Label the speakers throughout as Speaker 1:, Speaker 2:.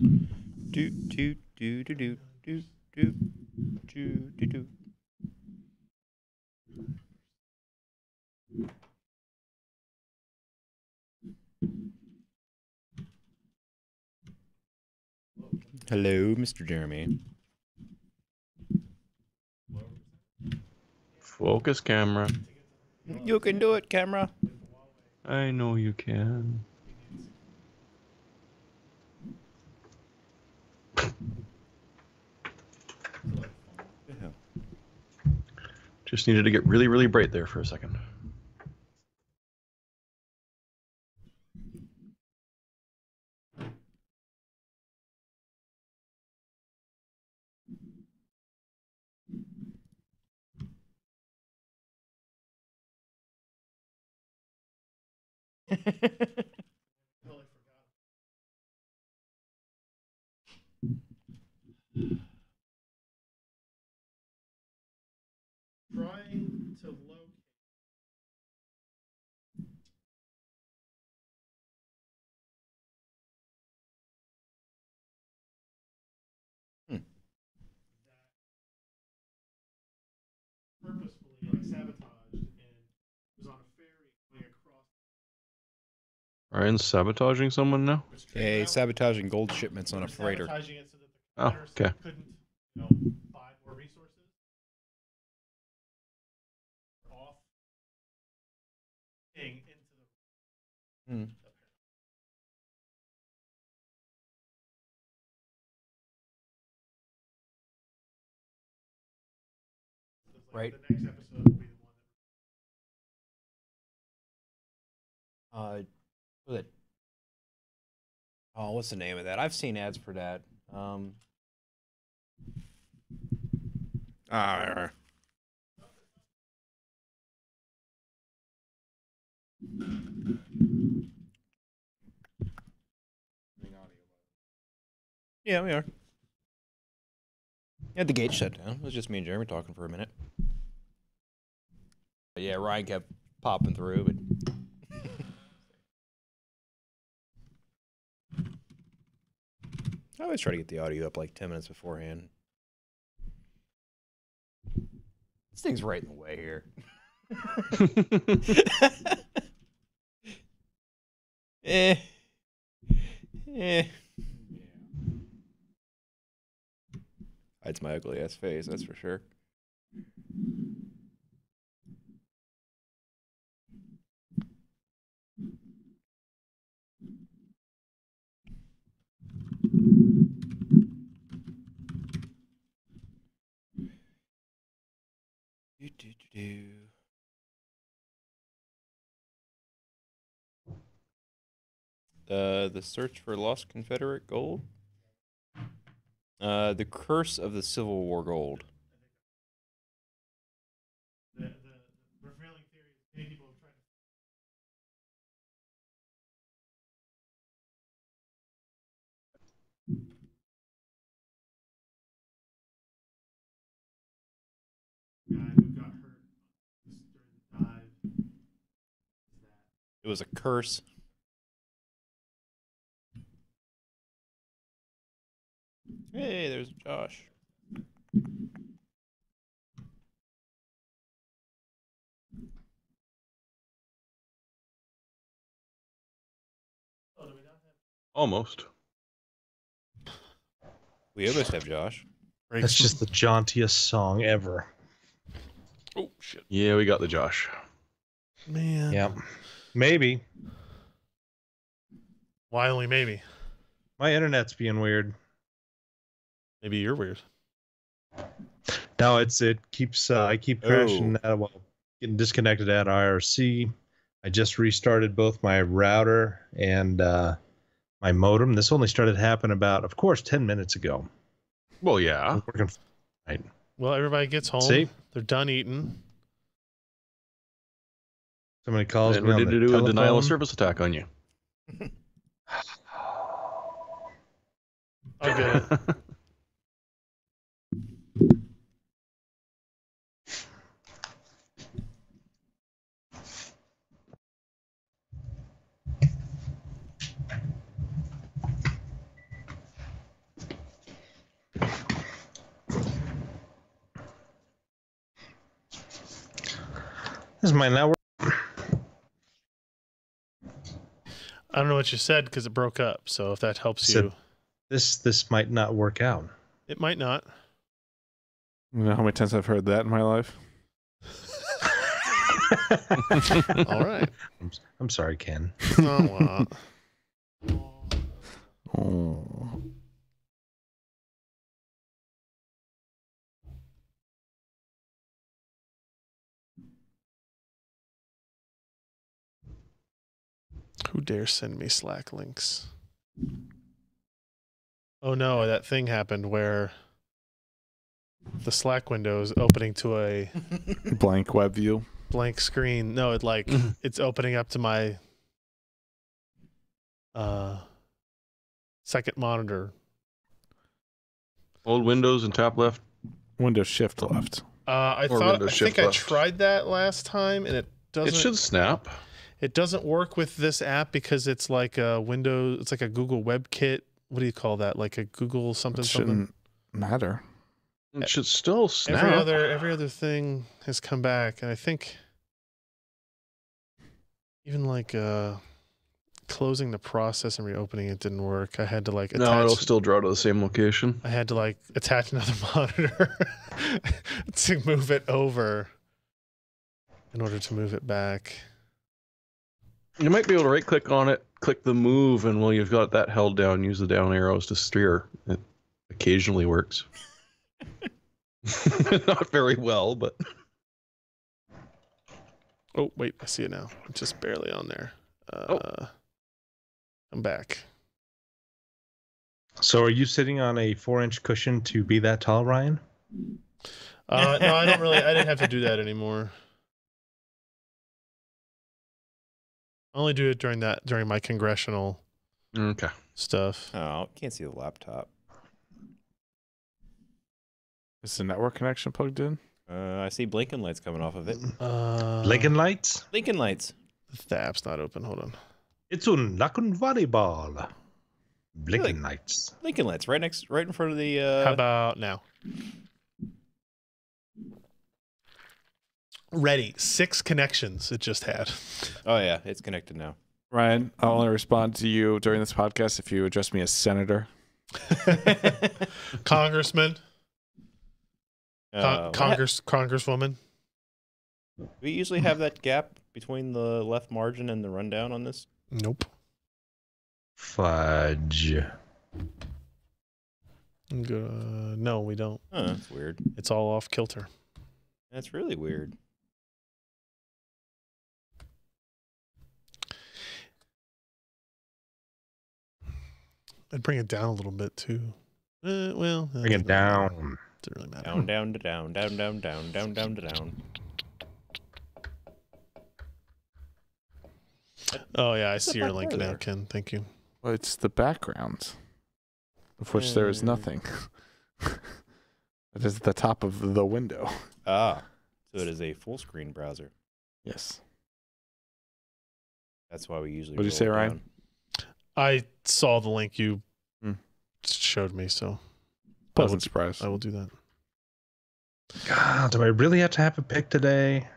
Speaker 1: Do do do do do do do do do do. Hello, Mr. Jeremy.
Speaker 2: Focus camera.
Speaker 1: You can do it, camera.
Speaker 2: I know you can. Just needed to get really, really bright there for a second.
Speaker 3: Trying to locate. Purposefully sabotaged and was on a ferry going across.
Speaker 2: Ryan's sabotaging someone now?
Speaker 1: Yeah, he's sabotaging gold shipments on a
Speaker 3: They're
Speaker 1: freighter.
Speaker 3: sabotaging it so that the
Speaker 2: Oh,
Speaker 3: Confederacy
Speaker 2: okay.
Speaker 3: couldn't, buy more resources. Off. Into the.
Speaker 1: Hmm. Right.
Speaker 3: The next episode will be the one that.
Speaker 1: What? Oh, what's the name of that? I've seen ads for that. Yeah, we are. Yeah, the gate shut down. It was just me and Jeremy talking for a minute. But yeah, Ryan kept popping through, but I always try to get the audio up like 10 minutes beforehand. This thing's right in the way here. Eh. Hides my ugly ass face, that's for sure. The search for lost Confederate gold. The curse of the Civil War gold.
Speaker 3: The prevailing theory is many people have tried to. Guy who got hurt during the dive.
Speaker 1: It was a curse. Hey, there's Josh.
Speaker 3: Oh, do we not have?
Speaker 2: Almost.
Speaker 1: We almost have Josh.
Speaker 4: That's just the jauntiest song ever.
Speaker 1: Oh, shit.
Speaker 2: Yeah, we got the Josh.
Speaker 3: Man.
Speaker 4: Yep. Maybe.
Speaker 3: Why only maybe?
Speaker 4: My internet's being weird.
Speaker 3: Maybe you're weird.
Speaker 4: No, it keeps I keep crashing getting disconnected at IRC. I just restarted both my router and my modem. This only started happening about, of course, 10 minutes ago.
Speaker 2: Well, yeah.
Speaker 4: Working right.
Speaker 3: Well, everybody gets home.
Speaker 4: See?
Speaker 3: They're done eating.
Speaker 4: Somebody calls
Speaker 2: And
Speaker 4: me
Speaker 2: we're
Speaker 4: on
Speaker 2: ready
Speaker 4: the
Speaker 2: to do a
Speaker 4: telephone.
Speaker 2: denial of service attack on you.
Speaker 3: I'll get it.
Speaker 4: This might not work.
Speaker 5: I don't know what you said because it broke up. So if that helps
Speaker 4: Said-
Speaker 5: you,
Speaker 4: This might not work out.
Speaker 5: it might not.
Speaker 6: You know how many times I've heard that in my life?
Speaker 5: All right.
Speaker 4: I'm sorry, Ken.
Speaker 5: Oh, well.
Speaker 6: Oh.
Speaker 5: Who dare send me Slack links? Oh no, that thing happened where the Slack window is opening to a
Speaker 6: Blank web view.
Speaker 5: blank screen. No, it like it's opening up to my second monitor.
Speaker 2: Old Windows and top left.
Speaker 6: Windows Shift left.
Speaker 5: I
Speaker 2: Or
Speaker 5: thought I
Speaker 2: Windows
Speaker 5: think
Speaker 2: Shift
Speaker 5: I
Speaker 2: left.
Speaker 5: tried that last time and it doesn't
Speaker 2: It should snap.
Speaker 5: it doesn't work with this app because it's like a Windows, it's like a Google WebKit. What do you call that? Like a Google something
Speaker 6: It
Speaker 5: something.
Speaker 6: shouldn't matter.
Speaker 2: It should still snap.
Speaker 5: Every other thing has come back, and I think even like closing the process and reopening it didn't work. I had to like attach.
Speaker 2: No, it'll still draw to the same location.
Speaker 5: I had to like attach another monitor to move it over in order to move it back.
Speaker 2: You might be able to right click on it, click the move, and while you've got that held down, use the down arrows to steer. It occasionally works. Not very well, but
Speaker 5: Oh wait, I see it now. It's just barely on there. I'm back.
Speaker 4: So are you sitting on a 4-inch cushion to be that tall, Ryan?
Speaker 5: No, I don't really. I didn't have to do that anymore. I only do it during my congressional
Speaker 2: okay.
Speaker 5: stuff.
Speaker 1: Oh, can't see the laptop.
Speaker 6: Is the network connection plugged in?
Speaker 1: I see blinking lights coming off of it.
Speaker 4: Blinking lights?
Speaker 1: Blinking lights.
Speaker 5: The app's not open. Hold on.
Speaker 4: It's un nakun volleyball. Blinking lights.
Speaker 1: Blinking lights right in front of the.
Speaker 5: How about now? Ready. 6 connections it just had.
Speaker 1: Oh yeah, it's connected now.
Speaker 6: Ryan, I'll only respond to you during this podcast if you address me as Senator.
Speaker 5: Congressman,
Speaker 1: What
Speaker 5: Congresswoman.
Speaker 1: Do we usually have that gap between the left margin and the rundown on this?
Speaker 5: Nope.
Speaker 4: Fudge.
Speaker 5: No, we don't.
Speaker 1: Huh, that's weird.
Speaker 5: It's all off kilter.
Speaker 1: That's really weird.
Speaker 5: I'd bring it down a little bit too. Well,
Speaker 4: Bring it down.
Speaker 5: Doesn't really matter.
Speaker 1: Down, down, to down, down, down, down, down, down, to down.
Speaker 5: Oh yeah, I see your
Speaker 1: back
Speaker 5: link
Speaker 1: door
Speaker 5: now,
Speaker 1: there?
Speaker 5: Ken. Thank you.
Speaker 6: Well, it's the background, of which there is nothing. It is the top of the window.
Speaker 1: Ah, so it is a full screen browser.
Speaker 6: Yes.
Speaker 1: That's why we usually.
Speaker 6: What'd you
Speaker 1: roll
Speaker 6: say,
Speaker 1: it
Speaker 6: Ryan?
Speaker 1: down.
Speaker 5: I saw the link you
Speaker 6: Hmm.
Speaker 5: showed me, so
Speaker 6: Pleasant surprise.
Speaker 5: I will do that.
Speaker 4: God, do I really have to have a pick today?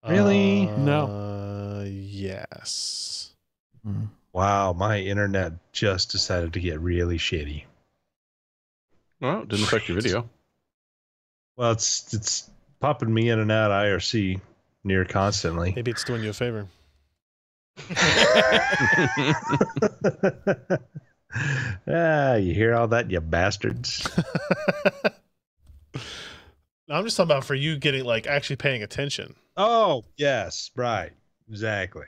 Speaker 4: Really?
Speaker 6: No.
Speaker 5: Yes.
Speaker 6: Mhm.
Speaker 4: Wow, my internet just decided to get really shitty.
Speaker 2: Well, it didn't affect your video.
Speaker 4: Well, it's popping me in and out IRC near constantly.
Speaker 5: Maybe it's doing you a favor.
Speaker 4: You hear all that, you bastards?
Speaker 5: No, I'm just talking about for you getting like actually paying attention.
Speaker 4: Oh, yes, right. Exactly.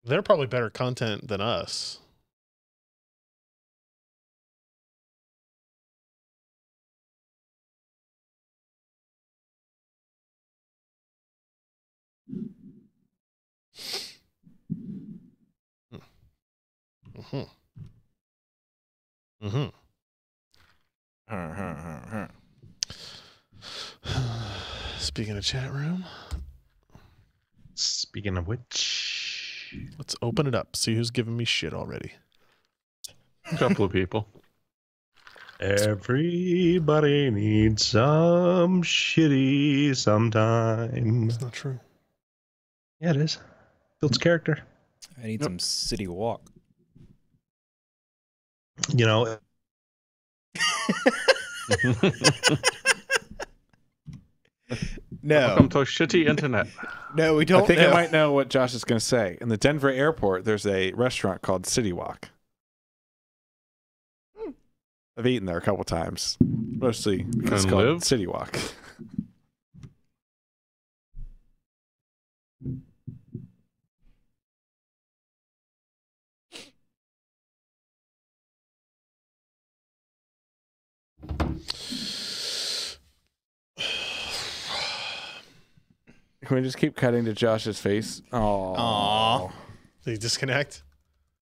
Speaker 5: They're probably better content than us. Mm-hmm. Mm-hmm. Speaking of chat room,
Speaker 4: Speaking of which,
Speaker 5: let's open it up. See who's giving me shit already.
Speaker 2: A couple of people.
Speaker 4: Everybody needs some shitty sometime.
Speaker 5: It's not true.
Speaker 4: Yeah, it is. Builds character.
Speaker 1: I need some city walk.
Speaker 4: You know,
Speaker 1: No,
Speaker 2: Welcome to shitty internet.
Speaker 1: no, we
Speaker 6: I
Speaker 1: don't.
Speaker 6: think
Speaker 1: know.
Speaker 6: I might know what Josh is going to say. In the Denver airport, there's a restaurant called City Walk. I've eaten there a couple times, mostly because it's
Speaker 2: And
Speaker 6: called
Speaker 2: live?
Speaker 6: City Walk. Can we just keep cutting to Josh's face? Oh,
Speaker 1: Aw.
Speaker 5: Did he disconnect?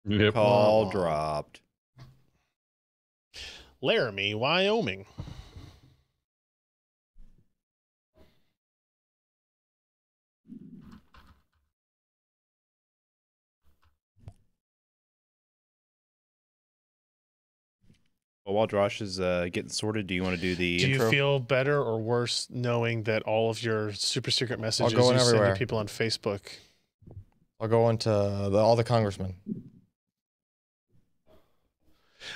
Speaker 2: Yep.
Speaker 1: Call dropped.
Speaker 5: Laramie, Wyoming.
Speaker 1: Well, while Josh is getting sorted, do you want to do the
Speaker 5: Do
Speaker 1: intro?
Speaker 5: you feel better or worse knowing that all of your super secret messages
Speaker 7: going
Speaker 5: you send
Speaker 7: everywhere.
Speaker 5: to people on Facebook?
Speaker 7: I'll go into all the congressmen.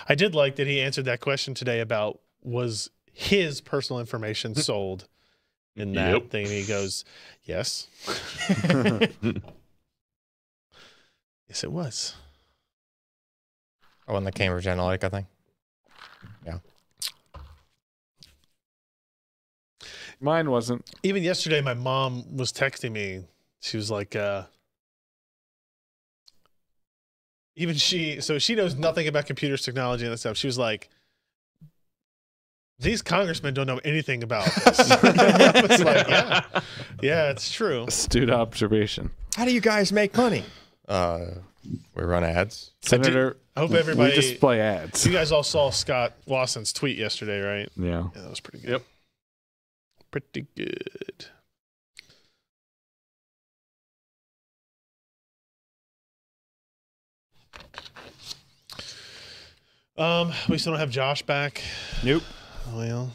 Speaker 5: I did like that he answered that question today about was his personal information sold in that
Speaker 2: Yep.
Speaker 5: thing. And he goes, yes. Yes, it was.
Speaker 7: Oh, in the Cambridge Analytica thing.
Speaker 6: mine wasn't.
Speaker 5: Even yesterday, my mom was texting me. She was like, even she knows nothing about computers, technology, and that stuff. She was like, these congressmen don't know anything about this. I was like, yeah, it's true.
Speaker 6: Astute observation.
Speaker 7: How do you guys make money? We run ads.
Speaker 6: Senator,
Speaker 5: I hope everybody,
Speaker 6: we display ads.
Speaker 5: you guys all saw Scott Wasson's tweet yesterday, right?
Speaker 6: Yeah.
Speaker 5: Yeah, that was pretty good.
Speaker 2: Yep.
Speaker 5: Pretty good. We still don't have Josh back.
Speaker 1: Nope.
Speaker 5: Well,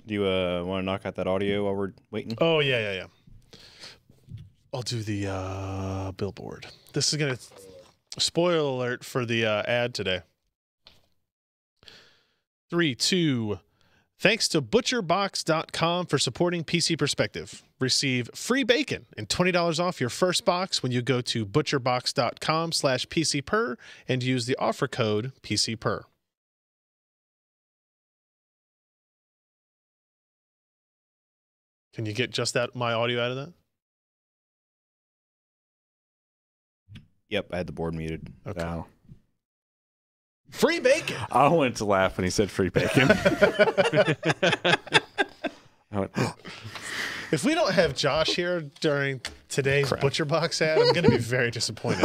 Speaker 1: Do you want to knock out that audio while we're waiting?
Speaker 5: oh yeah. I'll do the billboard. This is gonna spoiler alert for the ad today. 3, 2. Thanks to butcherbox.com for supporting PC Perspective. Receive free bacon and $20 off your first box when you go to butcherbox.com/PCPer and use the offer code PCPer. Can you get just that my audio out of that?
Speaker 1: Yep, I had the board muted.
Speaker 5: Okay.
Speaker 6: Wow.
Speaker 5: Free bacon.
Speaker 6: I wanted to laugh when he said free bacon. I went,
Speaker 5: If we don't have Josh here during today's
Speaker 6: Crap.
Speaker 5: Butcher Box ad, I'm going to be very disappointed.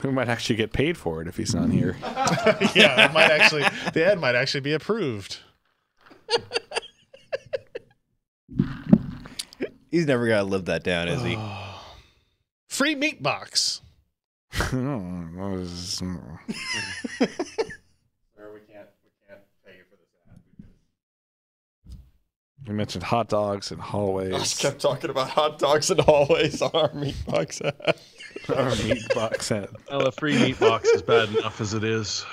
Speaker 6: we might actually get paid for it if he's not here.
Speaker 5: Yeah, the ad might actually be approved.
Speaker 1: He's never gonna live that down, is he?
Speaker 5: Free meat box.
Speaker 6: We mentioned hot dogs and hallways.
Speaker 7: kept talking about hot dogs in hallways on our meat box ad.
Speaker 6: Our meat box set.
Speaker 2: Well, the free meat box is bad enough as it is.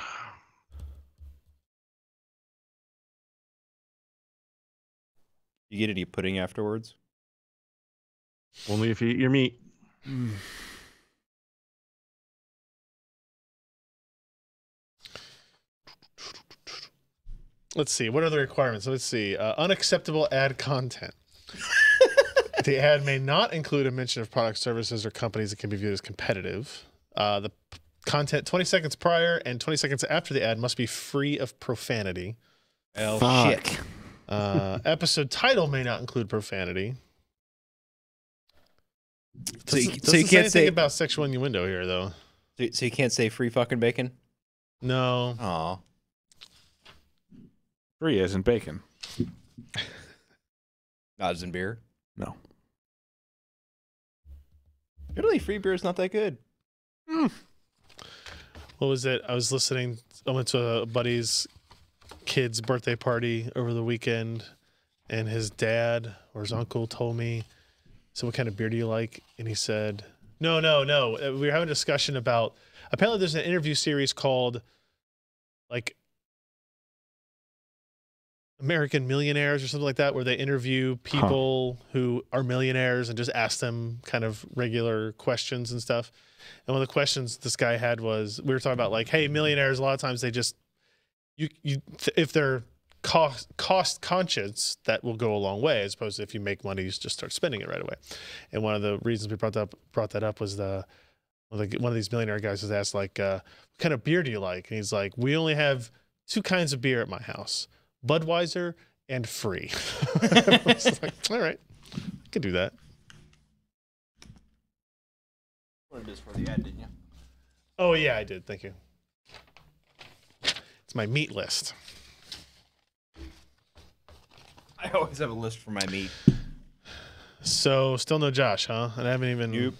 Speaker 1: You get any pudding afterwards?
Speaker 2: Only if you eat your meat.
Speaker 5: Let's see. What are the requirements? Let's see. Unacceptable ad content. The ad may not include a mention of products, services, or companies that can be viewed as competitive. The content 20 seconds prior and 20 seconds after the ad must be free of profanity.
Speaker 1: Oh
Speaker 6: Fuck.
Speaker 1: shit!
Speaker 5: Episode title may not include profanity.
Speaker 1: So you
Speaker 5: Doesn't say
Speaker 1: can't
Speaker 5: anything
Speaker 1: say
Speaker 5: about sexual innuendo here, though.
Speaker 1: so you can't say free fucking bacon.
Speaker 5: No.
Speaker 1: Aw,
Speaker 6: Free as in bacon.
Speaker 1: not as in beer.
Speaker 6: No.
Speaker 1: Really, free beer is not that good.
Speaker 5: What was it? I was listening. went to a buddy's kid's birthday party over the weekend, and his dad or his uncle told me, "So what kind of beer do you like?" And he said, "No. We were having a discussion about apparently there's an interview series called like American Millionaires or something like that, where they interview people who are millionaires and just ask them kind of regular questions and stuff. And one of the questions this guy had was, we were talking about like, hey, millionaires, a lot of times they just, if they're cost conscious, that will go a long way, as opposed to if you make money, you just start spending it right away. And one of the reasons we brought that up was one of these millionaire guys was asked like, what kind of beer do you like? And he's like, we only have 2 kinds of beer at my house. Budweiser and free. I was like, all right, I can do that.
Speaker 1: What it is for the ad, didn't you?
Speaker 5: Oh yeah, I did. Thank you. It's my meat list.
Speaker 1: I always have a list for my meat.
Speaker 5: So still no Josh, huh? And I haven't even.
Speaker 1: Nope.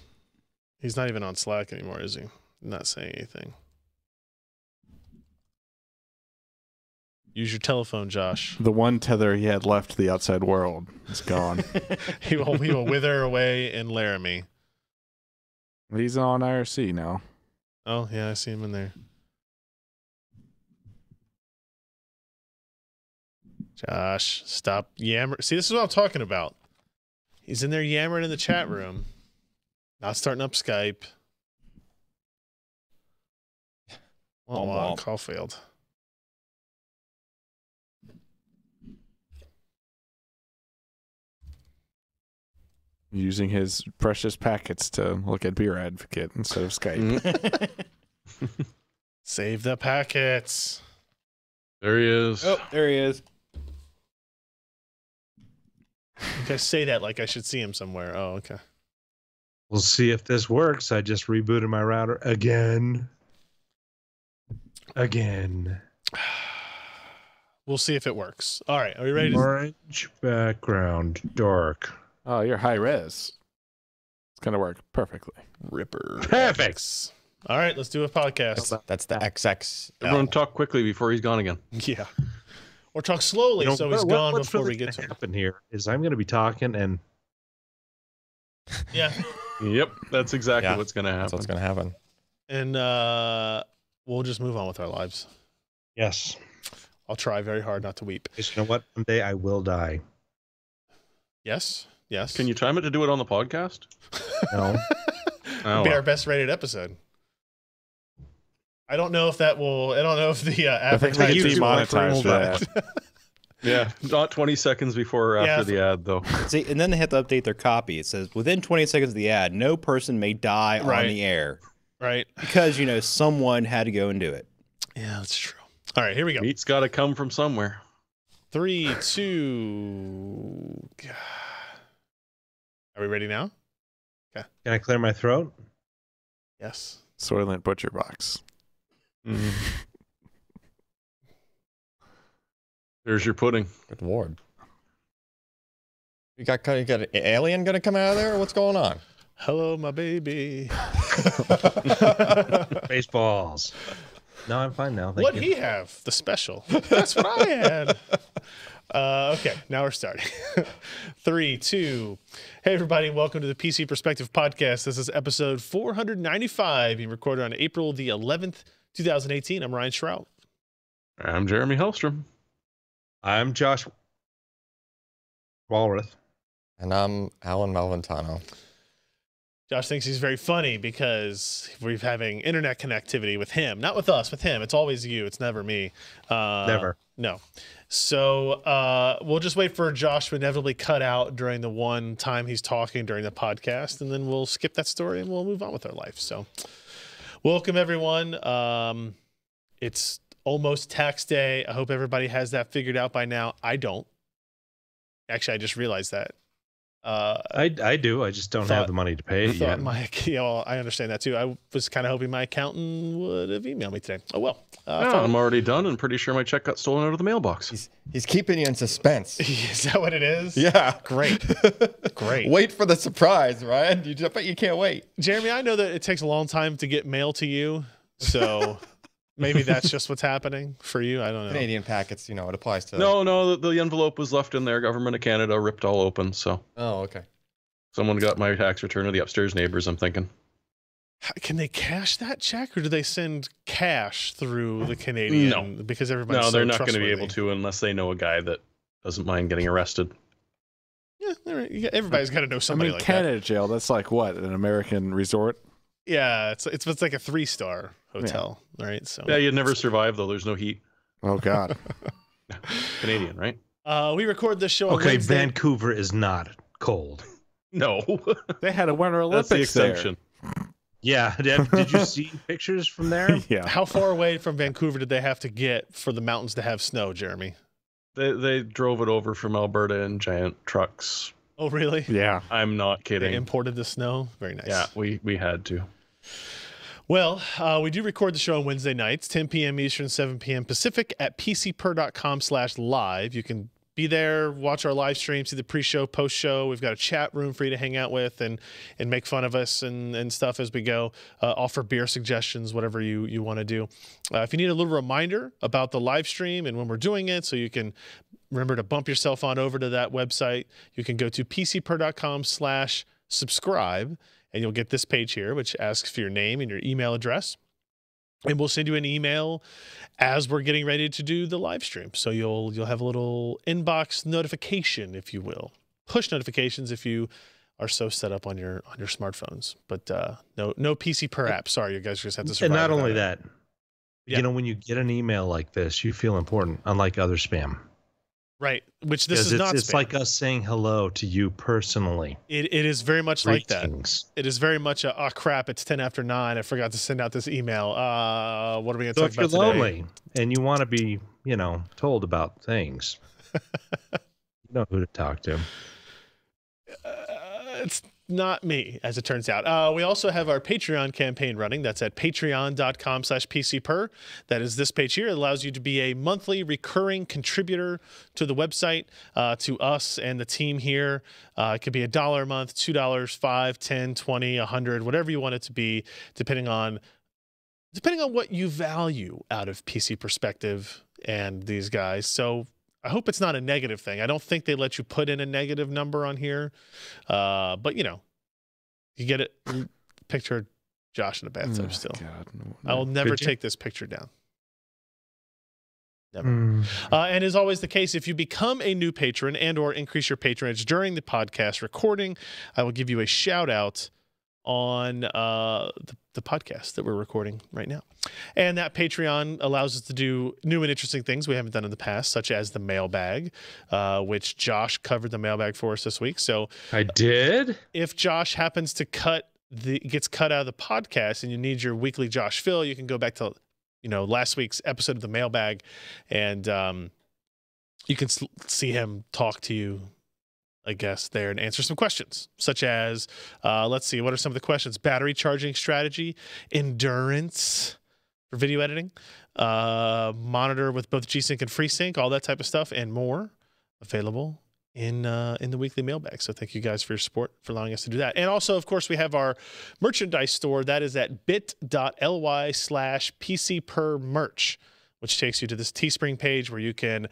Speaker 5: He's not even on Slack anymore, is he? Not saying anything. Use your telephone, Josh.
Speaker 6: The one tether he had left to the outside world is gone.
Speaker 5: He will wither away in Laramie.
Speaker 6: He's on IRC now.
Speaker 5: Oh yeah, I see him in there. Josh, stop yammering. See, this is what I'm talking about. He's in there yammering in the chat room. Not starting up Skype. Oh, wow, call failed.
Speaker 6: Using his precious packets to look at Beer Advocate instead of Skype.
Speaker 5: Save the packets.
Speaker 2: There he is.
Speaker 1: Oh, there he is.
Speaker 5: You guys say that like I should see him somewhere. Oh, okay.
Speaker 4: We'll see if this works. I just rebooted my router again.
Speaker 5: We'll see if it works. All right, are we ready?
Speaker 4: Orange background, dark.
Speaker 6: Oh, you're high res. It's going to work perfectly.
Speaker 5: Ripper.
Speaker 4: Perfect.
Speaker 5: All right, let's do a podcast.
Speaker 7: That's the XX.
Speaker 2: Everyone talk quickly before he's gone again.
Speaker 5: Yeah. Or talk slowly so he's gone
Speaker 4: what's
Speaker 5: before
Speaker 4: really
Speaker 5: we get to
Speaker 4: gonna
Speaker 5: him.
Speaker 4: happen here is I'm going to be talking and
Speaker 5: Yeah.
Speaker 2: Yep, that's exactly
Speaker 7: Yeah,
Speaker 2: what's going to happen.
Speaker 7: That's what's going to happen.
Speaker 5: And we'll just move on with our lives.
Speaker 4: yes.
Speaker 5: I'll try very hard not to weep.
Speaker 4: You know what? One day I will die.
Speaker 5: Yes. Yes.
Speaker 2: Can you time it to do it on the podcast?
Speaker 4: No.
Speaker 2: Oh,
Speaker 5: Be
Speaker 2: well.
Speaker 5: our best rated episode. I don't know if that will. I don't know if the
Speaker 6: I think we get
Speaker 5: advertisers will
Speaker 6: demonetized for
Speaker 5: approve
Speaker 6: that.
Speaker 2: Yeah, not 20 seconds before or
Speaker 5: Yeah,
Speaker 2: after the ad, though.
Speaker 1: See, and then they have to update their copy. It says within 20 seconds of the ad, no person may die
Speaker 5: Right.
Speaker 1: on the air
Speaker 5: Right.
Speaker 1: because someone had to go and do it.
Speaker 5: Yeah, that's true. All right, here we go.
Speaker 2: Meat's got to come from somewhere.
Speaker 5: 3, 2. Are we ready now?
Speaker 4: Can I clear my throat?
Speaker 5: Yes.
Speaker 6: Soylent Butcher Box.
Speaker 2: There's your pudding.
Speaker 7: Good lord. You got an alien gonna come out of there? Or what's going on?
Speaker 5: Hello, my baby.
Speaker 4: Baseballs. No, I'm fine now. Thank
Speaker 5: What'd
Speaker 4: you.
Speaker 5: he have? The special. That's what I had. Okay, now we're starting. 3, 2. Hey, everybody. Welcome to the PC Perspective Podcast. This is episode 495, being recorded on April the 11th, 2018. I'm Ryan Shrout.
Speaker 2: I'm Jeremy Hellstrom.
Speaker 4: I'm Josh Walrath.
Speaker 7: And I'm Alan Malventano.
Speaker 5: Josh thinks he's very funny because we're having internet connectivity with him. Not with us, with him. It's always you. It's never me.
Speaker 4: Never.
Speaker 5: No. So we'll just wait for Josh to inevitably cut out during the one time he's talking during the podcast, and then we'll skip that story and we'll move on with our life. So welcome, everyone. It's almost tax day. I hope everybody has that figured out by now. I don't. Actually, I just realized that.
Speaker 4: I do. I just don't have the money to pay it yet.
Speaker 5: Well, I understand that too. I was kind of hoping my accountant would have emailed me today. Oh well.
Speaker 2: I'm already done and pretty sure my check got stolen out of the mailbox.
Speaker 7: He's keeping you in suspense.
Speaker 5: Is that what it is?
Speaker 7: Yeah.
Speaker 5: Great. Great.
Speaker 7: Wait for the surprise, Ryan. I bet you can't wait.
Speaker 5: Jeremy, I know that it takes a long time to get mail to you, so Maybe that's just what's happening for you. I don't know.
Speaker 7: Canadian packets, it applies to.
Speaker 2: No, the envelope was left in there. Government of Canada ripped all open. So
Speaker 7: Oh, okay.
Speaker 2: someone got my tax return, or the upstairs neighbors, I'm thinking.
Speaker 5: Can they cash that check, or do they send cash through the Canadian?
Speaker 2: No.
Speaker 5: Because everybody's
Speaker 2: No,
Speaker 5: so
Speaker 2: they're not going to be
Speaker 5: trustworthy.
Speaker 2: able to unless they know a guy that doesn't mind getting arrested.
Speaker 5: Yeah, all right. Everybody's got to know
Speaker 6: I
Speaker 5: somebody
Speaker 6: mean,
Speaker 5: like
Speaker 6: Canada jail. That's like what, an American resort?
Speaker 5: that. Yeah, it's like a 3-star hotel, right? So
Speaker 2: Yeah, you'd never survive though. There's no heat.
Speaker 6: Oh God.
Speaker 2: Canadian, right?
Speaker 5: we record this show. On
Speaker 4: Okay,
Speaker 5: Wednesday.
Speaker 4: Vancouver is not cold.
Speaker 2: No,
Speaker 6: They had a Winter
Speaker 2: that's the
Speaker 6: Olympics there.
Speaker 2: exception.
Speaker 4: Yeah, did you see pictures from there?
Speaker 6: Yeah.
Speaker 5: How far away from Vancouver did they have to get for the mountains to have snow, Jeremy?
Speaker 2: They drove it over from Alberta in giant trucks.
Speaker 5: Oh, really?
Speaker 6: Yeah.
Speaker 2: I'm not
Speaker 5: They
Speaker 2: kidding.
Speaker 5: imported the snow. Very nice.
Speaker 2: Yeah, we had to.
Speaker 5: Well, we do record the show on Wednesday nights, 10 p.m. Eastern, 7 p.m. Pacific at pcper.com/live. You can be there, watch our live stream, see the pre-show, post-show. We've got a chat room for you to hang out with and make fun of us and stuff as we go. Offer beer suggestions, whatever you want to do. If you need a little reminder about the live stream and when we're doing it, so you can remember to bump yourself on over to that website, you can go to pcper.com/subscribe, and you'll get this page here, which asks for your name and your email address. And we'll send you an email as we're getting ready to do the live stream. So you'll have a little inbox notification, if you will, push notifications if you are so set up on your smartphones. But no PC per app. Sorry, you guys just have to survive.
Speaker 4: And not only
Speaker 5: without it.
Speaker 4: that,
Speaker 5: Yeah.
Speaker 4: you know, when you get an email like this, you feel important, unlike other spam.
Speaker 5: Right? Which this is
Speaker 4: Because
Speaker 5: not.
Speaker 4: it's
Speaker 5: spam.
Speaker 4: like us saying hello to you personally.
Speaker 5: It is very much like that.
Speaker 4: Greetings.
Speaker 5: It is very much a, oh crap, it's 10 after 9. I forgot to send out this email. What are we going to
Speaker 4: So
Speaker 5: talk
Speaker 4: if you're
Speaker 5: about today?
Speaker 4: lonely and you want to be, told about things, you know who to talk to.
Speaker 5: It's not me, as it turns out. We also have our Patreon campaign running. That's at patreon.com/pcper. That is this page here. It allows you to be a monthly recurring contributor to the website, to us and the team here. It could be $1 a month, $2, $5, $10, $20, $100, whatever you want it to be, depending on what you value out of PC Perspective and these guys. So I hope it's not a negative thing. I don't think they let you put in a negative number on here. But, you get it. Picture Josh in a bathtub still.
Speaker 6: God.
Speaker 5: I will never
Speaker 4: Could you?
Speaker 5: take this picture down. Never.
Speaker 4: Mm.
Speaker 5: And as always the case, if you become a new patron and or increase your patronage during the podcast recording, I will give you a shout out on the podcast that we're recording right now. And that Patreon allows us to do new and interesting things we haven't done in the past, such as the mailbag, which Josh covered the mailbag for us this week. So
Speaker 4: I did?
Speaker 5: if Josh happens to gets cut out of the podcast and you need your weekly Josh Phil, you can go back to last week's episode of the mailbag, and you can see him talk to you, I guess, there and answer some questions, such as, let's see, what are some of the questions? Battery charging strategy, endurance for video editing, monitor with both G-Sync and FreeSync, all that type of stuff, and more available in the weekly mailbag. So thank you guys for your support, for allowing us to do that. And also, of course, we have our merchandise store. That is at bit.ly/PCPerMerch, which takes you to this Teespring page where you can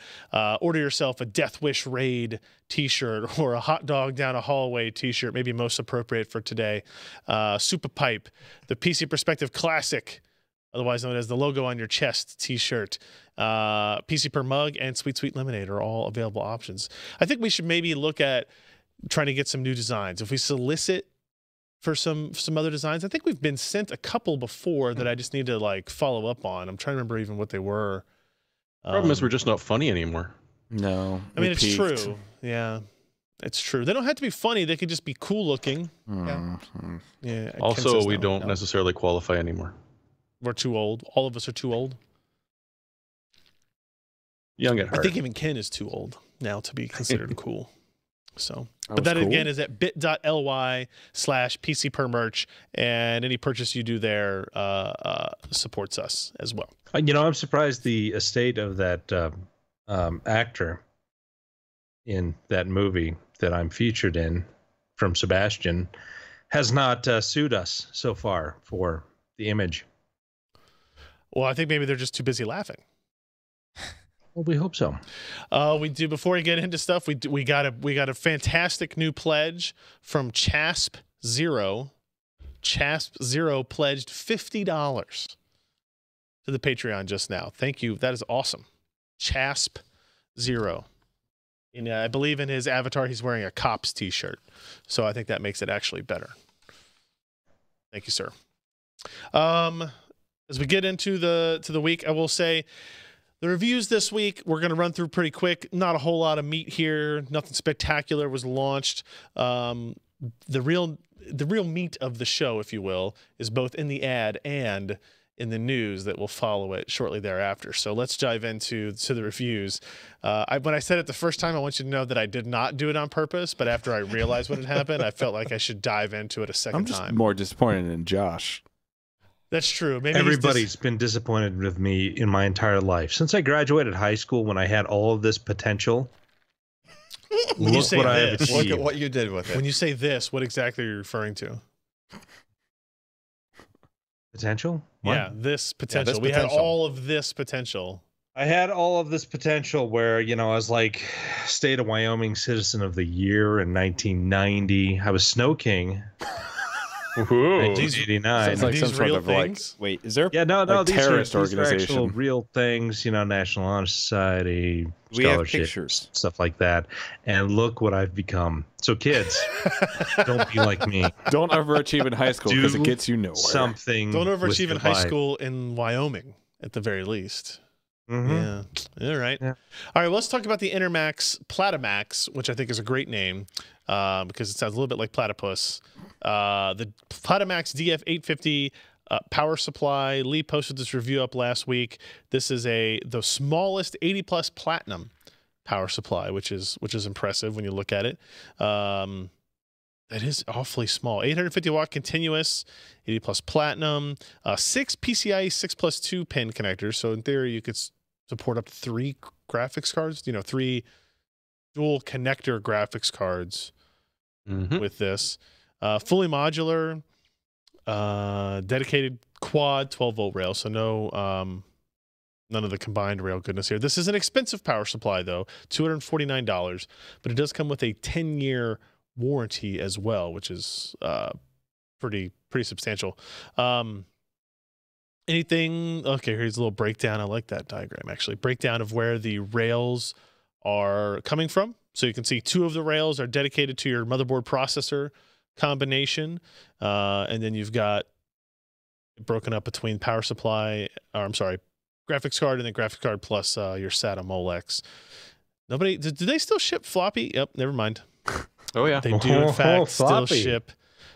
Speaker 5: order yourself a Death Wish Raid t-shirt or a hot dog down a hallway t-shirt, maybe most appropriate for today. Super Pipe, the PC Perspective Classic, otherwise known as the logo on your chest t-shirt, PC Per Mug, and Sweet Sweet Lemonade are all available options. I think we should maybe look at trying to get some new designs. If we solicit for some other designs, I think we've been sent a couple before that I just need to follow up on. I'm trying to remember even what they were.
Speaker 2: Problem is, we're just not funny anymore.
Speaker 6: No.
Speaker 5: I mean,
Speaker 6: we
Speaker 5: it's
Speaker 6: peaked.
Speaker 5: true. Yeah, it's true. They don't have to be funny. They could just be cool looking.
Speaker 6: Mm.
Speaker 5: Yeah. Ken
Speaker 2: Also,
Speaker 5: says
Speaker 2: we
Speaker 5: no.
Speaker 2: don't
Speaker 5: No.
Speaker 2: necessarily qualify anymore.
Speaker 5: We're too old. All of us are too old.
Speaker 2: Young at
Speaker 5: I
Speaker 2: heart.
Speaker 5: think even Ken is too old now to be considered cool. So,
Speaker 6: That
Speaker 5: but
Speaker 6: was
Speaker 5: that
Speaker 6: cool.
Speaker 5: again is at bit.ly/PCPerMerch, and any purchase you do there supports us as well.
Speaker 4: I'm surprised the estate of that actor in that movie that I'm featured in, from Sebastian, has not sued us so far for the image.
Speaker 5: Well, I think maybe they're just too busy laughing.
Speaker 4: Well, we hope so.
Speaker 5: We do. Before we get into stuff, we got a fantastic new pledge from Chasp Zero. Chasp Zero pledged $50 to the Patreon just now. Thank you. That is awesome. Chasp Zero. And I believe in his avatar, he's wearing a Cops t-shirt. So I think that makes it actually better. Thank you, sir. As we get into the week, I will say the reviews this week, we're going to run through pretty quick. Not a whole lot of meat here. Nothing spectacular was launched. The real meat of the show, if you will, is both in the ad and in the news that will follow it shortly thereafter. So let's dive into the reviews. When I said it the first time, I want you to know that I did not do it on purpose, but after I realized what had happened, I felt like I should dive into it a second
Speaker 6: I'm just
Speaker 5: time.
Speaker 6: more disappointed in Josh.
Speaker 5: That's true. Maybe
Speaker 4: Everybody's been disappointed with me in my entire life. Since I graduated high school when I had all of this potential,
Speaker 5: When you
Speaker 4: look
Speaker 5: say
Speaker 4: what I have
Speaker 5: this-
Speaker 7: Look
Speaker 4: achieved.
Speaker 7: at what you did with it.
Speaker 5: When you say this, what exactly are you referring to?
Speaker 4: Potential? What?
Speaker 5: Yeah, this potential.
Speaker 7: this
Speaker 5: We had
Speaker 7: potential.
Speaker 5: all of this potential.
Speaker 4: I had all of this potential where, I was like State of Wyoming Citizen of the Year in 1990. I was Snow King in 1989.
Speaker 6: Sounds like
Speaker 5: these
Speaker 6: some sort
Speaker 5: real
Speaker 6: of like
Speaker 5: things?
Speaker 1: Wait, is there?
Speaker 4: Yeah, no,
Speaker 6: like
Speaker 4: these
Speaker 6: terrorist
Speaker 4: these are actual
Speaker 6: organization.
Speaker 4: real things, National Honor Society,
Speaker 1: We have
Speaker 4: scholarships,
Speaker 1: pictures.
Speaker 4: stuff like that. And look what I've become. So kids, don't be like me.
Speaker 6: Don't overachieve in high school because it
Speaker 4: Do
Speaker 6: gets you nowhere.
Speaker 4: Something.
Speaker 5: Don't
Speaker 4: with
Speaker 5: overachieve in
Speaker 4: your
Speaker 5: high
Speaker 4: life.
Speaker 5: school in Wyoming, at the very least.
Speaker 4: Mhm.
Speaker 5: Yeah. All right.
Speaker 4: Yeah.
Speaker 5: All right. Well, let's talk about the Intermax Platamax, which I think is a great name because it sounds a little bit like platypus. The Platamax DF850 power supply. Lee posted this review up last week. This is the smallest 80 plus platinum power supply, which is impressive when you look at it. It is awfully small. 850 watt continuous, 80 plus platinum, 6 PCIe 6+2 pin connectors. So in theory, you could support up to 3 graphics cards. 3 dual connector graphics cards
Speaker 2: Mhm.
Speaker 5: with this. Fully modular, dedicated quad 12-volt rail. So no, none of the combined rail goodness here. This is an expensive power supply though, $249, but it does come with a 10-year warranty as well, which is pretty substantial. Anything? Okay, here's a little breakdown. I like that diagram actually. Breakdown of where the rails are coming from. So you can see 2 of the rails are dedicated to your motherboard processor combination, and then you've got broken up between power supply. Or I'm sorry, graphics card, and then graphics card plus your SATA Molex. Nobody. Do they still ship floppy? Yep. Never mind.
Speaker 2: Oh yeah.
Speaker 5: They do in fact still
Speaker 4: floppy.
Speaker 5: ship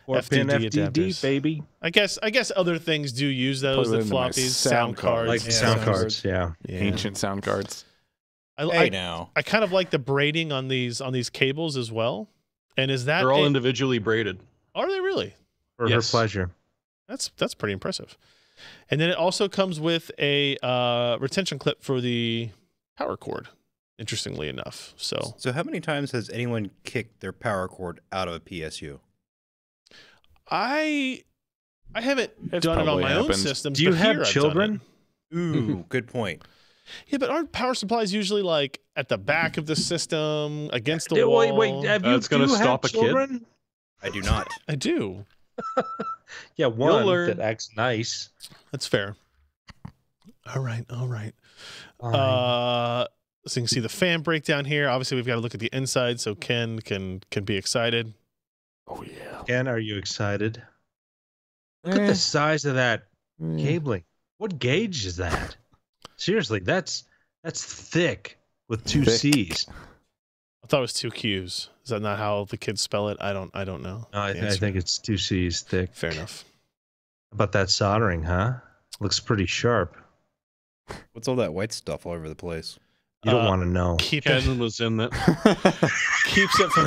Speaker 4: 4-pin
Speaker 5: FDD
Speaker 4: FDD,
Speaker 5: adapters.
Speaker 4: baby.
Speaker 5: I guess other things do use those.
Speaker 6: Put
Speaker 5: The
Speaker 6: it into my
Speaker 5: floppies,
Speaker 6: sound
Speaker 5: sound
Speaker 6: card.
Speaker 5: cards,
Speaker 4: Like
Speaker 5: yeah.
Speaker 4: sound cards, yeah.
Speaker 5: Yeah.
Speaker 6: Ancient sound cards.
Speaker 1: Hey now.
Speaker 5: I kind of like the braiding on these cables as well. And is that
Speaker 2: They're all individually braided.
Speaker 5: are they really?
Speaker 4: For
Speaker 2: Yes.
Speaker 4: her pleasure.
Speaker 5: That's pretty impressive. And then it also comes with a retention clip for the power cord. Interestingly enough, so
Speaker 1: So how many times has anyone kicked their power cord out of a PSU?
Speaker 5: I haven't
Speaker 6: It's
Speaker 5: done it on
Speaker 6: probably
Speaker 5: my own
Speaker 6: happened.
Speaker 5: systems.
Speaker 4: Do you
Speaker 5: but
Speaker 4: have
Speaker 5: here I've done
Speaker 4: children?
Speaker 5: it.
Speaker 1: Ooh, good point.
Speaker 5: Yeah, but aren't power supplies usually like at the back of the system against the
Speaker 4: Yeah,
Speaker 5: wall?
Speaker 4: wait, have you,
Speaker 2: It's gonna
Speaker 4: do you have
Speaker 2: stop a kid?
Speaker 4: children?
Speaker 1: I do not.
Speaker 5: I do.
Speaker 4: Yeah, one
Speaker 2: learn.
Speaker 4: that acts nice.
Speaker 5: That's fair. All right.
Speaker 4: Fine.
Speaker 5: So you can see the fan breakdown here. Obviously, we've got to look at the inside so Ken can be excited.
Speaker 6: Oh yeah.
Speaker 4: Ken, are you excited? Look at the size of that cabling. What gauge is that? Seriously, that's thick with 2
Speaker 6: Thick.
Speaker 4: C's.
Speaker 5: I thought it was 2 Q's. Is that not how the kids spell it? I don't know.
Speaker 4: No, I
Speaker 5: The answer.
Speaker 4: think it's 2 C's thick.
Speaker 5: Fair enough.
Speaker 4: How about that soldering, huh? Looks pretty sharp.
Speaker 1: What's all that white stuff all over the place?
Speaker 4: You don't
Speaker 5: Uh,
Speaker 4: want to know.
Speaker 2: Ken was in that.
Speaker 5: Keeps it from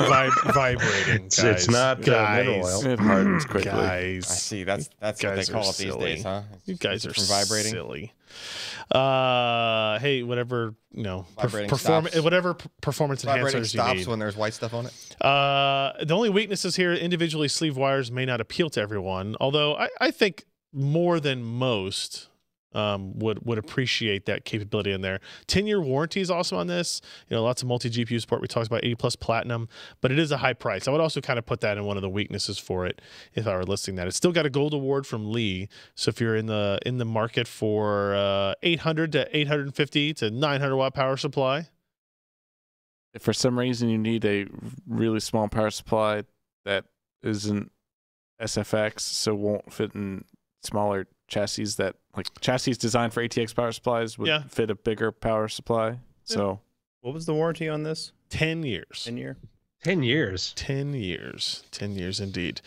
Speaker 5: vibrating.
Speaker 4: It's
Speaker 5: Guys.
Speaker 4: not mineral
Speaker 5: Guys.
Speaker 4: oil.
Speaker 6: It hardens quickly.
Speaker 5: Guys.
Speaker 7: I see. That's what
Speaker 5: guys
Speaker 7: they call
Speaker 5: are
Speaker 7: it these
Speaker 5: silly.
Speaker 7: days, huh?
Speaker 5: You guys are
Speaker 7: from vibrating.
Speaker 5: silly. Hey, whatever
Speaker 7: Vibrating
Speaker 5: performance,
Speaker 7: stops.
Speaker 5: whatever performance
Speaker 7: Vibrating
Speaker 5: enhancers you
Speaker 7: stops
Speaker 5: need.
Speaker 7: when there's white stuff on it.
Speaker 5: The only weaknesses here: individually sleeve wires may not appeal to everyone. Although I think more than most, would appreciate that capability in there. 10-year warranty is awesome on this. Lots of multi-GPU support. We talked about 80+ platinum, but it is a high price. I would also kind of put that in one of the weaknesses for it if I were listing that. It's still got a gold award from Lee. So if you're in the market for 800 to 850 to 900 watt power supply,
Speaker 6: If for some reason you need a really small power supply that isn't SFX, so won't fit in smaller chassis that, like chassis designed for ATX power supplies would fit a bigger power supply. So
Speaker 1: What was the warranty on this?
Speaker 5: 10 years.
Speaker 1: 10 year?
Speaker 4: 10 years.
Speaker 5: 10 years. 10 years indeed.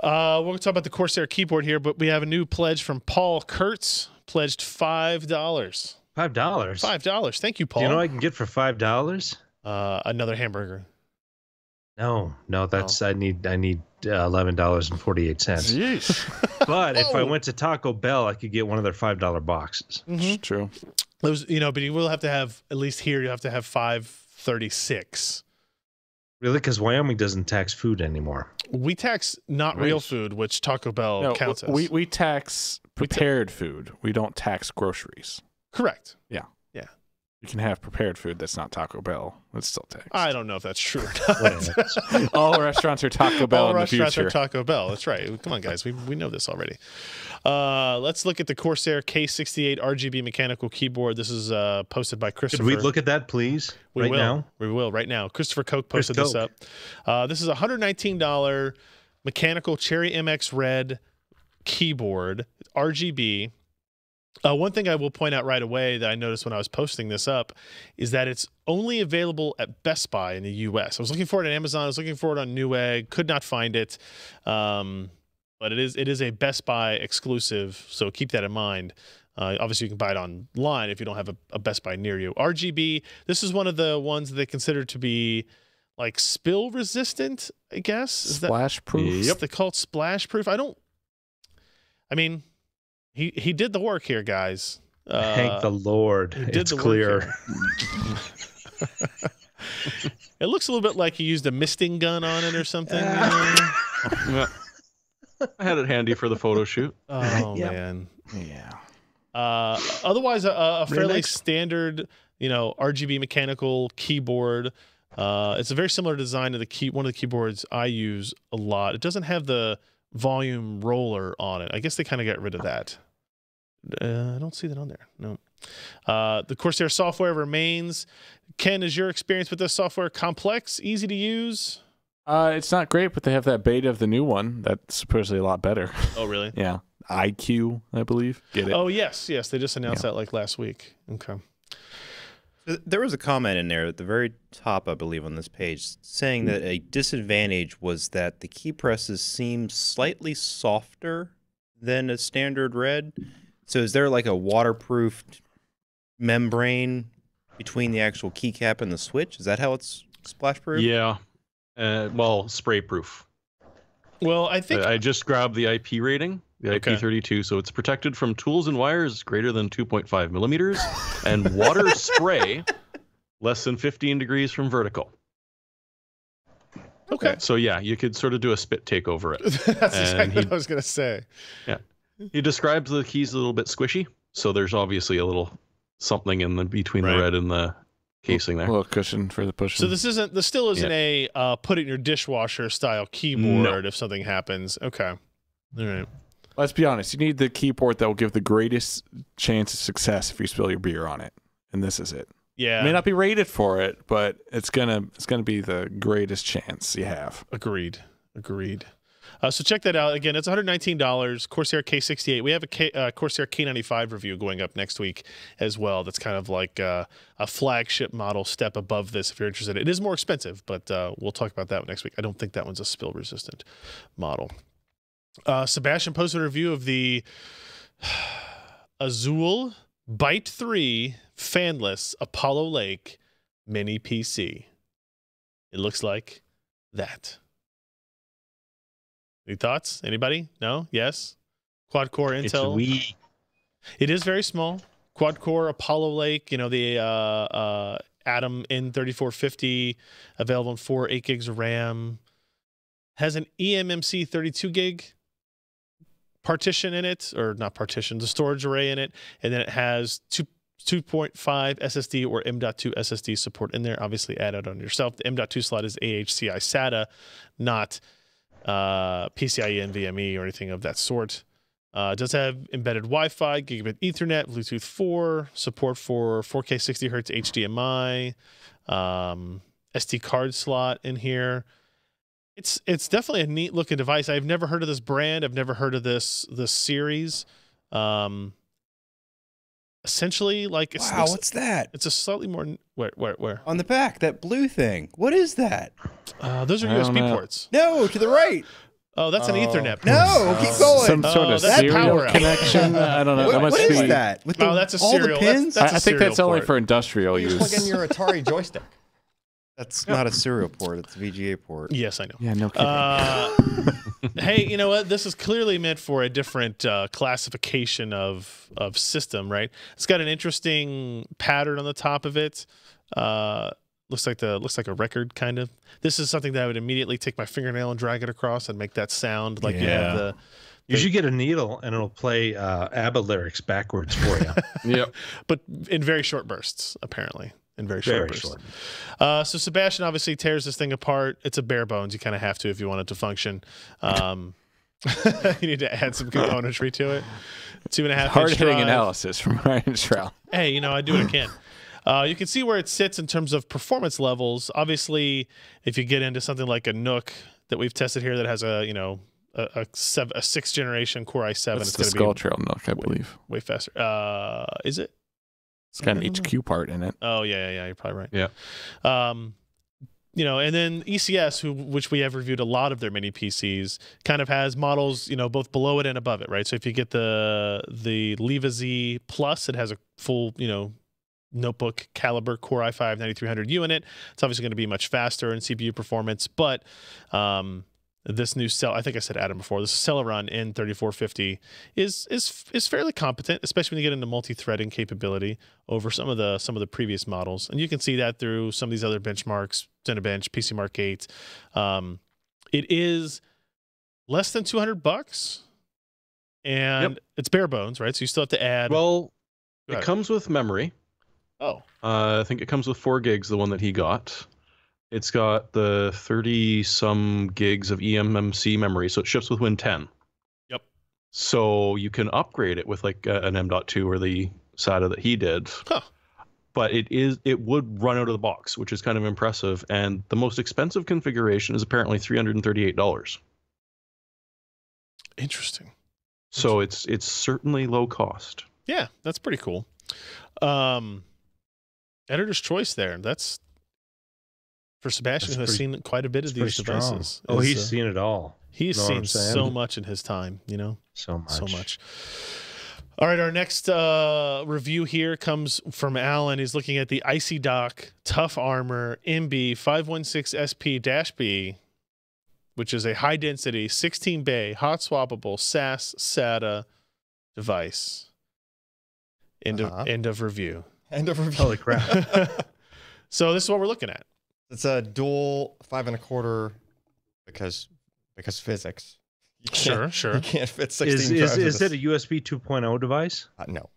Speaker 5: We're going to talk about the Corsair keyboard here, but we have a new pledge from Paul Kurtz. Pledged $5.
Speaker 4: $5.
Speaker 5: $5. Thank you, Paul.
Speaker 4: Do you know what I can get for $5?
Speaker 5: Another hamburger.
Speaker 4: No, that's I need $11.48.
Speaker 6: Jeez.
Speaker 4: But if I went to Taco Bell, I could get one of their $5 boxes.
Speaker 5: Mm-hmm.
Speaker 6: True.
Speaker 5: Those, but you will have to have, at least here, you have to have 536.
Speaker 4: Really? Because Wyoming doesn't tax food anymore.
Speaker 5: We tax not real food, which Taco Bell counts as.
Speaker 6: We tax prepared food. We don't tax groceries.
Speaker 5: Correct.
Speaker 6: Yeah.
Speaker 5: Yeah.
Speaker 6: You can have prepared food that's not Taco Bell. It's still taxed.
Speaker 5: I don't know if that's true or not.
Speaker 6: All restaurants are Taco Bell
Speaker 5: All
Speaker 6: in the
Speaker 5: restaurants
Speaker 6: future.
Speaker 5: are Taco Bell. That's right. Come on, guys. We know this already. Let's look at the Corsair K68 RGB mechanical keyboard. This is posted by Christopher.
Speaker 4: Could we look at that, please?
Speaker 5: We will
Speaker 4: now?
Speaker 5: We will right now. Christopher Koch posted this up. This is a $119 mechanical Cherry MX Red keyboard, RGB. One thing I will point out right away that I noticed when I was posting this up is that it's only available at Best Buy in the U.S. I was looking for it on Amazon. I was looking for it on Newegg. Could not find it. But it is a Best Buy exclusive, so keep that in mind. Obviously, you can buy it online if you don't have a Best Buy near you. RGB, this is one of the ones that they consider to be like spill resistant, I guess.
Speaker 6: Splash proof.
Speaker 5: Yep. They call it splash proof. He did the work here, guys.
Speaker 4: Thank the Lord. It's clear.
Speaker 5: It looks a little bit like he used a misting gun on it or something.
Speaker 2: Yeah. I had it handy for the photo shoot.
Speaker 5: Oh, man.
Speaker 6: Yeah.
Speaker 5: Otherwise, a fairly standard, RGB mechanical keyboard. It's a very similar design to one of the keyboards I use a lot. It doesn't have the volume roller on it. I guess they kind of got rid of that. I don't see that on there. No. The Corsair software remains. Ken, is your experience with this software complex, easy to use?
Speaker 6: It's not great, but they have that beta of the new one that's supposedly a lot better.
Speaker 5: Oh, really?
Speaker 6: Yeah. IQ, I believe. Get it?
Speaker 5: Oh, yes. They just announced that like last week. Okay.
Speaker 1: There was a comment in there at the very top, I believe, on this page, saying that a disadvantage was that the key presses seem slightly softer than a standard red. So is there like a waterproofed membrane between the actual keycap and the switch? Is that how it's splash proof?
Speaker 2: Yeah. Spray proof.
Speaker 5: Well, I think
Speaker 2: I just grabbed the IP rating, the IP32, so it's protected from tools and wires greater than 2.5 millimeters, and water spray less than 15 degrees from vertical.
Speaker 5: Okay.
Speaker 2: So yeah, you could sort of do a spit take over it.
Speaker 5: That's exactly what I was going to say.
Speaker 2: Yeah. He describes the keys a little bit squishy, so there's obviously a little something in between the red and the casing there.
Speaker 6: A little cushion for the pushing.
Speaker 5: So this still isn't a put it in your dishwasher style keyboard if something happens. Okay. All right.
Speaker 6: Let's be honest. You need the keyboard that will give the greatest chance of success if you spill your beer on it, and this is it.
Speaker 5: Yeah.
Speaker 6: It may not be rated for it, but it's gonna be the greatest chance you have.
Speaker 5: Agreed. So check that out. Again, it's $119. Corsair K68. We have a Corsair K95 review going up next week as well. That's kind of like a flagship model step above this if you're interested. It is more expensive, but we'll talk about that next week. I don't think that one's a spill-resistant model. Sebastian posted a review of the Azul Byte 3 fanless Apollo Lake mini PC. It looks like that. Any thoughts? Anybody? No? Yes? Quad-core Intel. It is very small. Quad-core Apollo Lake, the Atom N3450, available in 4 8 gigs of RAM. Has an eMMC 32 gig. partition in it, or not partition, the storage array in it, and then it has 2.5 SSD or M.2 SSD support in there. Obviously, add it on yourself. The M.2 slot is AHCI SATA, not PCIe NVMe or anything of that sort. It does have embedded Wi-Fi, gigabit Ethernet, Bluetooth 4, support for 4K 60 Hz HDMI, SD card slot in here. It's definitely a neat looking device. I've never heard of this brand. I've never heard of this series. Essentially, like
Speaker 1: Wow, what's that?
Speaker 5: it's a slightly more where
Speaker 1: On the back, that blue thing. What is that?
Speaker 5: those are
Speaker 6: I don't
Speaker 5: USB
Speaker 6: know.
Speaker 5: ports.
Speaker 1: No, to the right.
Speaker 5: Oh, that's an Ethernet port.
Speaker 1: No, keep going.
Speaker 6: Some sort of
Speaker 5: that's
Speaker 6: serial
Speaker 5: power out.
Speaker 6: connection. I don't know.
Speaker 1: What,
Speaker 6: that must
Speaker 1: what is
Speaker 6: be.
Speaker 1: that? With
Speaker 5: Oh, that's a
Speaker 1: all
Speaker 5: serial.
Speaker 1: the pins?
Speaker 5: That's a
Speaker 6: I think that's
Speaker 5: serial
Speaker 6: only
Speaker 5: port.
Speaker 6: for industrial
Speaker 7: You plug in
Speaker 6: use.
Speaker 7: your Atari joystick.
Speaker 1: That's not a serial port. It's a VGA port.
Speaker 5: Yes, I know.
Speaker 6: Yeah, no kidding.
Speaker 5: Hey, you know what? This is clearly meant for a different classification of system, right? It's got an interesting pattern on the top of it. Looks like a record kind of. This is something that I would immediately take my fingernail and drag it across and make that sound like you have the.
Speaker 4: You should get a needle and it'll play ABBA lyrics backwards for you.
Speaker 2: Yep.
Speaker 5: But in very short bursts, apparently. In very short
Speaker 4: Very
Speaker 5: bursts.
Speaker 4: short.
Speaker 5: So Sebastian obviously tears this thing apart. It's a bare bones. You kind of have to if you want it to function. You need to add some componentry to it. 2.5
Speaker 6: Hard
Speaker 5: inch
Speaker 6: hitting
Speaker 5: drive.
Speaker 6: analysis from Ryan Shroud.
Speaker 5: Hey, you know, I do what I can. You can see where it sits in terms of performance levels. Obviously, if you get into something like a Nook that we've tested here that has a 6th generation Core i7,
Speaker 6: That's
Speaker 5: it's
Speaker 6: the
Speaker 5: going to
Speaker 6: Skull
Speaker 5: be
Speaker 6: Trail Nook, I believe.
Speaker 5: way faster. Is it?
Speaker 6: It's got an HQ part in it.
Speaker 5: Oh yeah. You're probably right.
Speaker 2: Yeah.
Speaker 5: You know, and then ECS, which we have reviewed a lot of their mini PCs, kind of has models, you know, both below it and above it, right? So if you get the Leva Z Plus, it has a full, you know, notebook caliber Core i5-9300U in it. It's obviously going to be much faster in CPU performance, but this new I think I said Adam before, this Celeron N3450 is fairly competent, especially when you get into multi-threading capability over some of the previous models. And you can see that through some of these other benchmarks, Cinebench, PCMark 8. It is less than $200, and it's bare bones, right? So you still have to add.
Speaker 2: Well,
Speaker 5: Go
Speaker 2: it
Speaker 5: ahead.
Speaker 2: comes with memory.
Speaker 5: Oh,
Speaker 2: I think it comes with 4 gigs, the one that he got. It's got the 30-some gigs of eMMC memory, so it ships with Win 10.
Speaker 5: Yep.
Speaker 2: So you can upgrade it with like an M.2 or the SATA that he did.
Speaker 5: Huh.
Speaker 2: But it would run out of the box, which is kind of impressive. And the most expensive configuration is apparently $338.
Speaker 5: interesting.
Speaker 2: So it's certainly low cost.
Speaker 5: Yeah, that's pretty cool. Editor's choice there. That's for Sebastian,
Speaker 4: That's
Speaker 5: who has
Speaker 4: pretty-
Speaker 5: seen quite a bit of
Speaker 4: It's pretty
Speaker 5: these
Speaker 4: strong.
Speaker 5: devices.
Speaker 4: Oh,
Speaker 5: is,
Speaker 4: he's seen it all.
Speaker 5: he's
Speaker 4: know what
Speaker 5: seen
Speaker 4: I'm saying?
Speaker 5: so much in his time, you know,
Speaker 4: So much.
Speaker 5: so much. All right, our next review here comes from Alan. He's looking at the Icy Dock Tough Armor MB516SP-B, which is a high-density 16-bay hot swappable SAS SATA device. End of review.
Speaker 7: End of review.
Speaker 4: Holy crap.
Speaker 5: So this is what we're looking at.
Speaker 7: It's a dual 5 1/4 because physics. You can't-
Speaker 5: Sure.
Speaker 7: You can't fit 16
Speaker 4: Is
Speaker 7: drives
Speaker 4: it
Speaker 7: in
Speaker 4: a USB 2.0 device?
Speaker 7: no.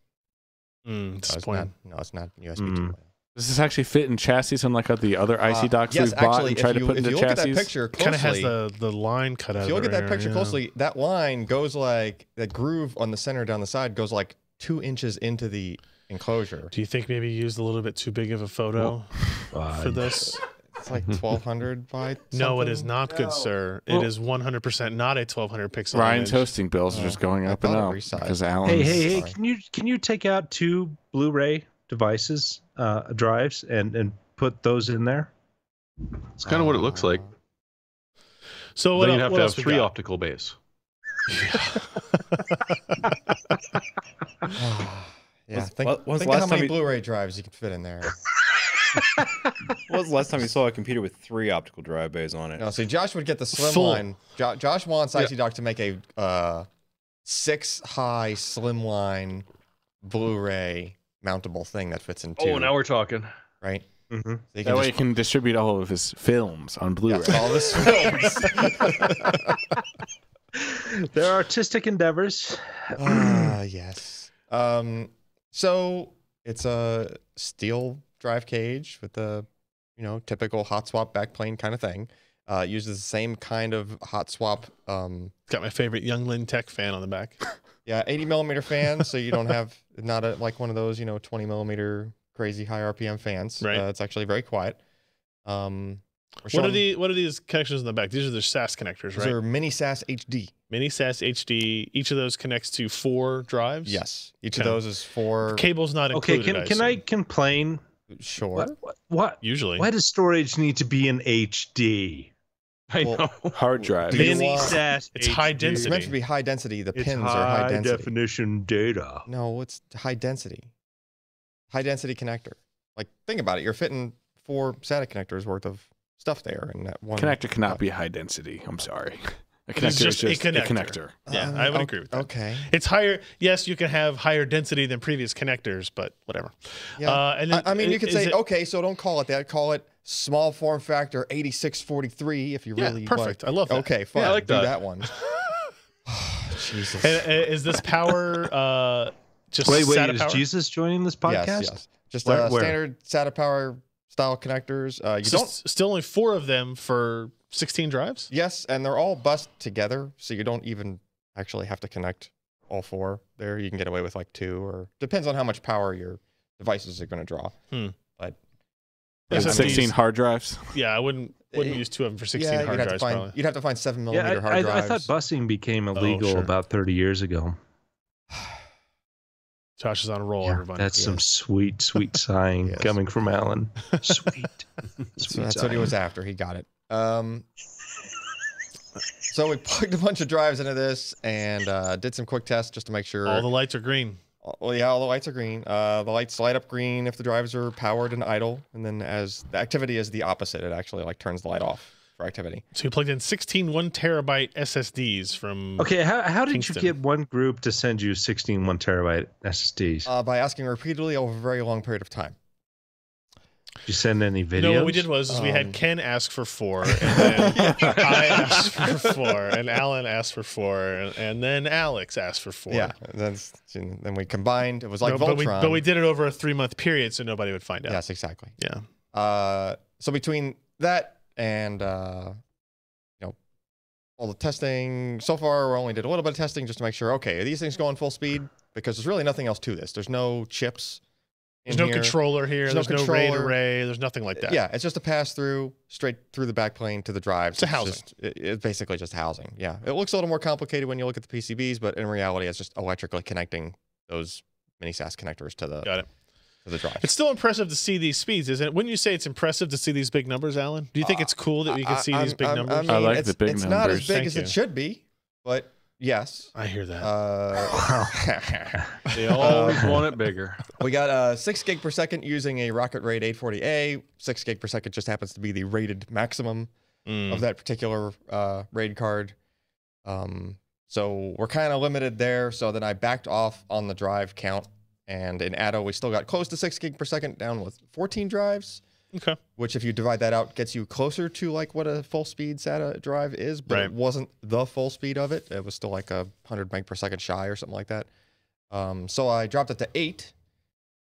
Speaker 5: Mm,
Speaker 7: No, it's
Speaker 5: disappointing.
Speaker 7: not. No, it's not USB
Speaker 4: Mm.
Speaker 7: 2.0.
Speaker 6: Does this actually fit in chassis unlike the other Icy Docks
Speaker 7: yes,
Speaker 6: we've bought
Speaker 7: actually,
Speaker 6: and tried
Speaker 7: if
Speaker 6: to
Speaker 7: you,
Speaker 6: put
Speaker 7: if
Speaker 6: into
Speaker 7: you look
Speaker 6: chassis?
Speaker 7: at that picture
Speaker 5: Kind of has
Speaker 7: closely,
Speaker 5: the line cut out.
Speaker 7: if you look
Speaker 5: of
Speaker 7: at
Speaker 5: it
Speaker 7: that
Speaker 5: here,
Speaker 7: picture
Speaker 5: yeah.
Speaker 7: closely, that line goes like that groove on the center down the side goes like 2 inches into the enclosure.
Speaker 5: Do you think maybe you used a little bit too big of a photo for this?
Speaker 7: It's like 1200 by.
Speaker 5: No, it
Speaker 7: something.
Speaker 5: is not, good sir.
Speaker 2: Well-
Speaker 5: it is 100% not a 1200 pixel.
Speaker 6: Ryan's
Speaker 5: image.
Speaker 6: hosting bills are just going
Speaker 7: I
Speaker 6: up and
Speaker 7: thought it
Speaker 6: up
Speaker 7: resized.
Speaker 6: because Alan's.
Speaker 4: Hey,
Speaker 7: Sorry.
Speaker 4: can you take out 2 Blu-ray devices, drives, and put those in there?
Speaker 2: It's kind of what it looks like.
Speaker 5: So what,
Speaker 2: Then you'd have
Speaker 5: what
Speaker 2: to
Speaker 5: else
Speaker 2: have
Speaker 5: we
Speaker 2: 3
Speaker 5: got?
Speaker 2: optical bays.
Speaker 7: Yeah,
Speaker 1: When's
Speaker 7: think
Speaker 1: the
Speaker 7: of
Speaker 1: last
Speaker 7: how
Speaker 1: time
Speaker 7: many
Speaker 1: you-
Speaker 7: Blu-ray drives you can fit in there.
Speaker 1: When was the last time you saw a computer with 3 optical drive bays on it?
Speaker 7: No, see, Josh would get the slim
Speaker 5: Full.
Speaker 7: line. Josh wants Icy Dock to make a 6-high slimline Blu-ray mountable thing that fits in 2.
Speaker 2: Oh, now we're talking.
Speaker 7: right?
Speaker 4: Mm-hmm.
Speaker 7: So you
Speaker 6: That way he
Speaker 7: just-
Speaker 6: can distribute all of his films on Blu-ray.
Speaker 7: yeah, all this films.
Speaker 4: They're artistic endeavors.
Speaker 7: Yes. So it's a steel drive cage with the, typical hot swap backplane kind of thing. Uses the same kind of hot swap.
Speaker 5: Got my favorite Youngling Tech fan on the back.
Speaker 7: Yeah, 80 millimeter fan, so you don't have like one of those 20 millimeter crazy high RPM fans.
Speaker 5: Right.
Speaker 7: It's actually very quiet.
Speaker 5: What are these connections in the back? These are the SAS connectors,
Speaker 7: These
Speaker 5: right?
Speaker 7: are mini SAS HD.
Speaker 5: Mini SAS HD. Each of those connects to 4 drives.
Speaker 7: Yes, each
Speaker 5: Okay.
Speaker 7: of those is 4.
Speaker 5: Cable's not
Speaker 4: Okay,
Speaker 5: included.
Speaker 4: can I
Speaker 5: assume.
Speaker 4: complain?
Speaker 7: Sure.
Speaker 4: What?
Speaker 5: Usually.
Speaker 4: Why does storage need to be in HD?
Speaker 2: I
Speaker 7: Well,
Speaker 2: know.
Speaker 6: Hard drive.
Speaker 7: Do you
Speaker 4: Mini
Speaker 7: want-
Speaker 4: SAS
Speaker 5: It's high
Speaker 4: HD.
Speaker 7: It's
Speaker 5: density.
Speaker 7: meant to be high density. The
Speaker 4: It's
Speaker 7: pins are high density.
Speaker 4: definition data.
Speaker 7: No, it's high density. High density connector. Like, think about it. You're fitting 4 SATA connectors worth of stuff there, and that one
Speaker 6: Connector cannot be high density. I'm sorry. A
Speaker 5: It is
Speaker 6: connector is
Speaker 5: just a
Speaker 6: just a
Speaker 5: connector.
Speaker 6: connector.
Speaker 5: Yeah, I would agree with that.
Speaker 7: Okay.
Speaker 5: It's higher. Yes, you can have higher density than previous connectors, but whatever.
Speaker 7: Yeah.
Speaker 5: And then,
Speaker 7: I mean, you could
Speaker 5: is
Speaker 7: say,
Speaker 5: it-
Speaker 7: okay, so don't call it that. Call it small form factor 8643 if you
Speaker 5: Yeah,
Speaker 7: really
Speaker 5: perfect.
Speaker 7: want.
Speaker 5: I love that.
Speaker 7: Okay, fine.
Speaker 2: I like
Speaker 7: Do
Speaker 2: that.
Speaker 7: that one. Jesus.
Speaker 5: And, is this power just
Speaker 4: Wait,
Speaker 5: SATA
Speaker 4: is
Speaker 5: power?
Speaker 4: Jesus joining this podcast?
Speaker 7: Yes. Just
Speaker 4: Where- where?
Speaker 7: standard SATA power style connectors. You
Speaker 5: So
Speaker 7: don't.
Speaker 5: still only 4 of them for 16 drives?
Speaker 7: Yes, and they're all bus together, so you don't even actually have to connect all 4 there. You can get away with like 2, or depends on how much power your devices are going to draw. But
Speaker 5: Yes,
Speaker 7: I mean,
Speaker 6: 16 hard drives.
Speaker 5: Yeah, I wouldn't use 2 of them for 16
Speaker 7: yeah,
Speaker 5: hard drives probably.
Speaker 7: you'd have to find 7
Speaker 4: Yeah,
Speaker 7: millimeter hard
Speaker 4: I
Speaker 7: drives.
Speaker 4: thought busing became illegal
Speaker 5: sure.
Speaker 4: about 30 years ago.
Speaker 5: Josh is on a roll,
Speaker 4: Yeah,
Speaker 5: everybody.
Speaker 4: that's some
Speaker 7: Yes.
Speaker 4: sweet, sweet sighing
Speaker 7: Yes.
Speaker 4: coming from Alan. Sweet.
Speaker 7: So that's what he was after. He got it. So we plugged a bunch of drives into this and did some quick tests just to make sure.
Speaker 5: All the lights are green.
Speaker 7: Well, yeah, all the lights are green. The lights light up green if the drives are powered and idle, and then as the activity is the opposite, it actually like turns the light off for activity.
Speaker 5: So you plugged in 16 1 terabyte SSDs from.
Speaker 4: Okay, how did
Speaker 5: Kingston.
Speaker 4: you get one group to send you 16 1 terabyte SSDs?
Speaker 7: By asking repeatedly over a very long period of time.
Speaker 4: Did you send any videos?
Speaker 5: No, what we did was we had Ken ask for 4, and then I asked for 4, and Alan asked for 4, and then Alex asked for 4.
Speaker 7: Yeah, then we combined. It was like
Speaker 5: No,
Speaker 7: Voltron.
Speaker 5: but we did it over a 3-month period, so nobody would find out.
Speaker 7: Yes, exactly.
Speaker 5: Yeah.
Speaker 7: So between that and all the testing so far, we only did a little bit of testing just to make sure. Okay, are these things going full speed? Because there's really nothing else to this. There's no chips.
Speaker 5: There's no
Speaker 7: here.
Speaker 5: controller here.
Speaker 7: There's no
Speaker 5: There's no RAID
Speaker 7: controller.
Speaker 5: array. There's nothing like that.
Speaker 7: Yeah, it's just a pass through straight through the backplane to the drives.
Speaker 5: It's a housing.
Speaker 7: It's basically just housing. Yeah, it looks a little more complicated when you look at the PCBs, but in reality, it's just electrically connecting those mini SAS connectors to the
Speaker 5: Got it.
Speaker 7: drive.
Speaker 5: It's still impressive to see these speeds, isn't it? Wouldn't you say it's impressive to see these big numbers, Alan? Do you think it's cool that we can see these big numbers?
Speaker 6: I like
Speaker 7: it's,
Speaker 6: the big
Speaker 7: it's not as
Speaker 6: numbers.
Speaker 7: big
Speaker 5: Thank
Speaker 7: as
Speaker 5: you.
Speaker 7: it should be, but yes.
Speaker 5: I hear that.
Speaker 2: They always want it bigger.
Speaker 7: We got 6 gig per second using a Rocket RAID 840A. 6 gig per second just happens to be the rated maximum of that particular RAID card. So we're kind of limited there. So then I backed off on the drive count. And in Atto, we still got close to 6 gig per second, down with 14 drives.
Speaker 5: Okay.
Speaker 7: Which, if you divide that out, gets you closer to like what a full speed SATA drive is, but
Speaker 5: Right.
Speaker 7: it wasn't the full speed of it. It was still like 100 meg per second shy or something like that. So I dropped it to 8,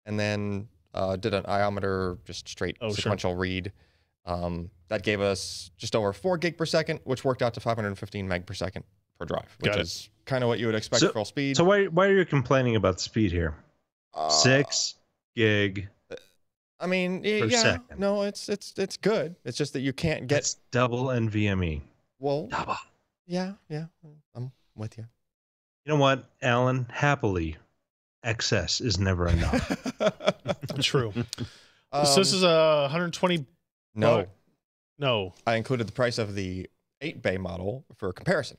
Speaker 7: and then did an iometer, just straight
Speaker 5: Oh, sure.
Speaker 7: sequential read. That gave us just over 4 gig per second, which worked out to 515 meg per second per drive, which
Speaker 5: Got it.
Speaker 7: is kind of what you would expect
Speaker 4: So-
Speaker 7: full speed.
Speaker 4: So why are you complaining about the speed here? 6 gig.
Speaker 7: I mean,
Speaker 4: per
Speaker 7: yeah,
Speaker 4: second.
Speaker 7: no, it's good. It's just that you can't get
Speaker 4: That's double NVMe.
Speaker 7: well.
Speaker 4: Double.
Speaker 7: Yeah, I'm with you.
Speaker 4: You know what, Alan? Happily, excess is never enough.
Speaker 5: True. So this is a 120.
Speaker 7: no.
Speaker 5: No.
Speaker 7: I included the price of the 8-bay model for comparison.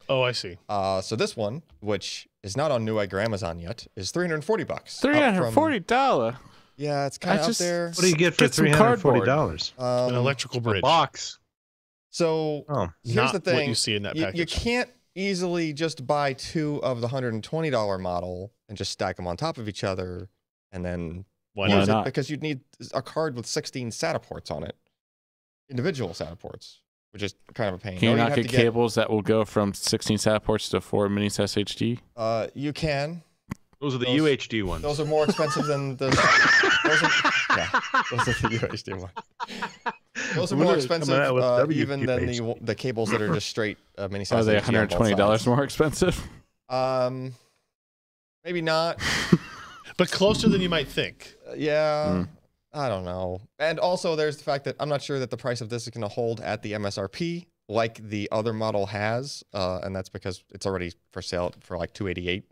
Speaker 5: Oh, I see.
Speaker 7: So this one, which is not on Newegg or Amazon yet, is $340.
Speaker 6: $340.
Speaker 7: Yeah, it's kind of up
Speaker 6: just-
Speaker 7: there.
Speaker 4: What do you get for
Speaker 6: Get some cardboard.
Speaker 4: $340?
Speaker 5: An electrical bridge.
Speaker 2: A box.
Speaker 7: So
Speaker 4: Oh,
Speaker 7: here's
Speaker 5: Not
Speaker 7: the thing:
Speaker 5: what you see in that
Speaker 7: you
Speaker 5: package.
Speaker 7: can't easily just buy 2 of the $120 model and just stack them on top of each other and then
Speaker 5: Why
Speaker 6: Why
Speaker 5: not?
Speaker 7: use it
Speaker 6: not?
Speaker 7: because you'd need a card with 16 SATA ports on it, individual SATA ports. which is kind of a pain.
Speaker 6: Can you
Speaker 7: Or you'd
Speaker 6: not
Speaker 7: have
Speaker 6: get
Speaker 7: to
Speaker 6: cables that will go from 16 SAT ports to 4 mini SSHD?
Speaker 7: You can.
Speaker 2: Those are the
Speaker 7: Those-
Speaker 2: UHD ones.
Speaker 7: Those are more expensive than the. Those are the UHD ones. Those are
Speaker 4: When
Speaker 7: more
Speaker 4: are they coming
Speaker 7: expensive
Speaker 4: out with
Speaker 7: even than
Speaker 4: WQH?
Speaker 7: the cables that are just straight mini SAT.
Speaker 6: Are they $120 more expensive?
Speaker 7: Maybe not.
Speaker 5: But closer than you might think.
Speaker 7: Yeah. I don't know. And also, there's the fact that I'm not sure that the price of this is going to hold at the MSRP like the other model has, and that's because it's already for sale for like $288.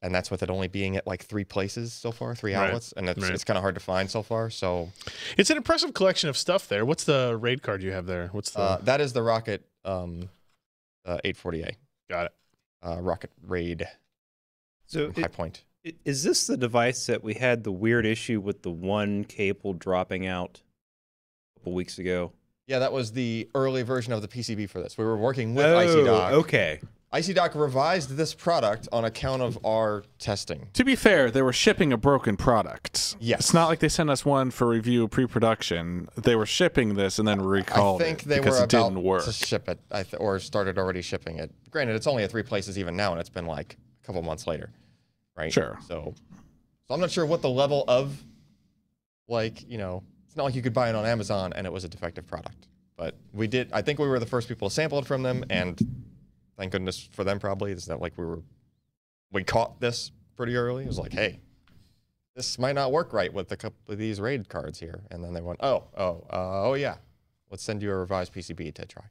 Speaker 7: And that's with it only being at like 3 places so far, 3
Speaker 5: Right.
Speaker 7: outlets, and it's,
Speaker 5: Right.
Speaker 7: it's kind of hard to find so far. So
Speaker 5: It's an impressive collection of stuff there. What's the raid card you have there? What's the?
Speaker 7: that is the Rocket 840A.
Speaker 5: Got it.
Speaker 7: Rocket Raid
Speaker 1: So
Speaker 7: High Point.
Speaker 1: is this the device that we had the weird issue with the one cable dropping out a couple weeks ago?
Speaker 7: Yeah, that was the early version of the PCB for this. We were working with ICDoc.
Speaker 1: Okay.
Speaker 7: ICDoc revised this product on account of our testing.
Speaker 6: To be fair, they were shipping a broken product.
Speaker 7: Yes.
Speaker 6: It's not like they sent us one for review pre-production. They were shipping this and then recalled
Speaker 7: I think
Speaker 6: it
Speaker 7: they
Speaker 6: because
Speaker 7: were
Speaker 6: it
Speaker 7: about
Speaker 6: didn't work.
Speaker 7: to ship it, or started already shipping it. Granted, it's only at 3 places even now, and it's been like a couple months later, right?
Speaker 6: Sure.
Speaker 7: So I'm not sure what the level of, like, you know, it's not like you could buy it on Amazon and it was a defective product. But we did. I think we were the first people to sample it from them, and thank goodness for them. Probably it's not like we caught this pretty early. It was like, hey, this might not work right with a couple of these raid cards here. And then they went, oh yeah, let's send you a revised PCB to try.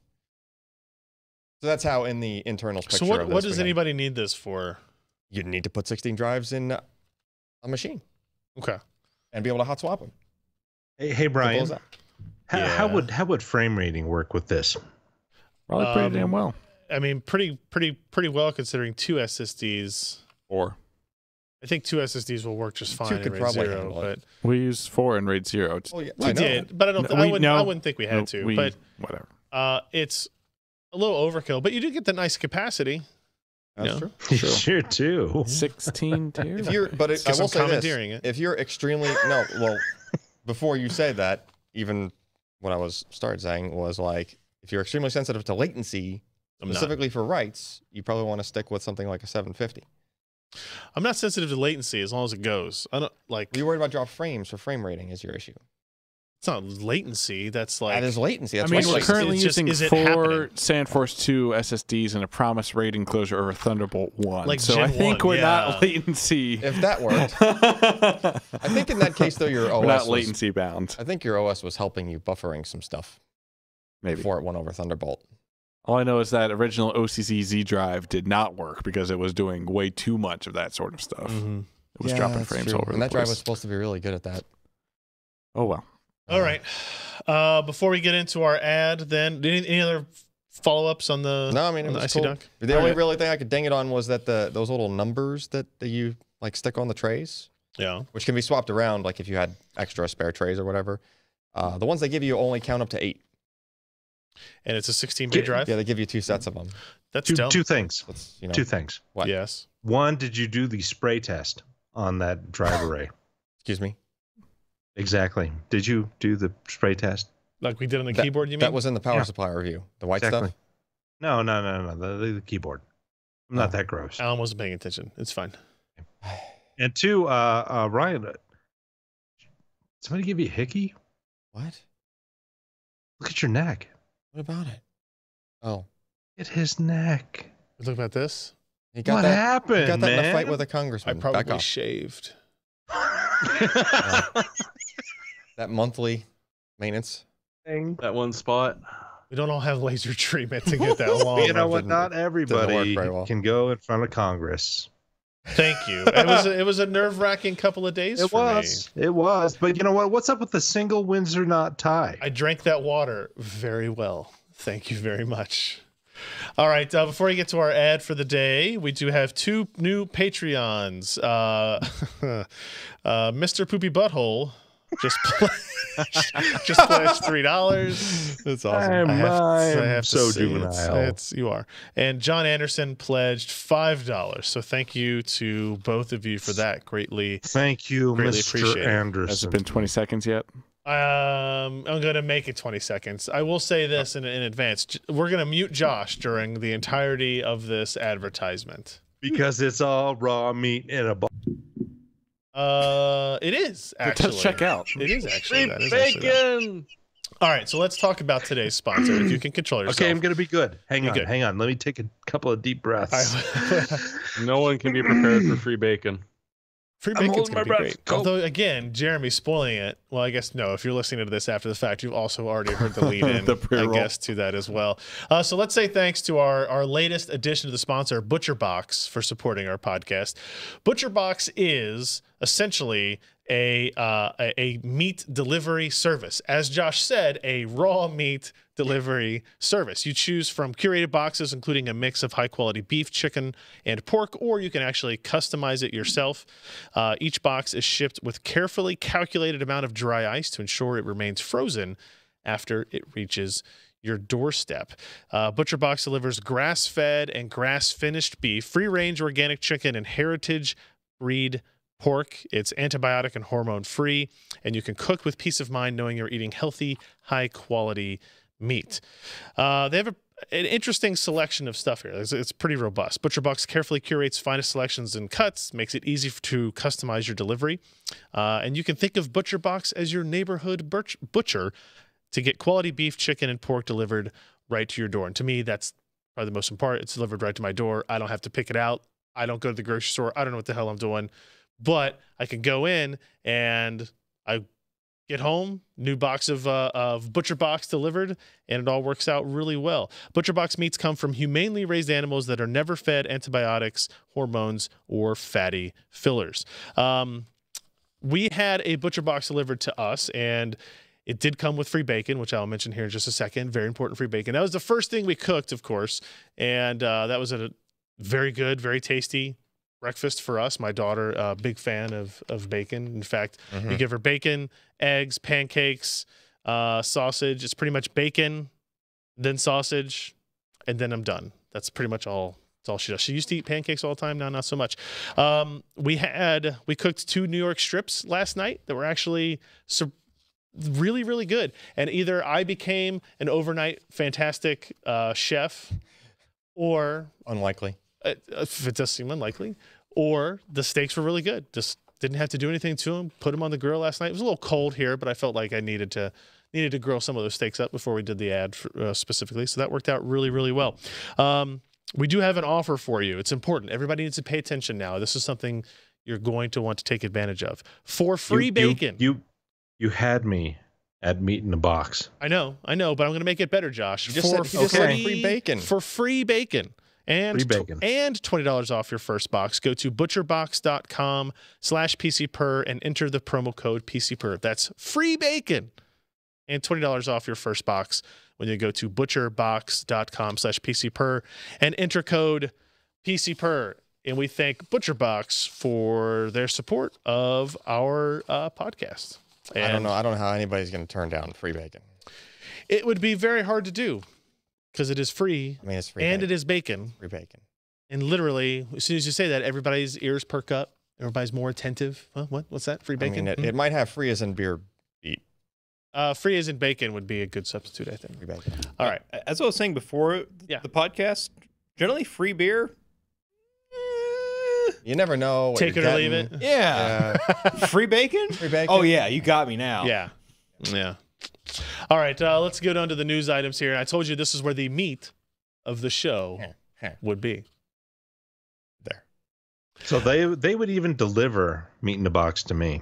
Speaker 7: So that's how in the internals picture.
Speaker 5: So what
Speaker 7: of this,
Speaker 5: what
Speaker 7: we
Speaker 5: does
Speaker 7: had-
Speaker 5: anybody need this for?
Speaker 7: You'd need to put 16 drives in a machine
Speaker 5: Okay.
Speaker 7: and be able to hot swap them.
Speaker 4: Hey Brian,
Speaker 7: Simple as that.
Speaker 4: how would frame rating work with this?
Speaker 6: Probably pretty damn well.
Speaker 5: I mean, pretty well considering 2 SSDs.
Speaker 6: Or
Speaker 5: I think 2 SSDs will work just fine in
Speaker 7: could
Speaker 5: RAID
Speaker 7: probably
Speaker 5: 0,
Speaker 7: handle it.
Speaker 5: but
Speaker 6: we used 4 in RAID 0.
Speaker 7: Oh, yeah,
Speaker 5: we
Speaker 7: I know.
Speaker 5: did. But I don't.
Speaker 6: No,
Speaker 5: I wouldn't think we had to. But
Speaker 6: whatever.
Speaker 5: it's a little overkill. But you do get the nice capacity.
Speaker 7: That's
Speaker 5: Yeah.
Speaker 7: true.
Speaker 4: You sure do.
Speaker 6: 16 tiers.
Speaker 7: If you're, but
Speaker 5: It's
Speaker 7: I
Speaker 5: 'cause
Speaker 7: will
Speaker 5: I'm
Speaker 7: say this:
Speaker 5: commandeering it.
Speaker 7: if you're extremely before you say that, even what I was started saying was like, if you're extremely sensitive to latency,
Speaker 5: I'm not.
Speaker 7: specifically for writes, you probably want to stick with something like a 750.
Speaker 5: I'm not sensitive to latency as long as it goes. I don't like.
Speaker 7: Are you worried about drop frames for frame rating? Is your issue?
Speaker 5: It's not latency. That's like.
Speaker 7: That is latency. That's
Speaker 6: I mean,
Speaker 7: why
Speaker 6: we're
Speaker 7: latency.
Speaker 6: currently
Speaker 5: It's just-
Speaker 6: using
Speaker 5: is it
Speaker 6: 4
Speaker 5: happening?
Speaker 6: SandForce 2 SSDs and a promise RAID enclosure over Thunderbolt 1.
Speaker 5: Like
Speaker 6: so
Speaker 5: Gen
Speaker 6: I think
Speaker 5: 1,
Speaker 6: we're
Speaker 5: yeah.
Speaker 6: not latency.
Speaker 7: If that worked, I think in that case though, your OS
Speaker 6: we're not
Speaker 7: was,
Speaker 6: latency bound.
Speaker 7: I think your OS was helping you buffering some stuff
Speaker 6: Maybe.
Speaker 7: before it went over Thunderbolt.
Speaker 6: All I know is that original OCC Z drive did not work because it was doing way too much of that sort of stuff.
Speaker 5: Mhm.
Speaker 6: It was
Speaker 7: Yeah,
Speaker 6: dropping
Speaker 7: that's
Speaker 6: frames
Speaker 7: true.
Speaker 6: all over
Speaker 7: And
Speaker 6: the
Speaker 7: that drive
Speaker 6: place.
Speaker 7: was supposed to be really good at that.
Speaker 6: Oh well.
Speaker 5: All right. Before we get into our ad, then any other follow-ups on the
Speaker 7: No, I mean, it
Speaker 5: on the
Speaker 7: was
Speaker 5: IC
Speaker 7: cool.
Speaker 5: doc?
Speaker 7: The
Speaker 5: All
Speaker 7: only
Speaker 5: right.
Speaker 7: really thing I could ding it on was that those little numbers that you like stick on the trays,
Speaker 5: Yeah.
Speaker 7: which can be swapped around, like if you had extra spare trays or whatever. The ones they give you only count up to 8.
Speaker 5: And it's a 16-bay drive.
Speaker 7: Yeah, they give you 2 sets of them.
Speaker 5: That's
Speaker 4: Two,
Speaker 5: dumb.
Speaker 4: two things.
Speaker 7: That's, you know,
Speaker 4: 2 things.
Speaker 7: What?
Speaker 5: Yes.
Speaker 4: One, did you do the spray test on that drive array?
Speaker 7: Excuse me.
Speaker 4: Exactly. Did you do the spray test?
Speaker 5: Like we did on the
Speaker 7: That-
Speaker 5: keyboard, you mean?
Speaker 7: That was in the power
Speaker 4: Yeah.
Speaker 7: supply review. The white
Speaker 4: Exactly.
Speaker 7: stuff.
Speaker 4: No. The keyboard. I'm not that gross.
Speaker 5: Alan wasn't paying attention. It's fine.
Speaker 4: And 2, Ryan, somebody give you a hickey?
Speaker 7: What?
Speaker 4: Look at your neck.
Speaker 7: What about it? Oh,
Speaker 4: At his neck.
Speaker 5: Look about this.
Speaker 7: he got
Speaker 4: What
Speaker 7: that.
Speaker 4: happened,
Speaker 7: He got that in
Speaker 4: man?
Speaker 7: a fight with a
Speaker 5: I
Speaker 7: congressman. Back
Speaker 5: probably
Speaker 7: off.
Speaker 5: shaved.
Speaker 7: That monthly maintenance.
Speaker 4: Thing.
Speaker 2: That one spot.
Speaker 5: We don't all have laser treatment to get that long.
Speaker 4: You know what?
Speaker 7: didn't-
Speaker 4: Not
Speaker 7: didn't work
Speaker 4: everybody
Speaker 7: very well.
Speaker 4: can go in front of Congress.
Speaker 5: Thank you. It was a nerve-wracking couple of days for me.
Speaker 4: It was. But you know what? What's up with the single Windsor knot tie?
Speaker 5: I drank that water very well. Thank you very much. All right. Before we get to our ad for the day, we do have 2 new Patreons. Mr. Poopy Butthole just pledged $3.
Speaker 7: That's awesome.
Speaker 4: I am
Speaker 5: to
Speaker 4: so
Speaker 5: say
Speaker 4: juvenile.
Speaker 5: you are. And John Anderson pledged $5. So thank you to both of you for that. Greatly.
Speaker 4: Thank you,
Speaker 5: Greatly
Speaker 4: Mr.
Speaker 5: appreciate it.
Speaker 6: Has
Speaker 4: Anderson.
Speaker 6: it been 20 seconds yet?
Speaker 5: I'm going to make it 20 seconds. I will say this in advance. We're going to mute Josh during the entirety of this advertisement.
Speaker 4: Because it's all raw meat in a box.
Speaker 5: It is actually.
Speaker 6: It does check out.
Speaker 5: It is actually.
Speaker 2: Free
Speaker 5: That is actually that.
Speaker 2: bacon.
Speaker 5: All right, so let's talk about today's sponsor. If you can control yourself.
Speaker 4: Okay, I'm gonna be good. Hang
Speaker 5: You're
Speaker 4: on,
Speaker 5: good.
Speaker 4: hang on. Let me take a couple of deep breaths.
Speaker 2: No one can be prepared for free bacon.
Speaker 5: Free
Speaker 4: I'm
Speaker 5: bacon's
Speaker 4: holding
Speaker 5: going to
Speaker 4: my
Speaker 5: be
Speaker 4: breath.
Speaker 5: great.
Speaker 4: Go.
Speaker 5: Although, again, Jeremy's spoiling it. Well, I guess no. If you're listening to this after the fact, you've also already heard the lead in,
Speaker 6: The
Speaker 5: I
Speaker 6: pre-roll.
Speaker 5: guess, to that as well. So let's say thanks to our latest addition to the sponsor, ButcherBox, for supporting our podcast. ButcherBox is essentially a meat delivery service. As Josh said, a raw meat delivery service. You choose from curated boxes, including a mix of high-quality beef, chicken, and pork, or you can actually customize it yourself. Each box is shipped with carefully calculated amount of dry ice to ensure it remains frozen after it reaches your doorstep. ButcherBox delivers grass-fed and grass-finished beef, free-range organic chicken, and heritage breed pork. It's antibiotic and hormone-free, and you can cook with peace of mind knowing you're eating healthy, high-quality meat. They have an interesting selection of stuff here. It's pretty robust. ButcherBox carefully curates finest selections and cuts, makes it easy to customize your delivery. And you can think of ButcherBox as your neighborhood butcher to get quality beef, chicken, and pork delivered right to your door. And to me, that's probably the most important. It's delivered right to my door. I don't have to pick it out. I don't go to the grocery store. I don't know what the hell I'm doing. But I can go in and I get home, new box of ButcherBox delivered, and it all works out really well. ButcherBox meats come from humanely raised animals that are never fed antibiotics, hormones, or fatty fillers. We had a ButcherBox delivered to us, and it did come with free bacon, which I'll mention here in just a second. Very important free bacon. That was the first thing we cooked, of course, and that was a very good, very tasty breakfast for us. My daughter, big fan of bacon. In fact, you give her bacon, eggs, pancakes, sausage. It's pretty much bacon, then sausage, and then I'm done. That's pretty much all. That's all she does. She used to eat pancakes all the time. Now, not so much. We cooked 2 New York strips last night that were actually really, really good. And either I became an overnight fantastic chef, or
Speaker 7: Unlikely.
Speaker 5: if it does seem unlikely, or the steaks were really good. Just didn't have to do anything to them. Put them on the grill last night. It was a little cold here, but I felt like I needed to grill some of those steaks up before we did the ad specifically. So that worked out really, really well. We do have an offer for you. It's important. Everybody needs to pay attention now. This is something you're going to want to take advantage of. For free bacon.
Speaker 4: You had me at meat in a box.
Speaker 5: I know, but I'm going to make it better, Josh.
Speaker 7: You just said free bacon.
Speaker 5: For free bacon. And
Speaker 4: Free bacon.
Speaker 5: And $20 off your first box. Go to butcherbox.com/PCPer and enter the promo code PCPer. That's free bacon and $20 off your first box when you go to butcherbox.com/PCPer and enter code PCPer. And we thank ButcherBox for their support of our podcast. And
Speaker 7: I don't know how anybody's going to turn down free bacon.
Speaker 5: it would be very hard to do because it is free.
Speaker 7: I mean, it's free
Speaker 5: and
Speaker 7: bacon.
Speaker 5: it is bacon.
Speaker 7: Free bacon.
Speaker 5: And literally, as soon as you say that, everybody's ears perk up. Everybody's more attentive. Huh? What's that? Free bacon?
Speaker 7: I mean, it might have free as in beer beat.
Speaker 5: Free as in bacon would be a good substitute, I think.
Speaker 7: Free bacon.
Speaker 5: All right.
Speaker 1: As I was saying before
Speaker 5: Yeah.
Speaker 1: the podcast, generally free beer.
Speaker 7: You never know. What
Speaker 5: Take
Speaker 7: you're
Speaker 5: it or leave
Speaker 7: getting.
Speaker 5: it.
Speaker 1: Yeah. Free bacon?
Speaker 7: Free bacon.
Speaker 1: Oh, yeah. You got me now.
Speaker 5: Yeah. Yeah. All right. Let's go down to the news items here. I told you this is where the meat of the show would be.
Speaker 7: There.
Speaker 4: So they would even deliver meat in a box to me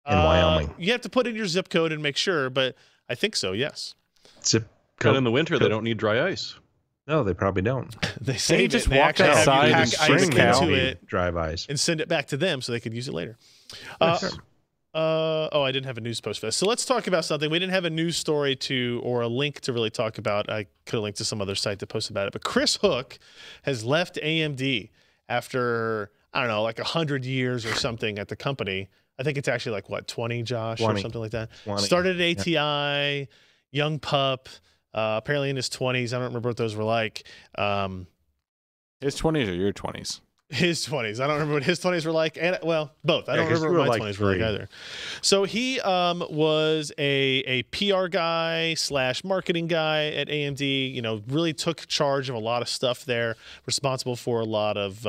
Speaker 4: in Wyoming.
Speaker 5: You have to put in your zip code and make sure, but I think so, yes.
Speaker 4: Zip
Speaker 2: Cut
Speaker 4: code.
Speaker 2: in the winter, they don't need dry ice.
Speaker 4: No, they probably don't.
Speaker 5: They save it.
Speaker 6: just
Speaker 5: They
Speaker 6: walk
Speaker 5: actually have you
Speaker 6: outside
Speaker 5: pack
Speaker 6: and
Speaker 5: ice
Speaker 6: bring cow
Speaker 5: into
Speaker 6: meat.
Speaker 5: it
Speaker 4: Drive ice.
Speaker 5: and send it back to them so they could use it later.
Speaker 4: Sure.
Speaker 5: I didn't have a news post for this. So let's talk about something. We didn't have a news story or a link to really talk about. I could have linked to some other site that posted about it. But Chris Hook has left AMD after, I don't know, like 100 years or something at the company. I think it's actually like, what, 20, Josh,
Speaker 4: 20.
Speaker 5: or something like that?
Speaker 4: 20.
Speaker 5: Started at ATI, young pup, apparently in his 20s. I don't remember what those were like.
Speaker 6: His 20s or your 20s?
Speaker 5: His 20s. I don't remember what his 20s were like. And well, both. I don't
Speaker 4: 'cause
Speaker 5: remember
Speaker 4: we
Speaker 5: what
Speaker 4: were
Speaker 5: my
Speaker 4: like
Speaker 5: 20s were like
Speaker 4: 3.
Speaker 5: either. So he was a PR guy / marketing guy at AMD. You know, really took charge of a lot of stuff there, responsible for a lot of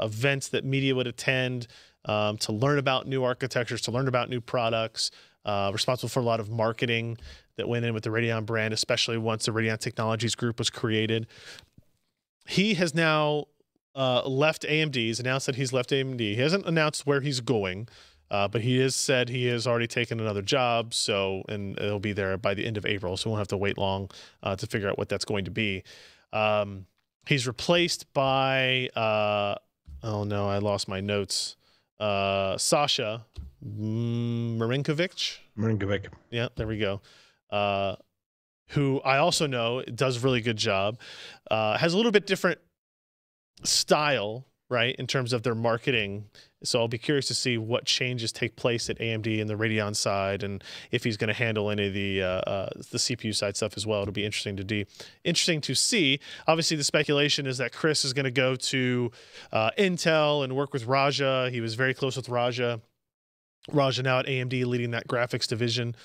Speaker 5: events that media would attend to learn about new architectures, to learn about new products, responsible for a lot of marketing that went in with the Radeon brand, especially once the Radeon Technologies Group was created. He has now left AMD. He's announced that he's left AMD. He hasn't announced where he's going, but he has said he has already taken another job. So, and it'll be there by the end of April. So we won't have to wait long to figure out what that's going to be. He's replaced by, oh no, I lost my notes. Sasha Marinkovic. Yeah, there we go. Who I also know does a really good job. Has a little bit different style, right, in terms of their marketing. So I'll be curious to see what changes take place at AMD and the Radeon side, and if he's going to handle any of the CPU side stuff as well. It'll be interesting to see. Obviously, the speculation is that Chris is going to go to Intel and work with Raja. He was very close with Raja. Raja now at AMD leading that graphics division.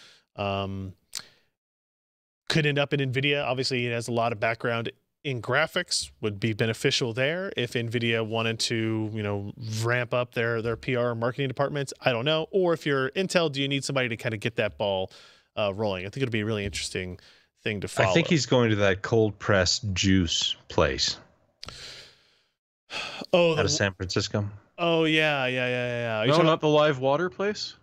Speaker 5: Could end up in NVIDIA. Obviously, he has a lot of background in graphics, would be beneficial there if NVIDIA wanted to, you know, ramp up their PR and marketing departments. I don't know. Or if you're Intel, do you need somebody to kind of get that ball rolling? I think it'll be a really interesting thing to follow.
Speaker 4: I think he's going to that cold pressed juice place.
Speaker 5: Oh,
Speaker 4: out of San Francisco.
Speaker 5: Oh yeah.
Speaker 2: No, not the live water place.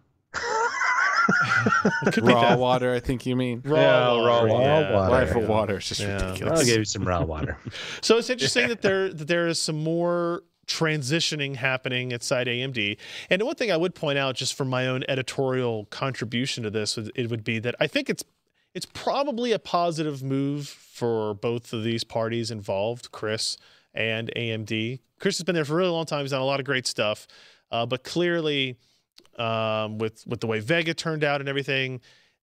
Speaker 6: Raw water, I think you mean.
Speaker 5: Raw water.
Speaker 6: Live water is just ridiculous.
Speaker 4: I'll give you some raw water.
Speaker 5: So it's interesting that there is some more transitioning happening at side AMD. And one thing I would point out, just from my own editorial contribution to this, it would be that I think it's probably a positive move for both of these parties involved, Chris and AMD. Chris has been there for a really long time. He's done a lot of great stuff, but clearly, with the way Vega turned out and everything,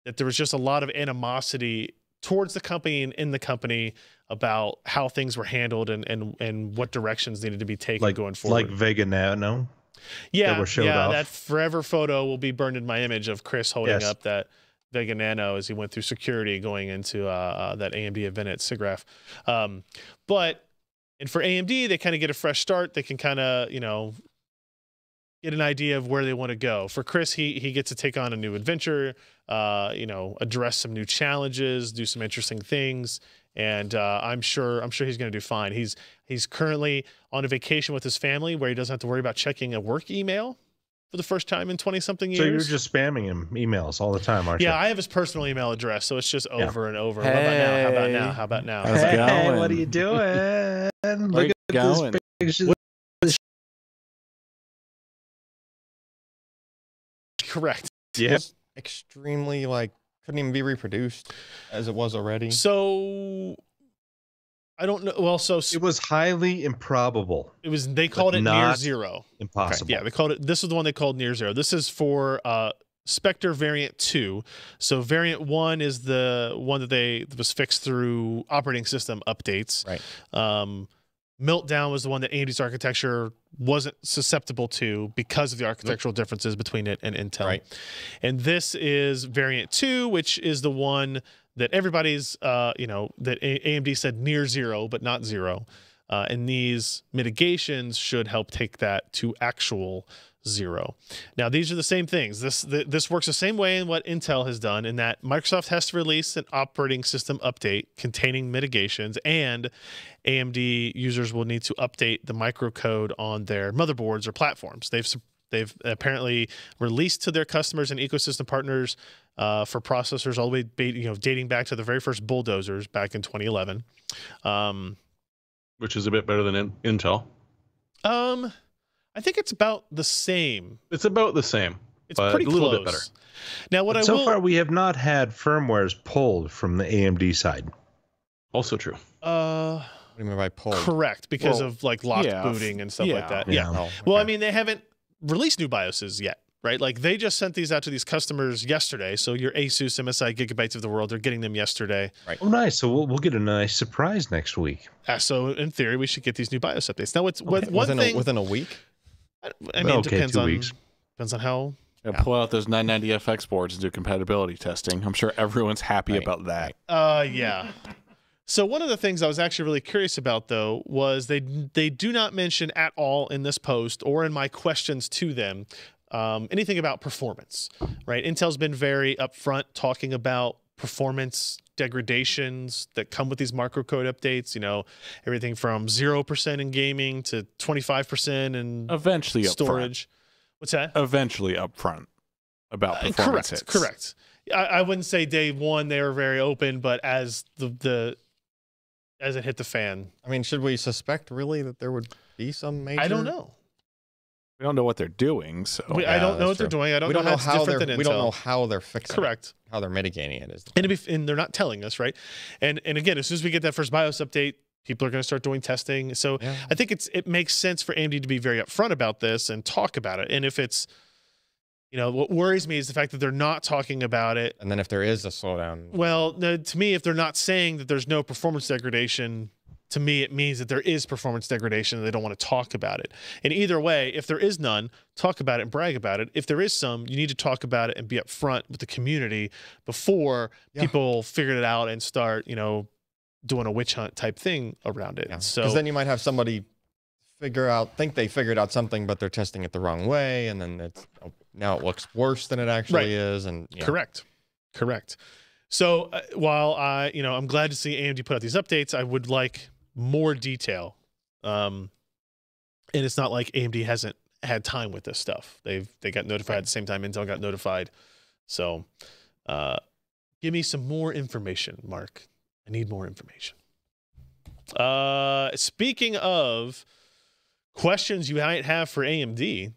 Speaker 5: that there was just a lot of animosity towards the company and in the company about how things were handled and what directions needed to be taken going forward.
Speaker 4: Like Vega Nano.
Speaker 5: Yeah,
Speaker 4: off.
Speaker 5: that forever photo will be burned in my image of Chris holding up that Vega Nano as he went through security going into that AMD event at SIGGRAPH. And for AMD, they kind of get a fresh start. They can kind of, you know, get an idea of where they want to go. For Chris, he gets to take on a new adventure, you know, address some new challenges, do some interesting things, and I'm sure he's going to do fine. He's currently on a vacation with his family where he doesn't have to worry about checking a work email for the first time in 20-something years.
Speaker 4: So you're just spamming him emails all the time, aren't you?
Speaker 5: Yeah, I have his personal email address, so it's just over and over.
Speaker 6: Hey.
Speaker 5: How about now?
Speaker 6: How's it going?
Speaker 4: What are you doing?
Speaker 6: Look at
Speaker 4: this picture.
Speaker 5: Correct.
Speaker 4: Yeah.
Speaker 7: Extremely couldn't even be reproduced as it was already.
Speaker 5: So I don't know. Well, so
Speaker 4: it was highly improbable.
Speaker 5: It was. They called it near zero.
Speaker 4: Impossible.
Speaker 5: Okay. Yeah, they called it. This is the one they called near zero. This is for Spectre Variant 2. So Variant 1 is the one that was fixed through operating system updates.
Speaker 7: Right.
Speaker 5: Meltdown was the one that AMD's architecture wasn't susceptible to because of the architectural differences between it and Intel.
Speaker 7: Right.
Speaker 5: And this is Variant 2, which is the one that everybody's, that AMD said near zero, but not zero. And these mitigations should help take that to actual zero. Now, these are the same things. This works the same way in what Intel has done, in that Microsoft has to release an operating system update containing mitigations, and AMD users will need to update the microcode on their motherboards or platforms. They've apparently released to their customers and ecosystem partners for processors all the way dating back to the very first bulldozers back in 2011.
Speaker 2: Which is a bit better than Intel.
Speaker 5: I think it's about the same.
Speaker 2: It's about the same.
Speaker 5: It's pretty
Speaker 2: a little
Speaker 5: close.
Speaker 2: bit better.
Speaker 5: Now,
Speaker 4: so far we have not had firmwares pulled from the AMD side.
Speaker 2: Also true.
Speaker 7: What do you mean by pulled?
Speaker 5: Correct, because of locked booting and stuff like that. Yeah.
Speaker 7: Oh, okay.
Speaker 5: Well, I mean, they haven't released new BIOSes yet. right? Like they just sent these out to these customers yesterday. So your Asus MSI Gigabytes of the world, they're getting them yesterday.
Speaker 4: Oh, nice. So we'll get a nice surprise next week.
Speaker 5: So in theory, we should get these new BIOS updates. Now, it's one
Speaker 7: within
Speaker 5: thing
Speaker 7: within a week.
Speaker 5: I mean, it
Speaker 4: Okay,
Speaker 5: depends
Speaker 4: 2
Speaker 5: on
Speaker 4: weeks.
Speaker 5: how.
Speaker 6: Yeah, pull out those 990FX boards and do compatibility testing. I'm sure everyone's happy about that.
Speaker 5: Yeah. So one of the things I was actually really curious about, though, was they do not mention at all in this post or in my questions to them anything about performance, right? Intel's been very upfront talking about performance degradations that come with these microcode updates. You know, everything from 0% in gaming to 25% in
Speaker 6: Eventually
Speaker 5: storage. What's that?
Speaker 6: Eventually upfront about performance hits.
Speaker 5: Correct. I wouldn't say day one they were very open, but as as it hit the fan,
Speaker 7: I mean, should we suspect really that there would be some major?
Speaker 5: I don't know.
Speaker 6: We don't know what they're doing, so
Speaker 5: I don't know what they're doing. I don't know how it's different than Intel.
Speaker 7: We don't know how they're fixing
Speaker 5: Correct.
Speaker 7: it, how they're mitigating it.
Speaker 5: And they're not telling us, right? And again, as soon as we get that first BIOS update, people are going to start doing testing. So
Speaker 7: Yeah.
Speaker 5: I think it makes sense for AMD to be very upfront about this and talk about it. And if it's, you know, what worries me is the fact that they're not talking about it.
Speaker 7: And then if there is a slowdown,
Speaker 5: Well, no, to me, if they're not saying that there's no performance degradation, to me, it means that there is performance degradation and they don't want to talk about it. And either way, if there is none, talk about it and brag about it. If there is some, you need to talk about it and be upfront with the community before people figure it out and start, you know, doing a witch hunt type thing around it.
Speaker 7: yeah.
Speaker 5: So
Speaker 7: because then you might have somebody think they figured out something, but they're testing it the wrong way, and then now it looks worse than it actually is. And yeah.
Speaker 5: Correct. So while I'm glad to see AMD put out these updates, I would like more detail. And it's not like AMD hasn't had time with this stuff. They got notified at the same time Intel got notified. So give me some more information, Mark. I need more information. Speaking of questions you might have for AMD,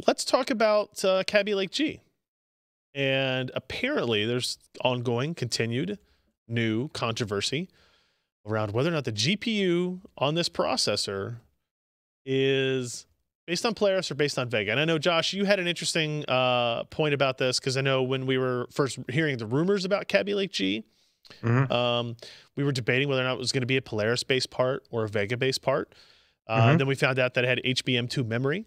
Speaker 5: let's talk about Kaby Lake G. And apparently there's ongoing, continued, new controversy around whether or not the GPU on this processor is based on Polaris or based on Vega. And I know, Josh, you had an interesting point about this, because I know when we were first hearing the rumors about Kaby Lake G, we were debating whether or not it was going to be a Polaris-based part or a Vega-based part. Then we found out that it had HBM2 memory.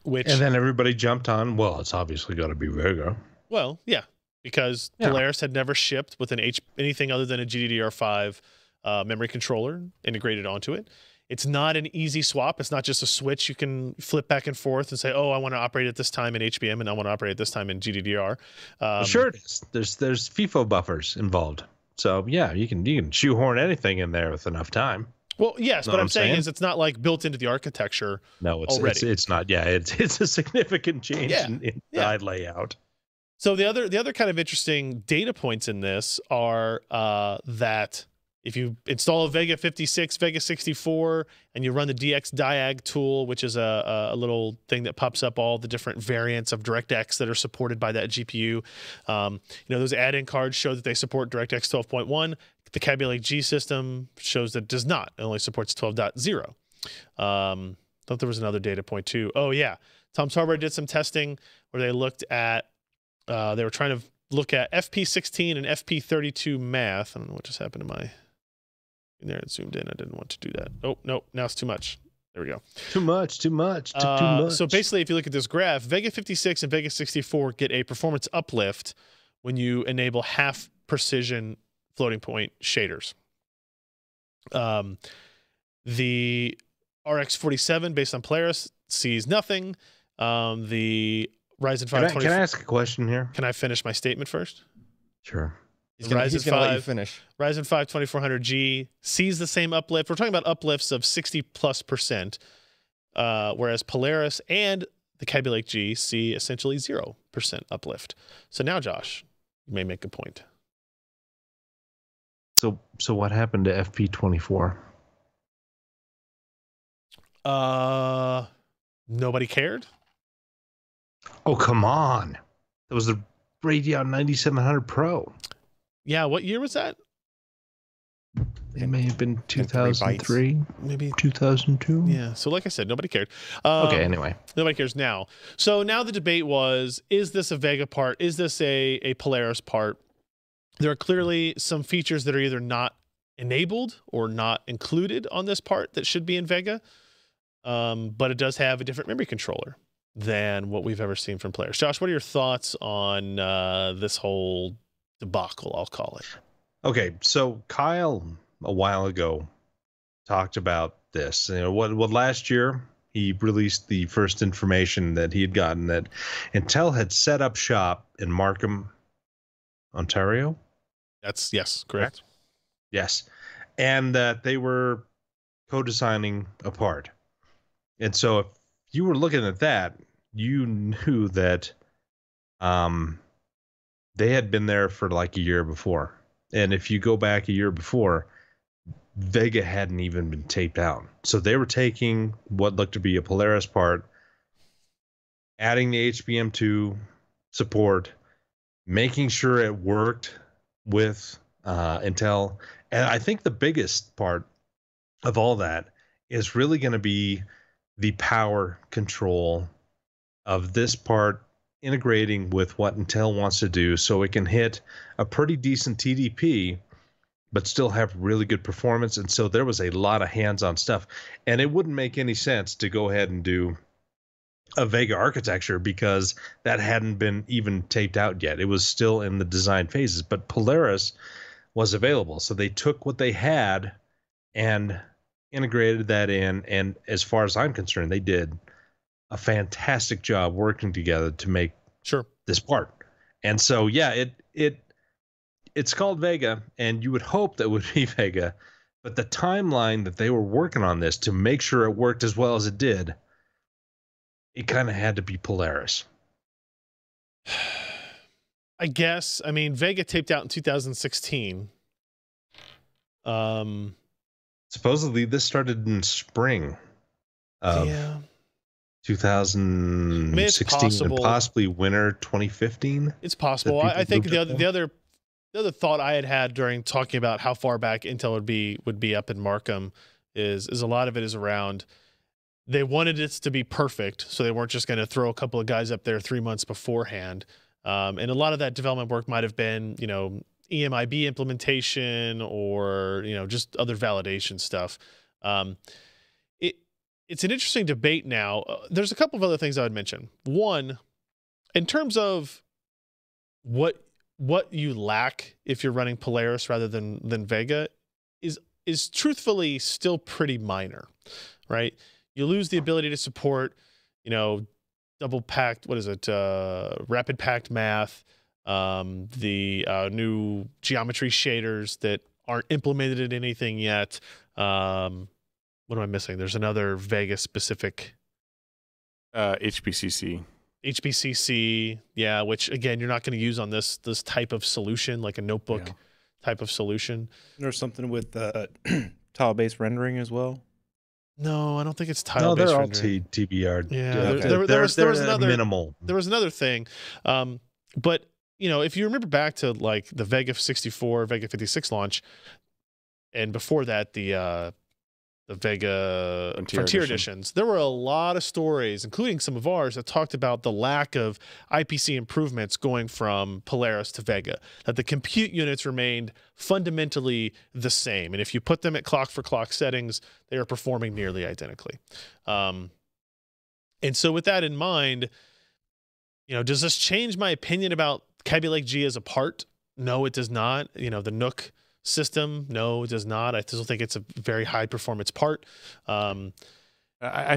Speaker 5: And
Speaker 4: then everybody jumped on, well, it's obviously got to be Vega.
Speaker 5: Well, yeah, because Polaris had never shipped with anything other than a GDDR5 memory controller integrated onto it. It's not an easy swap. It's not just a switch you can flip back and forth and say, oh, I want to operate at this time in HBM and I want to operate at this time in GDDR.
Speaker 4: Sure it is. There's FIFO buffers involved. So, yeah, you can shoehorn anything in there with enough time.
Speaker 5: Well, yes, but I'm saying is it's not like built into the architecture.
Speaker 4: No, it's not. Yeah, it's a significant change in die layout.
Speaker 5: So the other kind of interesting data points in this are that if you install a Vega 56, Vega 64, and you run the DX Diag tool, which is a little thing that pops up all the different variants of DirectX that are supported by that GPU. Those add-in cards show that they support DirectX 12.1. The Kaby Lake G system shows that it does not. It only supports 12.0. Thought there was another data point too. Oh yeah, Tom's Hardware did some testing where they looked at, they were trying to look at FP16 and FP32 math. I don't know what just happened to my, in there it zoomed in. I didn't want to do that. Oh, no, now it's too much. There we go.
Speaker 4: Too much. Too much.
Speaker 5: So basically, if you look at this graph, Vega 56 and Vega 64 get a performance uplift when you enable half precision floating point shaders. The RX 47 based on Polaris sees nothing. The Ryzen 5
Speaker 4: Can I ask a question here?
Speaker 5: Can I finish my statement first?
Speaker 4: Sure.
Speaker 7: He's gonna let you finish.
Speaker 5: Ryzen 5 2400G sees the same uplift. We're talking about uplifts of 60+%, whereas Polaris and the Kaby Lake G see essentially 0% uplift. So now, Josh, you may make a point.
Speaker 4: So what happened to FP24?
Speaker 5: Nobody cared?
Speaker 4: Oh, come on. That was the Radeon 9700 Pro.
Speaker 5: Yeah, what year was that?
Speaker 4: It may have been 2003,
Speaker 5: maybe
Speaker 4: 2002.
Speaker 5: Yeah. So like I said, nobody cared.
Speaker 4: Okay. Anyway,
Speaker 5: Nobody cares now. So now the debate was: is this a Vega part? Is this a Polaris part? There are clearly some features that are either not enabled or not included on this part that should be in Vega. But it does have a different memory controller than what we've ever seen from Polaris. Josh, what are your thoughts on this whole debacle, I'll call it?
Speaker 4: okay. So Kyle a while ago talked about this. You know, what last year he released the first information that he had gotten that Intel had set up shop in Markham, Ontario.
Speaker 5: That's yes, correct.
Speaker 4: Yes. And that they were co-designing a part. And so if you were looking at that, you knew that they had been there for like a year before. And if you go back a year before, Vega hadn't even been taped out. So they were taking what looked to be a Polaris part, adding the HBM2 support, making sure it worked with Intel. And I think the biggest part of all that is really going to be the power control of this part integrating with what Intel wants to do so it can hit a pretty decent TDP but still have really good performance. And so there was a lot of hands-on stuff, and it wouldn't make any sense to go ahead and do a Vega architecture because that hadn't been even taped out yet. It was still in the design phases, but Polaris was available. So they took what they had and integrated that in. And as far as I'm concerned, they did a fantastic job working together to make this part. And so, yeah, it's called Vega, and you would hope that would be Vega, but the timeline that they were working on this to make sure it worked as well as it did, it kind of had to be Polaris.
Speaker 5: I guess. I mean, Vega taped out in 2016.
Speaker 4: Supposedly, this started in spring of 2016 and possibly winter 2015.
Speaker 5: It's possible. I think the other thought I had during talking about how far back Intel would be up in Markham is a lot of it is around they wanted it to be perfect, so they weren't just going to throw a couple of guys up there 3 months beforehand. And a lot of that development work might have been, you know, EMIB implementation or, you know, just other validation stuff. It's an interesting debate now. There's a couple of other things I would mention. One, in terms of what you lack if you're running Polaris rather than Vega is truthfully still pretty minor, right? You lose the ability to support, you know, double packed, rapid packed math, the new geometry shaders that aren't implemented in anything yet. What am I missing? There's another Vega specific
Speaker 6: HBCC.
Speaker 5: HBCC, yeah, which again you're not going to use on this type of solution, like a notebook type of solution.
Speaker 1: There's something with tile-based rendering as well.
Speaker 5: No, I don't think it's tile-based
Speaker 4: rendering.
Speaker 5: No,
Speaker 4: they're all TBR.
Speaker 5: Yeah, there was another
Speaker 4: minimal.
Speaker 5: There was another thing, but you know, if you remember back to like the Vega 64, Vega 56 launch, and before that the Vega Frontier editions, there were a lot of stories, including some of ours, that talked about the lack of IPC improvements going from Polaris to Vega, that the compute units remained fundamentally the same. And if you put them at clock for clock settings, they are performing nearly identically. And so with that in mind, you know, does this change my opinion about Kaby Lake G as a part? No, it does not. You know, the NUC system, no, it does not. I still think it's a very high performance part.
Speaker 6: I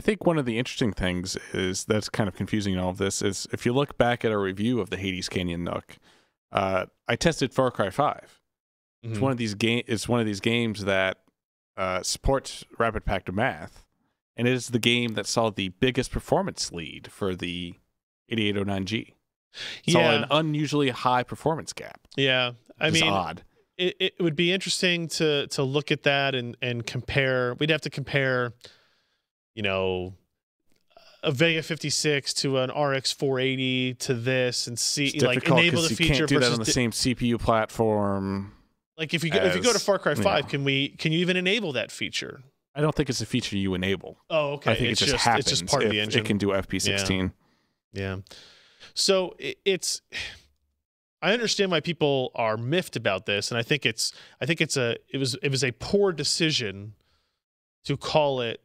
Speaker 6: think one of the interesting things is that's kind of confusing in all of this is if you look back at our review of the Hades Canyon NUC, I tested Far Cry 5. It's one of these games that supports rapid packed math, and it is the game that saw the biggest performance lead for the 8809G. Saw an unusually high performance gap.
Speaker 5: Yeah, I mean,
Speaker 6: odd.
Speaker 5: It would be interesting to look at that and compare. We'd have to compare, you know, a Vega 56 to an RX 480 to this and see, like, enable the feature
Speaker 6: you can't do
Speaker 5: versus
Speaker 6: that on the same CPU platform.
Speaker 5: Like if you go to Far Cry 5,
Speaker 6: yeah.
Speaker 5: can you even enable that feature?
Speaker 6: I don't think it's a feature you enable.
Speaker 5: Oh, okay.
Speaker 6: I think it just happens.
Speaker 5: It's just part of the
Speaker 6: if
Speaker 5: engine.
Speaker 6: It can do FP16.
Speaker 5: Yeah. So it's. I understand why people are miffed about this, and I think it was a poor decision to call it,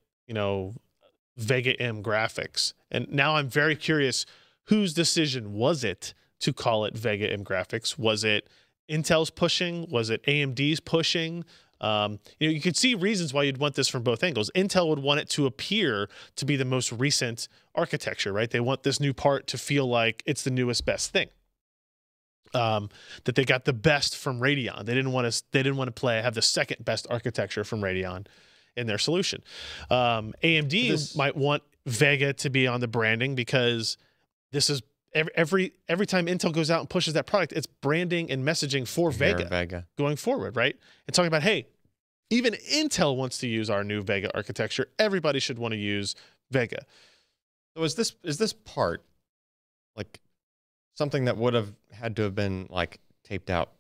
Speaker 5: Vega M graphics. And now I'm very curious, whose decision was it to call it Vega M graphics? Was it Intel's pushing? Was it AMD's pushing? You could see reasons why you'd want this from both angles. Intel would want it to appear to be the most recent architecture, right? They want this new part to feel like it's the newest best thing. That they got the best from Radeon. They didn't want to have the second best architecture from Radeon in their solution. AMD might want Vega to be on the branding because this is every time Intel goes out and pushes that product, it's branding and messaging for Vega going forward, right? And talking about, hey, even Intel wants to use our new Vega architecture. Everybody should want to use Vega.
Speaker 7: So is this part like something that would have had to have been like taped out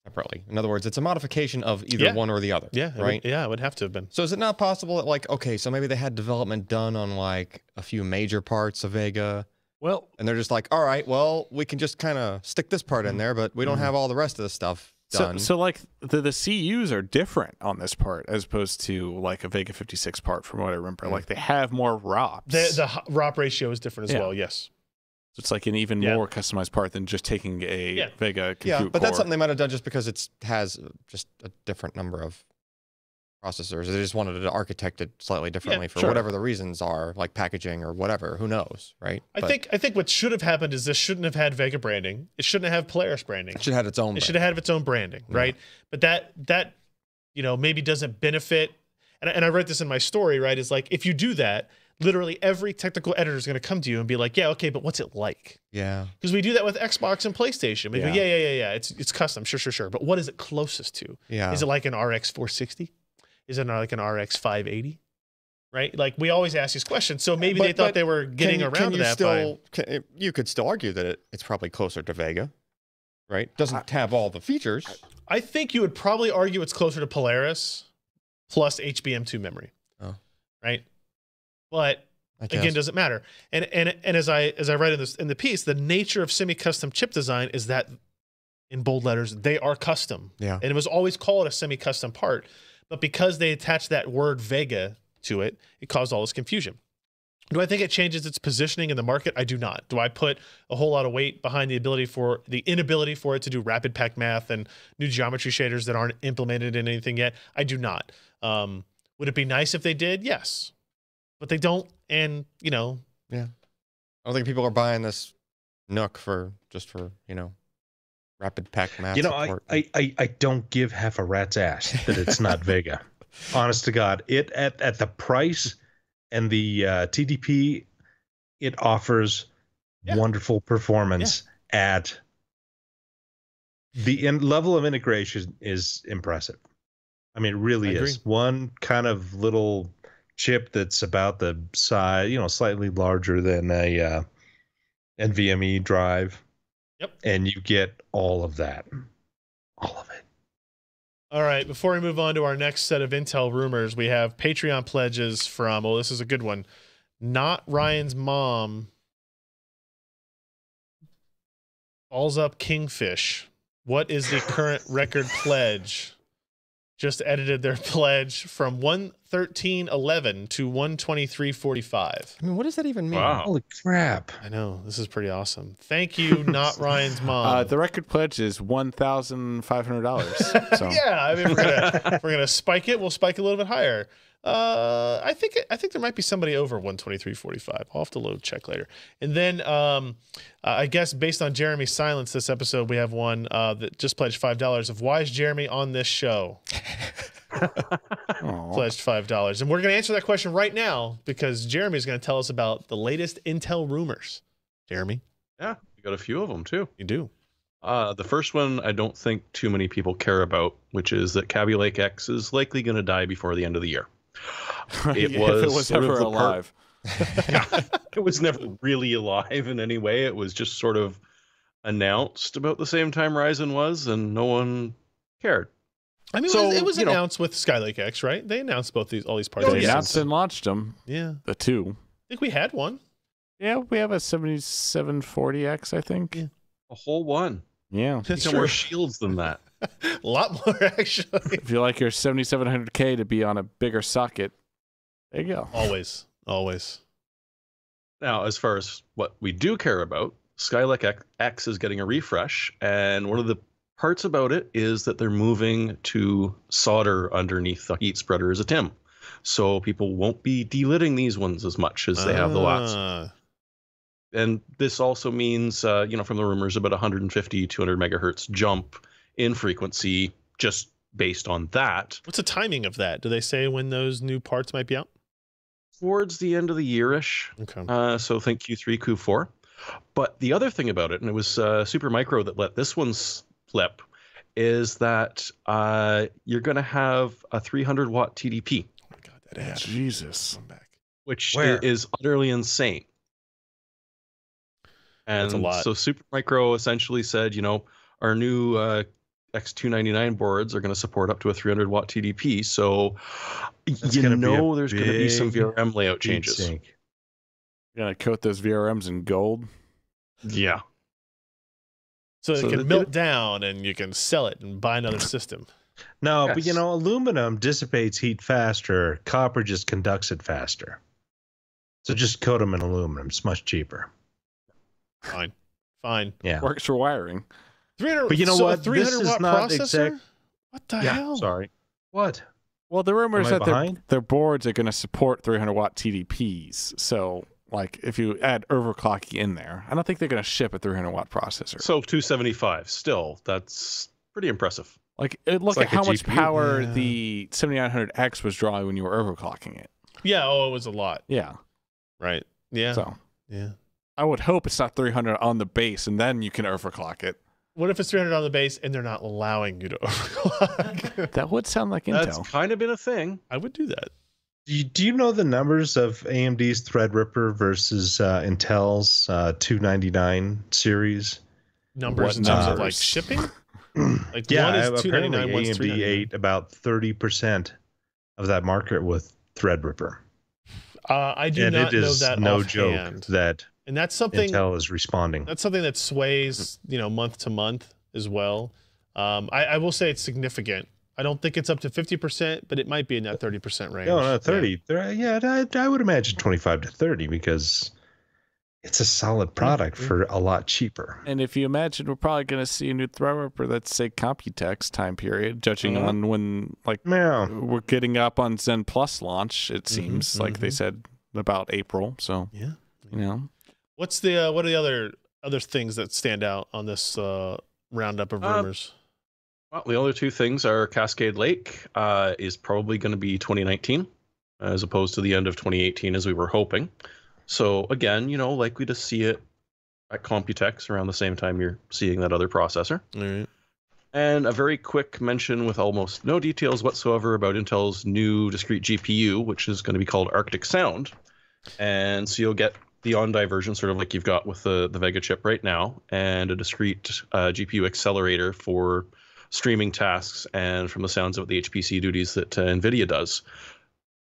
Speaker 7: separately? In other words, it's a modification of either one or the other.
Speaker 5: Yeah,
Speaker 7: right.
Speaker 5: It would have to have been.
Speaker 7: So is it not possible that like, okay, so maybe they had development done on like a few major parts of Vega,
Speaker 6: Well,
Speaker 7: and they're just like, all right, well, we can just kind of stick this part in there, but we don't have all the rest of the stuff done.
Speaker 6: So like the CUs are different on this part as opposed to like a Vega 56 part from what I remember. Like they have more ROPs.
Speaker 5: The ROP ratio is different as well, yes.
Speaker 6: So it's like an even more customized part than just taking a Vega compute
Speaker 7: but that's
Speaker 6: core.
Speaker 7: something they might have done just because it has just a different number of processors. They just wanted to architect it slightly differently for whatever the reasons are, like packaging or whatever. Who knows, right?
Speaker 5: I think what should have happened is this shouldn't have had Vega branding. It shouldn't have Polaris branding.
Speaker 7: It should have its own.
Speaker 5: It should have had its own branding, right? But that maybe doesn't benefit. And I wrote this in my story, right? Is like if you do that, literally every technical editor is going to come to you and be like, yeah, okay, but what's it like?
Speaker 7: Yeah.
Speaker 5: Because we do that with Xbox and PlayStation. We go, yeah. It's custom, sure. But what is it closest to?
Speaker 7: Yeah.
Speaker 5: Is it like an RX 460? Is it like an RX 580? Right? Like we always ask these questions. So maybe they thought they were getting around to that.
Speaker 7: You could still argue that it's probably closer to Vega, right? Doesn't have all the features.
Speaker 5: I think you would probably argue it's closer to Polaris plus HBM2 memory.
Speaker 7: Oh.
Speaker 5: Right? But again, doesn't matter. And as I write in the piece, the nature of semi-custom chip design is that in bold letters, they are custom.
Speaker 7: Yeah.
Speaker 5: And it was always called a semi-custom part. But because they attached that word Vega to it, it caused all this confusion. Do I think it changes its positioning in the market? I do not. Do I put a whole lot of weight behind the inability for it to do rapid pack math and new geometry shaders that aren't implemented in anything yet? I do not. Would it be nice if they did? Yes. But they don't, and
Speaker 7: Yeah. I don't think people are buying this NUC for rapid pack math support.
Speaker 4: I don't give half a rat's ass that it's not Vega. Honest to God, it at the price and the TDP, it offers wonderful performance at the level of integration is impressive. I mean, it really is. One kind of little chip that's about the size, slightly larger than a NVMe drive.
Speaker 5: Yep.
Speaker 4: And you get all of that. All of it.
Speaker 5: All right. Before we move on to our next set of Intel rumors, we have Patreon pledges from, this is a good one. Not Ryan's mom. Balls up Kingfish. What is the current record pledge? Just edited their pledge from 113.11 to 123.45.
Speaker 7: I mean, what does that even mean?
Speaker 2: Wow.
Speaker 4: Holy crap.
Speaker 5: I know. This is pretty awesome. Thank you, Not Ryan's mom.
Speaker 6: The record pledge is $1,500. So.
Speaker 5: Yeah, I mean, we're gonna spike it. We'll spike a little bit higher. I think there might be somebody over 123.45. I'll have to load check later. And then I guess based on Jeremy's silence this episode, we have one that just pledged $5 of why is Jeremy on this show? Pledged $5. And we're going to answer that question right now because Jeremy's going to tell us about the latest Intel rumors. Jeremy?
Speaker 2: Yeah, we got a few of them too.
Speaker 5: You do.
Speaker 2: The first one I don't think too many people care about, which is that Kaby Lake X is likely going to die before the end of the year.
Speaker 6: If it was ever alive.
Speaker 2: It was never really alive in any way. It was just sort of announced about the same time Ryzen was, and no one cared.
Speaker 5: I mean,
Speaker 2: So,
Speaker 5: it was
Speaker 2: you know-
Speaker 5: announced with Skylake X, right? They announced all these parts.
Speaker 2: Oh,
Speaker 6: They
Speaker 2: yes.
Speaker 6: announced and launched them,
Speaker 5: Yeah,
Speaker 6: the two.
Speaker 5: I think we had one.
Speaker 6: Yeah, we have a 7740X, I think.
Speaker 5: Yeah.
Speaker 2: A whole one.
Speaker 6: Yeah.
Speaker 5: That's
Speaker 2: Got
Speaker 5: true.
Speaker 2: more shields than that.
Speaker 5: A lot more actually.
Speaker 6: If you like your 7700K to be on a bigger socket, there you go.
Speaker 5: Always, always.
Speaker 2: Now, as far as what we do care about, Skylake X is getting a refresh, and one of the parts about it is that they're moving to solder underneath the heat spreader as a TIM. So people won't be delitting these ones as much as they have the last. And this also means, from the rumors, about 150, 200 megahertz jump in frequency just based on that.
Speaker 5: What's the timing of that? Do they say when those new parts might be out?
Speaker 2: Towards the end of the year-ish.
Speaker 5: Okay.
Speaker 2: So think Q3, Q4. But the other thing about it, and it was Supermicro that let this one slip, is that you're going to have a 300-watt TDP,
Speaker 5: Oh my God, that ad.
Speaker 6: Jesus.
Speaker 5: Come back.
Speaker 2: which
Speaker 4: Where?
Speaker 2: is utterly insane. And
Speaker 5: That's a lot.
Speaker 2: so Supermicro essentially said, our new X299 boards are going to support up to a 300-watt TDP. So
Speaker 4: That's gonna be a
Speaker 2: there's going to be some
Speaker 4: big
Speaker 2: VRM layout changes.
Speaker 4: Heatsink.
Speaker 6: You're going to coat those VRMs in gold?
Speaker 2: Yeah.
Speaker 5: So
Speaker 2: So
Speaker 5: it can
Speaker 2: the-
Speaker 5: melt down and you can sell it and buy another system.
Speaker 4: No, but
Speaker 2: Yes.
Speaker 4: aluminum dissipates heat faster. Copper just conducts it faster. So just coat them in aluminum. It's much cheaper.
Speaker 5: Fine. Fine.
Speaker 4: Yeah.
Speaker 6: Works for wiring.
Speaker 5: 300,
Speaker 4: But you know
Speaker 5: so
Speaker 4: what?
Speaker 5: A 300
Speaker 4: This is
Speaker 5: watt
Speaker 4: not
Speaker 5: processor?
Speaker 4: exact-
Speaker 5: What the
Speaker 4: Yeah,
Speaker 5: hell?
Speaker 4: sorry. What?
Speaker 6: Well, the rumor is
Speaker 4: Am I
Speaker 6: that
Speaker 4: behind?
Speaker 6: their boards are going to support 300-watt TDPs. So, like, if you add overclocking in there, I don't think they're going to ship a 300-watt processor.
Speaker 2: So 275 still. That's pretty impressive.
Speaker 6: Like, look
Speaker 4: like
Speaker 6: at
Speaker 4: a
Speaker 6: how much
Speaker 4: GPU.
Speaker 6: power
Speaker 5: Yeah.
Speaker 6: the 7900X was drawing when you were overclocking it.
Speaker 5: Yeah. Oh, it was a lot.
Speaker 6: Yeah.
Speaker 5: Right. Yeah.
Speaker 6: So,
Speaker 5: Yeah.
Speaker 6: I would hope it's not 300 on the base, and then you can overclock it.
Speaker 5: What if it's 300 on the base and they're not allowing you to overclock?
Speaker 6: That would sound like
Speaker 2: That's
Speaker 6: Intel.
Speaker 2: kind of been a thing.
Speaker 5: I would do that.
Speaker 4: Do you know the numbers of AMD's Threadripper versus Intel's 299 series?
Speaker 5: Numbers
Speaker 6: What
Speaker 5: in terms of like
Speaker 6: numbers?
Speaker 5: shipping? Like
Speaker 4: Yeah,
Speaker 5: one is
Speaker 4: apparently
Speaker 5: 299, one's
Speaker 4: AMD
Speaker 5: 399.
Speaker 4: ate about 30% of that market with Threadripper.
Speaker 5: I do
Speaker 4: And
Speaker 5: not
Speaker 4: it
Speaker 5: know
Speaker 4: is
Speaker 5: that
Speaker 4: no
Speaker 5: offhand.
Speaker 4: joke that
Speaker 5: And that's something
Speaker 4: Intel is responding.
Speaker 5: that's something that sways, month to month as well. I will say it's significant. I don't think it's up to 50%, but it might be in that 30% range.
Speaker 4: No, 30. Yeah, I would imagine 25 to 30 because it's a solid product for a lot cheaper.
Speaker 6: And if you imagine, we're probably going to see a new Threadripper that's, say, Computex time period, judging on when, like,
Speaker 4: Yeah.
Speaker 6: we're getting up on Zen Plus launch, it seems. Like they said about April. So,
Speaker 5: Yeah.
Speaker 6: What's
Speaker 5: What are the other things that stand out on this roundup of rumors?
Speaker 2: Well, the other two things are Cascade Lake is probably going to be 2019 as opposed to the end of 2018 as we were hoping. So again, likely to see it at Computex around the same time you're seeing that other processor.
Speaker 5: All right.
Speaker 2: And a very quick mention with almost no details whatsoever about Intel's new discrete GPU, which is going to be called Arctic Sound. And so you'll get the on-die version, sort of like you've got with the Vega chip right now, and a discrete GPU accelerator for streaming tasks and, from the sounds of it, the HPC duties that NVIDIA does.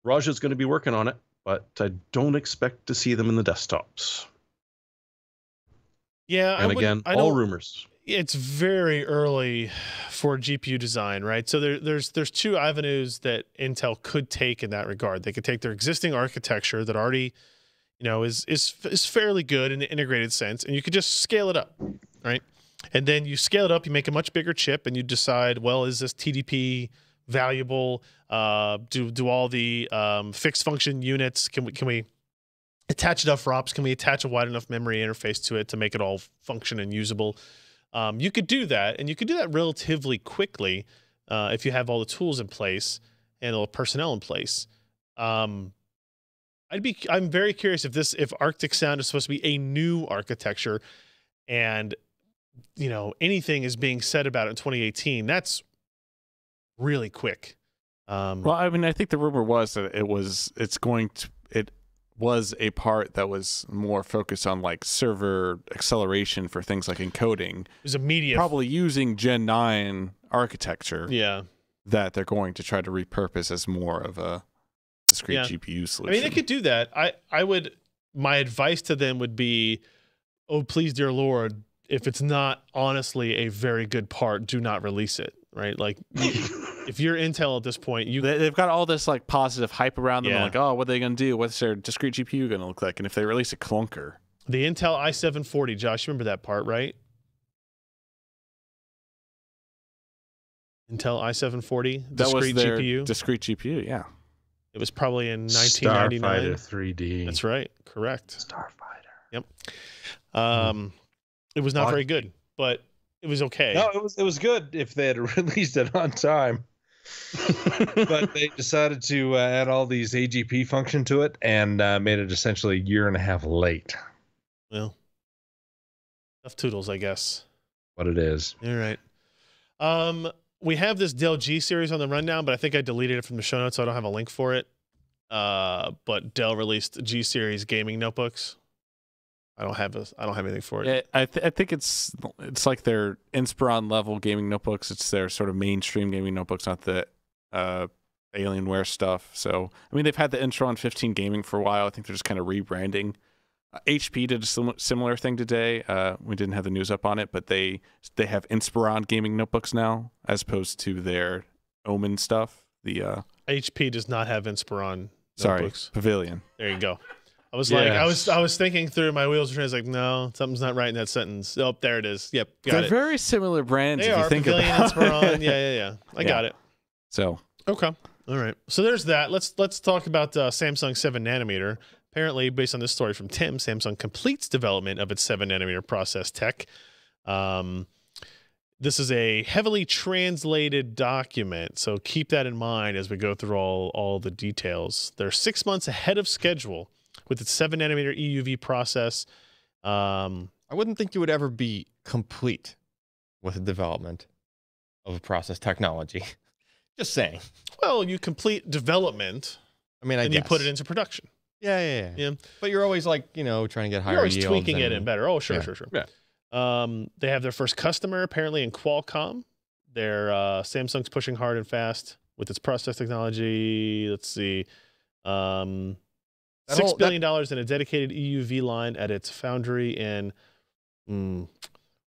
Speaker 2: Raja's going to be working on it, but I don't expect to see them in the desktops.
Speaker 5: Yeah.
Speaker 2: And again, all rumors.
Speaker 5: It's very early for GPU design, right? So there's two avenues that Intel could take in that regard. They could take their existing architecture that already, is fairly good in the integrated sense, and you could just scale it up, right? And then you scale it up, you make a much bigger chip, and you decide, well, is this TDP valuable? Do all the fixed function units, can we attach enough ROPs? Can we attach a wide enough memory interface to it to make it all function and usable? You could do that, and you could do that relatively quickly if you have all the tools in place and all the personnel in place. I'm very curious if Arctic Sound is supposed to be a new architecture, and anything is being said about it in 2018. That's really quick.
Speaker 6: Well, I mean, I think the rumor was that it was a part that was more focused on like server acceleration for things like encoding.
Speaker 5: It was a media.
Speaker 6: Probably using Gen 9 architecture
Speaker 5: Yeah.
Speaker 6: that they're going to try to repurpose as more of a discrete
Speaker 5: Yeah.
Speaker 6: GPU solution.
Speaker 5: I mean, they could do that. I would. My advice to them would be, oh, please, dear Lord, if it's not honestly a very good part, do not release it. Right? Like, if you're Intel at this point,
Speaker 6: They've got all this like positive hype around them.
Speaker 5: Yeah.
Speaker 6: Like, oh, what are they going to do? What's their discrete GPU going to look like? And if they release a clunker,
Speaker 5: the Intel i740, Josh, you remember that part, right? Intel i740,
Speaker 6: that was
Speaker 5: discrete
Speaker 6: their
Speaker 5: GPU.
Speaker 6: discrete GPU. Yeah.
Speaker 5: It was probably in 1999.
Speaker 4: Starfighter 3D.
Speaker 5: That's right. Correct.
Speaker 4: Starfighter.
Speaker 5: It was not very good, but it was okay.
Speaker 4: No, it was good if they had released it on time. But they decided to add all these AGP function to it and made it essentially a year and a half late.
Speaker 5: Well, tough toodles, I guess.
Speaker 4: What it is.
Speaker 5: All right. We have this Dell G series on the rundown, but I think I deleted it from the show notes, so I don't have a link for it. But Dell released G series gaming notebooks. I don't have anything for it.
Speaker 6: Yeah, I think it's like their Inspiron level gaming notebooks. It's their sort of mainstream gaming notebooks, not the Alienware stuff. So, I mean, they've had the Inspiron 15 gaming for a while. I think they're just kind of rebranding. HP did a similar thing today. We didn't have the news up on it, but they have Inspiron gaming notebooks now, as opposed to their Omen stuff. The
Speaker 5: HP does not have Inspiron
Speaker 6: sorry,
Speaker 5: notebooks.
Speaker 6: Pavilion.
Speaker 5: There you go. I was like, I was thinking through my wheels. I was like, no, something's not right in that sentence. Oh, there it is. Yep, got
Speaker 6: They're
Speaker 5: it.
Speaker 6: very similar brands.
Speaker 5: They
Speaker 6: if
Speaker 5: are
Speaker 6: you think
Speaker 5: Pavilion,
Speaker 6: about
Speaker 5: Inspiron. Yeah. I got it.
Speaker 6: So
Speaker 5: Okay. All right. So there's that. Let's talk about Samsung 7 nanometer. Apparently, based on this story from Tim, Samsung completes development of its 7 nanometer process tech. This is a heavily translated document, so keep that in mind as we go through all the details. They're 6 months ahead of schedule with its 7 nanometer EUV process.
Speaker 7: I wouldn't think you would ever be complete with the development of a process technology. Just saying.
Speaker 5: Well, you complete development,
Speaker 7: I mean, I
Speaker 5: and
Speaker 7: guess.
Speaker 5: you put it into production.
Speaker 7: Yeah.
Speaker 5: Yeah.
Speaker 7: But you're always like, trying to get higher
Speaker 5: You're always
Speaker 7: yields
Speaker 5: tweaking it and better. Oh, sure.
Speaker 2: Yeah.
Speaker 5: They have their first customer apparently in Qualcomm. Their Samsung's pushing hard and fast with its process technology. Let's see, $6 billion in a dedicated EUV line at its foundry in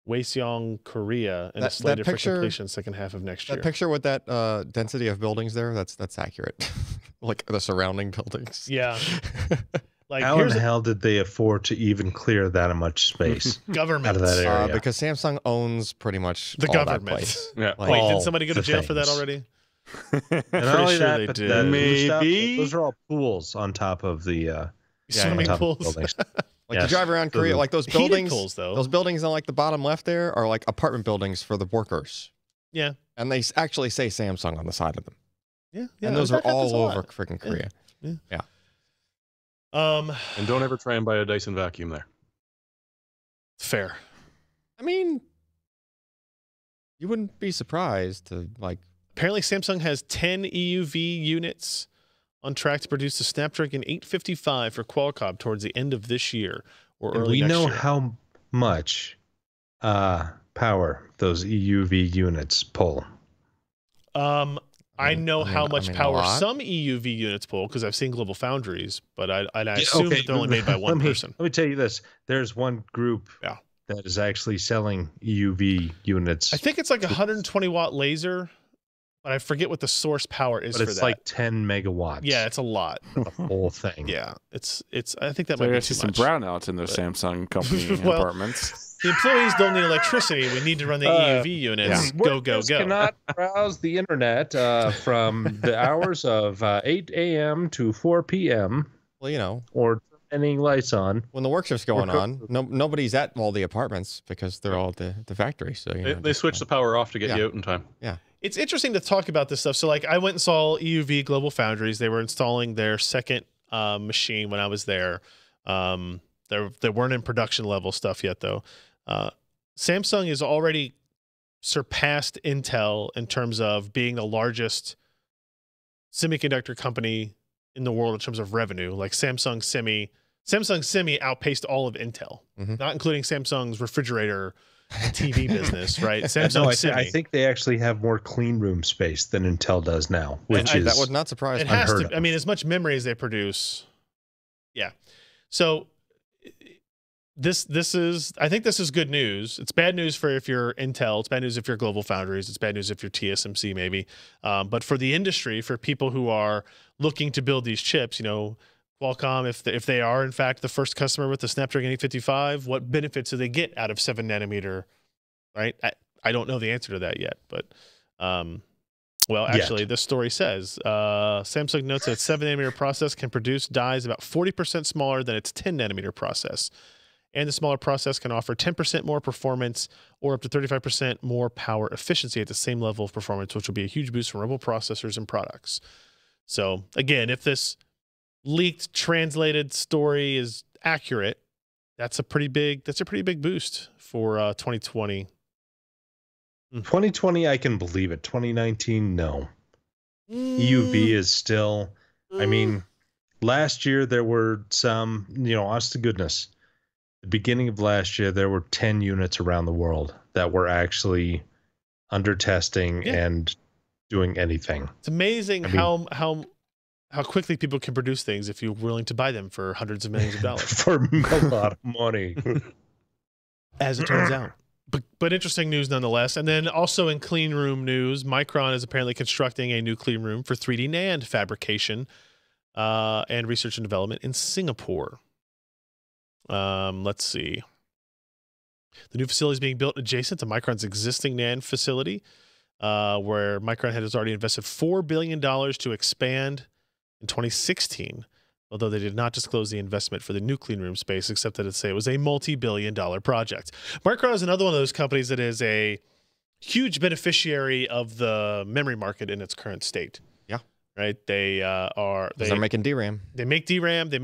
Speaker 5: Hwaseong, Korea, and it's slated for completion second half of next year.
Speaker 7: That picture with that density of buildings there, that's accurate. Like the surrounding buildings.
Speaker 5: Yeah. Like,
Speaker 4: How in the hell did they afford to even clear that much space
Speaker 5: government
Speaker 4: out of that area?
Speaker 7: Because Samsung owns pretty much
Speaker 5: the
Speaker 7: all
Speaker 5: government.
Speaker 7: that place.
Speaker 2: Yeah.
Speaker 7: Like,
Speaker 5: Wait, did
Speaker 4: all
Speaker 5: somebody go to
Speaker 4: the
Speaker 5: jail for that
Speaker 4: things.
Speaker 5: already?
Speaker 4: And not only
Speaker 5: sure
Speaker 4: that,
Speaker 5: they
Speaker 4: but
Speaker 5: did.
Speaker 4: the
Speaker 6: Maybe.
Speaker 4: those are all pools on top of the
Speaker 5: Swimming
Speaker 4: on top of the
Speaker 5: pools.
Speaker 4: buildings.
Speaker 7: Like
Speaker 4: Yes.
Speaker 7: you drive around
Speaker 4: So
Speaker 7: Korea,
Speaker 4: the
Speaker 7: like those
Speaker 5: Heated
Speaker 7: buildings.
Speaker 5: pools, though.
Speaker 7: Those buildings on like the bottom left there are like apartment buildings for the workers,
Speaker 5: Yeah.
Speaker 7: and they actually say Samsung on the side of them.
Speaker 5: Yeah.
Speaker 7: And those are
Speaker 5: that happens
Speaker 7: all
Speaker 5: a lot.
Speaker 7: over freaking Korea.
Speaker 2: And don't ever try and buy a Dyson vacuum there.
Speaker 5: Fair.
Speaker 7: I mean, you wouldn't be surprised to like.
Speaker 5: Apparently, Samsung has 10 EUV units on track to produce the Snapdragon 855 for Qualcomm towards the end of this year or
Speaker 4: And
Speaker 5: early
Speaker 4: we
Speaker 5: next
Speaker 4: know
Speaker 5: year.
Speaker 4: how much power those EUV units pull.
Speaker 5: I know how much
Speaker 7: a
Speaker 5: power
Speaker 7: lot.
Speaker 5: some EUV units pull because I've seen Global Foundries, but I assume that they're only made by one person.
Speaker 4: Let me tell you this: there's one group
Speaker 5: Yeah.
Speaker 4: that is actually selling EUV units,
Speaker 5: I think it's like a 120 watt laser, but I forget what the source power is
Speaker 4: but
Speaker 5: for
Speaker 4: it's
Speaker 5: that.
Speaker 4: like 10 megawatts.
Speaker 5: Yeah, it's a lot.
Speaker 4: the whole thing.
Speaker 5: Yeah, it's. I think that
Speaker 6: So
Speaker 5: might
Speaker 6: I
Speaker 5: be
Speaker 6: see
Speaker 5: too
Speaker 6: some
Speaker 5: much.
Speaker 6: brownouts in those Samsung company
Speaker 5: Well,
Speaker 6: apartments.
Speaker 5: The employees don't need electricity. We need to run the EUV units. Go, go,
Speaker 4: Workers
Speaker 5: go.
Speaker 4: cannot browse the internet from the hours of 8 a.m. to 4 p.m.
Speaker 7: Well,
Speaker 4: or turning lights on.
Speaker 7: when the work shift's going on, nobody's at all the apartments because they're all at the factory. So
Speaker 2: They switch the power off to get you out in time.
Speaker 5: It's interesting to talk about this stuff. So, like, I went and saw EUV Global Foundries. They were installing their second machine when I was there. They weren't in production level stuff yet, though. Samsung has already surpassed Intel in terms of being the largest semiconductor company in the world in terms of revenue. Like Samsung Semi outpaced all of Intel, not including Samsung's refrigerator TV business, right? Samsung Semi.
Speaker 4: I think they actually have more clean room space than Intel does now, which is
Speaker 7: that would not surprise
Speaker 5: it
Speaker 7: me.
Speaker 5: has to. I mean, as much memory as they produce, yeah. So I think this is good news. It's bad news for if you're Intel. It's bad news if you're Global Foundries. It's bad news if you're TSMC, maybe. But for the industry, for people who are looking to build these chips, you know, Qualcomm, if they are in fact the first customer with the Snapdragon 855, what benefits do they get out of 7 nanometer? Right? I don't know the answer to that yet, but well, actually, this story says Samsung notes that its 7 nanometer process can produce dies about 40% smaller than its 10 nanometer process. And the smaller process can offer 10% more performance or up to 35% more power efficiency at the same level of performance, which will be a huge boost for mobile processors and products. So again, if this leaked, translated story is accurate, that's a pretty big boost for 2020.
Speaker 4: 2020, I can believe it. 2019, no. EUV is still, I mean, last year there were some, you know, honest to goodness, the beginning of last year, there were 10 units around the world that were actually under testing and doing anything.
Speaker 5: It's amazing how quickly people can produce things if you're willing to buy them for hundreds of millions of dollars.
Speaker 4: For a lot of money.
Speaker 5: As it turns out. But interesting news nonetheless. And then also in clean room news, Micron is apparently constructing a new clean room for 3D NAND fabrication and research and development in Singapore. Let's see. The new facility is being built adjacent to Micron's existing NAND facility, where Micron has already invested $4 billion to expand in 2016, although they did not disclose the investment for the new clean room space, except that it was a multi-billion-dollar project. Micron is another one of those companies that is a huge beneficiary of the memory market in its current state.
Speaker 7: Yeah.
Speaker 5: Right?
Speaker 7: They're making DRAM.
Speaker 5: They make DRAM. Do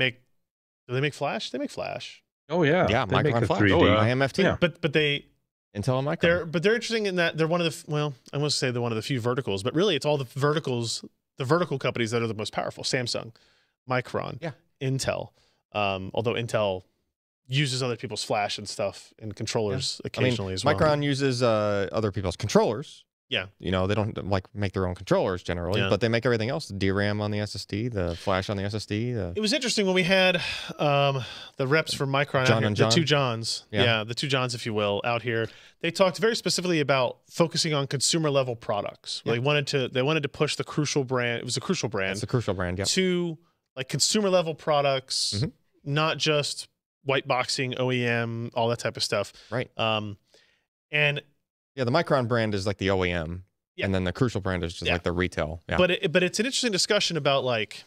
Speaker 5: they make flash? They make flash.
Speaker 4: Oh yeah,
Speaker 7: yeah.
Speaker 4: They make
Speaker 7: Micron
Speaker 4: the
Speaker 7: Flash,
Speaker 4: 3D.
Speaker 7: IMFT.
Speaker 4: Yeah.
Speaker 5: But they
Speaker 7: Intel and Micron.
Speaker 5: they're interesting in that they're one of the I want to say they're one of the few verticals, but really it's all the verticals, the vertical companies that are the most powerful. Samsung, Micron, Intel. Although Intel uses other people's flash and stuff and controllers occasionally as well.
Speaker 7: Micron uses other people's controllers.
Speaker 5: Yeah.
Speaker 7: You know, they don't like make their own controllers generally, but they make everything else. The DRAM on the SSD, the flash on the SSD.
Speaker 5: It was interesting when we had the reps from Micron
Speaker 7: John
Speaker 5: out here,
Speaker 7: and John.
Speaker 5: the two Johns. Yeah, the two Johns, if you will, out here. They talked very specifically about focusing on consumer level products.
Speaker 7: Yeah.
Speaker 5: They wanted to push the Crucial brand. It was a Crucial brand.
Speaker 7: It's a Crucial brand, yeah.
Speaker 5: To like consumer level products, not just white boxing, OEM, all that type of stuff.
Speaker 7: Right.
Speaker 5: And
Speaker 7: yeah, the Micron brand is like the OEM, and then the Crucial brand is just like the retail. Yeah.
Speaker 5: But it's an interesting discussion about like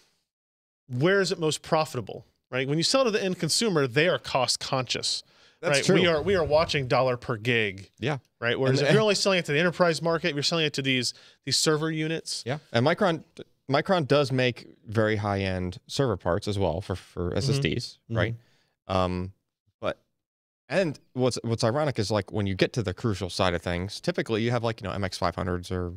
Speaker 5: where is it most profitable, right? When you sell to the end consumer, they are cost conscious.
Speaker 7: That's
Speaker 5: right?
Speaker 7: true.
Speaker 5: We are watching dollar per gig.
Speaker 7: Yeah.
Speaker 5: Right. Whereas if you're only selling it to the enterprise market, if you're selling it to these server units.
Speaker 7: Yeah. And Micron does make very high end server parts as well for SSDs, right? And what's ironic is like when you get to the Crucial side of things, typically you have like, you know, MX500s or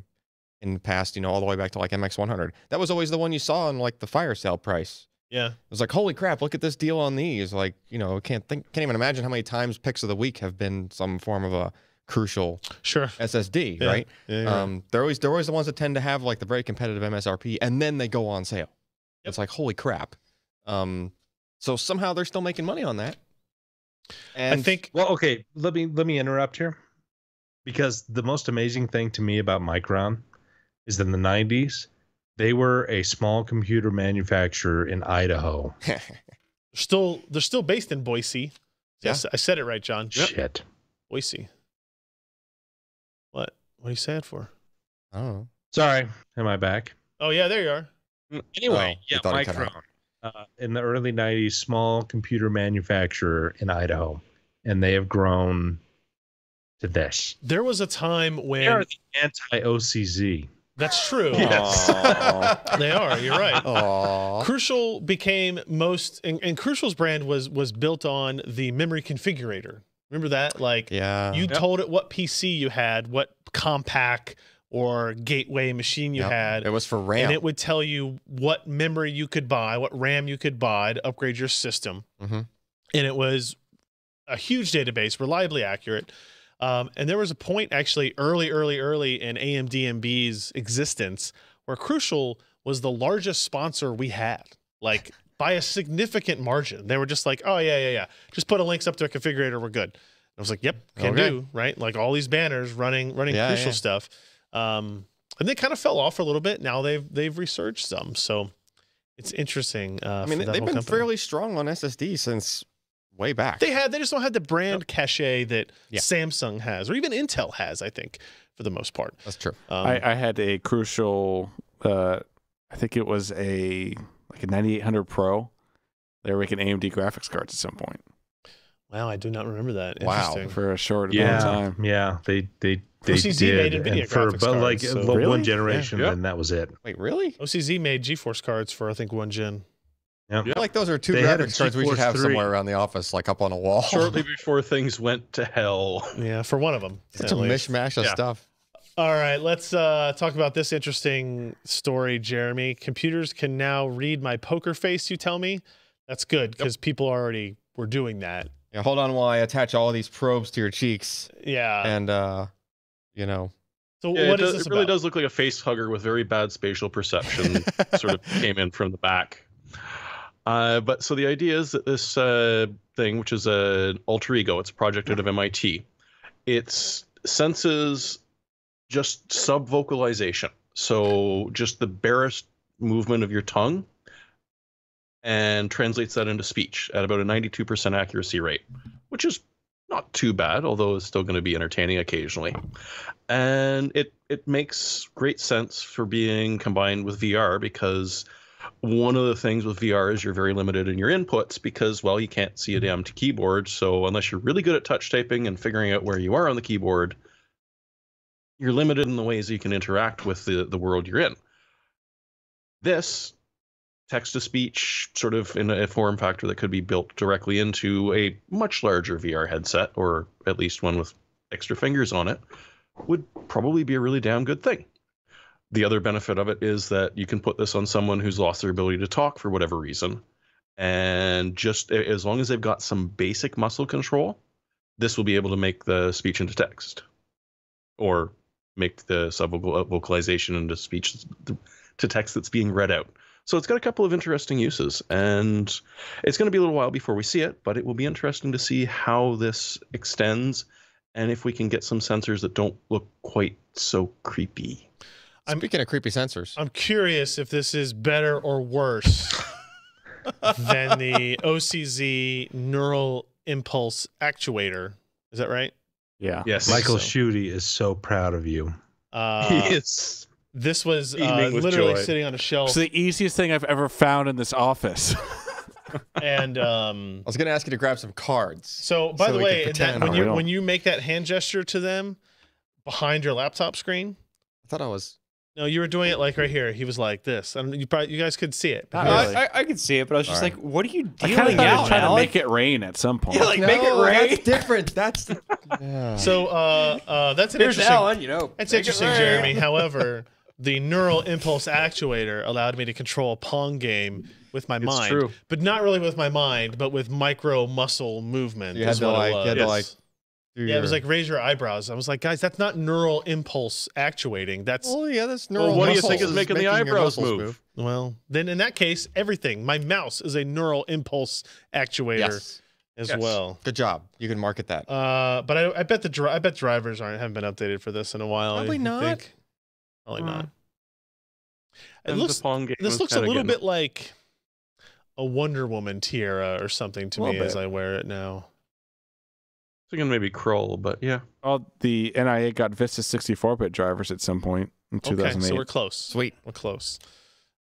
Speaker 7: in the past, you know, all the way back to like MX100. That was always the one you saw in like the fire sale price.
Speaker 5: Yeah.
Speaker 7: It was like, holy crap, look at this deal on these. Like, you know, can't even imagine how many times picks of the week have been some form of a Crucial SSD, right?
Speaker 5: Yeah,
Speaker 7: they're always the ones that tend to have like the very competitive MSRP and then they go on sale. It's like, holy crap. So somehow they're still making money on that. And
Speaker 5: I think
Speaker 4: okay, let me interrupt here, because the most amazing thing to me about Micron is in the 90s they were a small computer manufacturer in Idaho.
Speaker 5: they're still based in Boise. Yes, I said it right, John.
Speaker 4: Shit.
Speaker 5: Boise. What are you saying for?
Speaker 7: I don't know.
Speaker 4: Sorry, am I back?
Speaker 5: Oh yeah, there you are.
Speaker 4: Anyway,
Speaker 7: I thought it cut
Speaker 4: Micron. In the early 90s, small computer manufacturer in Idaho, and they have grown to this.
Speaker 5: There was a time when
Speaker 4: They are the anti-OCZ.
Speaker 5: That's true.
Speaker 4: Yes.
Speaker 5: They are. You're right.
Speaker 7: Aww.
Speaker 5: Crucial became and Crucial's brand was built on the memory configurator. Remember that? Like,
Speaker 7: Yeah.
Speaker 5: you told it what PC you had, what compact or gateway machine you
Speaker 7: Yep.
Speaker 5: had.
Speaker 7: It was for RAM.
Speaker 5: And it would tell you what memory you could buy, what RAM you could buy to upgrade your system.
Speaker 7: Mm-hmm.
Speaker 5: And it was a huge database, reliably accurate. And there was a point actually early in AMDMB's existence where Crucial was the largest sponsor we had, like by a significant margin. They were just like, oh, yeah. Just put a links up to a configurator, we're good. I was like, yep, can
Speaker 7: Okay.
Speaker 5: do, right? Like all these banners running
Speaker 7: Yeah,
Speaker 5: Crucial
Speaker 7: yeah.
Speaker 5: stuff. And they kind of fell off for a little bit. Now they've resurged some. So it's interesting.
Speaker 7: I mean,
Speaker 5: for that
Speaker 7: they've
Speaker 5: whole
Speaker 7: been
Speaker 5: company.
Speaker 7: fairly strong on SSD since way back.
Speaker 5: They just don't have the brand cachet that
Speaker 7: Yeah.
Speaker 5: Samsung has, or even Intel has, I think, for the most part.
Speaker 7: That's true.
Speaker 6: I had a Crucial, I think it was a 9800 Pro. They were making AMD graphics cards at some point
Speaker 5: Wow, I do not remember that.
Speaker 7: Wow.
Speaker 5: Interesting.
Speaker 6: for a short amount of time.
Speaker 4: Yeah, they
Speaker 5: OCZ made
Speaker 4: did,
Speaker 5: NVIDIA
Speaker 4: and for
Speaker 5: graphics
Speaker 4: about like
Speaker 5: cards, so-
Speaker 4: about
Speaker 6: Really?
Speaker 4: one generation,
Speaker 2: Yeah.
Speaker 4: then that was it.
Speaker 7: Wait, really?
Speaker 5: OCZ made GeForce cards for, I think, one gen.
Speaker 4: Yeah.
Speaker 7: I feel like those are two
Speaker 4: They had a
Speaker 7: graphics cards we should
Speaker 4: GeForce
Speaker 7: have
Speaker 4: 3.
Speaker 7: somewhere around the office, like up on a wall.
Speaker 2: Shortly before things went to hell.
Speaker 5: Yeah, for one of them.
Speaker 7: Such a
Speaker 5: at least.
Speaker 7: mishmash of
Speaker 2: Yeah.
Speaker 7: stuff.
Speaker 5: All right, let's talk about this interesting story, Jeremy. Computers can now read my poker face, you tell me? That's good, because people already were doing that.
Speaker 7: Yeah, hold on while I attach all these probes to your cheeks,
Speaker 5: Yeah.
Speaker 7: and you know,
Speaker 5: So
Speaker 2: Yeah,
Speaker 5: what
Speaker 2: it,
Speaker 5: is
Speaker 2: does,
Speaker 5: this
Speaker 2: it really
Speaker 5: about?
Speaker 2: does look like a face hugger with very bad spatial perception sort of came in from the back. But so the idea is that this thing, which is an alter ego, it's a project out of MIT, it senses just sub-vocalization. So just the barest movement of your tongue and translates that into speech at about a 92% accuracy rate, which is not too bad, although it's still going to be entertaining occasionally. And it makes great sense for being combined with VR, because one of the things with VR is you're very limited in your inputs because, well, you can't see a damn keyboard. So unless you're really good at touch typing and figuring out where you are on the keyboard, you're limited in the ways you can interact with the world you're in. This text-to-speech sort of in a form factor that could be built directly into a much larger VR headset, or at least one with extra fingers on it, would probably be a really damn good thing. The other benefit of it is that you can put this on someone who's lost their ability to talk for whatever reason, and just as long as they've got some basic muscle control, this will be able to make the speech into text, or make the sub-vocalization into speech to text that's being read out. So it's got a couple of interesting uses, and it's going to be a little while before we see it, but it will be interesting to see how this extends and if we can get some sensors that don't look quite so creepy.
Speaker 7: speaking of creepy sensors,
Speaker 5: I'm curious if this is better or worse than the OCZ neural impulse actuator. Is that right?
Speaker 6: Yeah.
Speaker 2: Yes.
Speaker 4: Michael
Speaker 5: so.
Speaker 4: Schutte is so proud of you.
Speaker 2: He is.
Speaker 5: This was
Speaker 2: Beaming with
Speaker 5: literally
Speaker 2: joy.
Speaker 5: sitting on a shelf,
Speaker 6: It's the easiest thing I've ever found in this office.
Speaker 5: and
Speaker 7: I was going to ask you to grab some cards.
Speaker 5: so by
Speaker 7: So
Speaker 5: the
Speaker 7: we
Speaker 5: way,
Speaker 7: could
Speaker 5: that,
Speaker 7: pretend.
Speaker 5: when you make that hand gesture to them behind your laptop screen,
Speaker 7: I thought I was.
Speaker 5: no, you were doing it like right here. He was like this, and you guys could see it.
Speaker 6: Not
Speaker 5: because-
Speaker 6: really.
Speaker 1: I could see it, but I was just
Speaker 7: All right.
Speaker 1: like, what are you
Speaker 6: I
Speaker 1: dealing
Speaker 6: kind of thought he was
Speaker 1: out,
Speaker 6: trying to
Speaker 1: Alec?
Speaker 6: make it rain at some point.
Speaker 1: Yeah, like, make it rain.
Speaker 7: That's different. That's yeah.
Speaker 5: So that's an
Speaker 1: Here's
Speaker 5: interesting.
Speaker 1: Alan,
Speaker 5: That's
Speaker 1: make it
Speaker 5: interesting,
Speaker 1: rain.
Speaker 5: Jeremy. However, the neural impulse actuator allowed me to control a Pong game with my mind,
Speaker 2: true.
Speaker 5: but not really with my mind, but with micro muscle movement.
Speaker 7: You had
Speaker 5: is
Speaker 7: to
Speaker 5: what
Speaker 7: like,
Speaker 5: it was.
Speaker 7: you had to like. do
Speaker 5: Yeah, it was
Speaker 7: your-
Speaker 5: like raise your eyebrows. I was like, guys, that's not neural impulse actuating. That's
Speaker 7: Oh yeah, that's neural.
Speaker 2: what do you think
Speaker 7: muscles
Speaker 2: is making the
Speaker 7: your
Speaker 2: eyebrows
Speaker 7: muscles
Speaker 2: move?
Speaker 5: well, then in that case, everything. My mouse is a neural impulse actuator
Speaker 7: Yes.
Speaker 5: as
Speaker 2: Yes.
Speaker 5: well.
Speaker 7: Good job. You can market that.
Speaker 5: But I bet I bet drivers haven't been updated for this in a while.
Speaker 7: Probably
Speaker 5: you
Speaker 7: not.
Speaker 5: think? Probably not. It
Speaker 2: And
Speaker 5: looks
Speaker 2: the Pong game
Speaker 5: This
Speaker 2: is
Speaker 5: looks a
Speaker 2: kinda
Speaker 5: little
Speaker 2: getting-
Speaker 5: bit like a Wonder Woman tiara or something to
Speaker 6: A
Speaker 5: me
Speaker 6: little
Speaker 5: as
Speaker 6: bit.
Speaker 5: I wear it now.
Speaker 2: Thinking maybe Krull, but yeah.
Speaker 6: Well, the NIA got Vista 64-bit drivers at some point in
Speaker 5: Okay,
Speaker 6: 2008.
Speaker 5: so we're close.
Speaker 7: Sweet.
Speaker 5: We're close.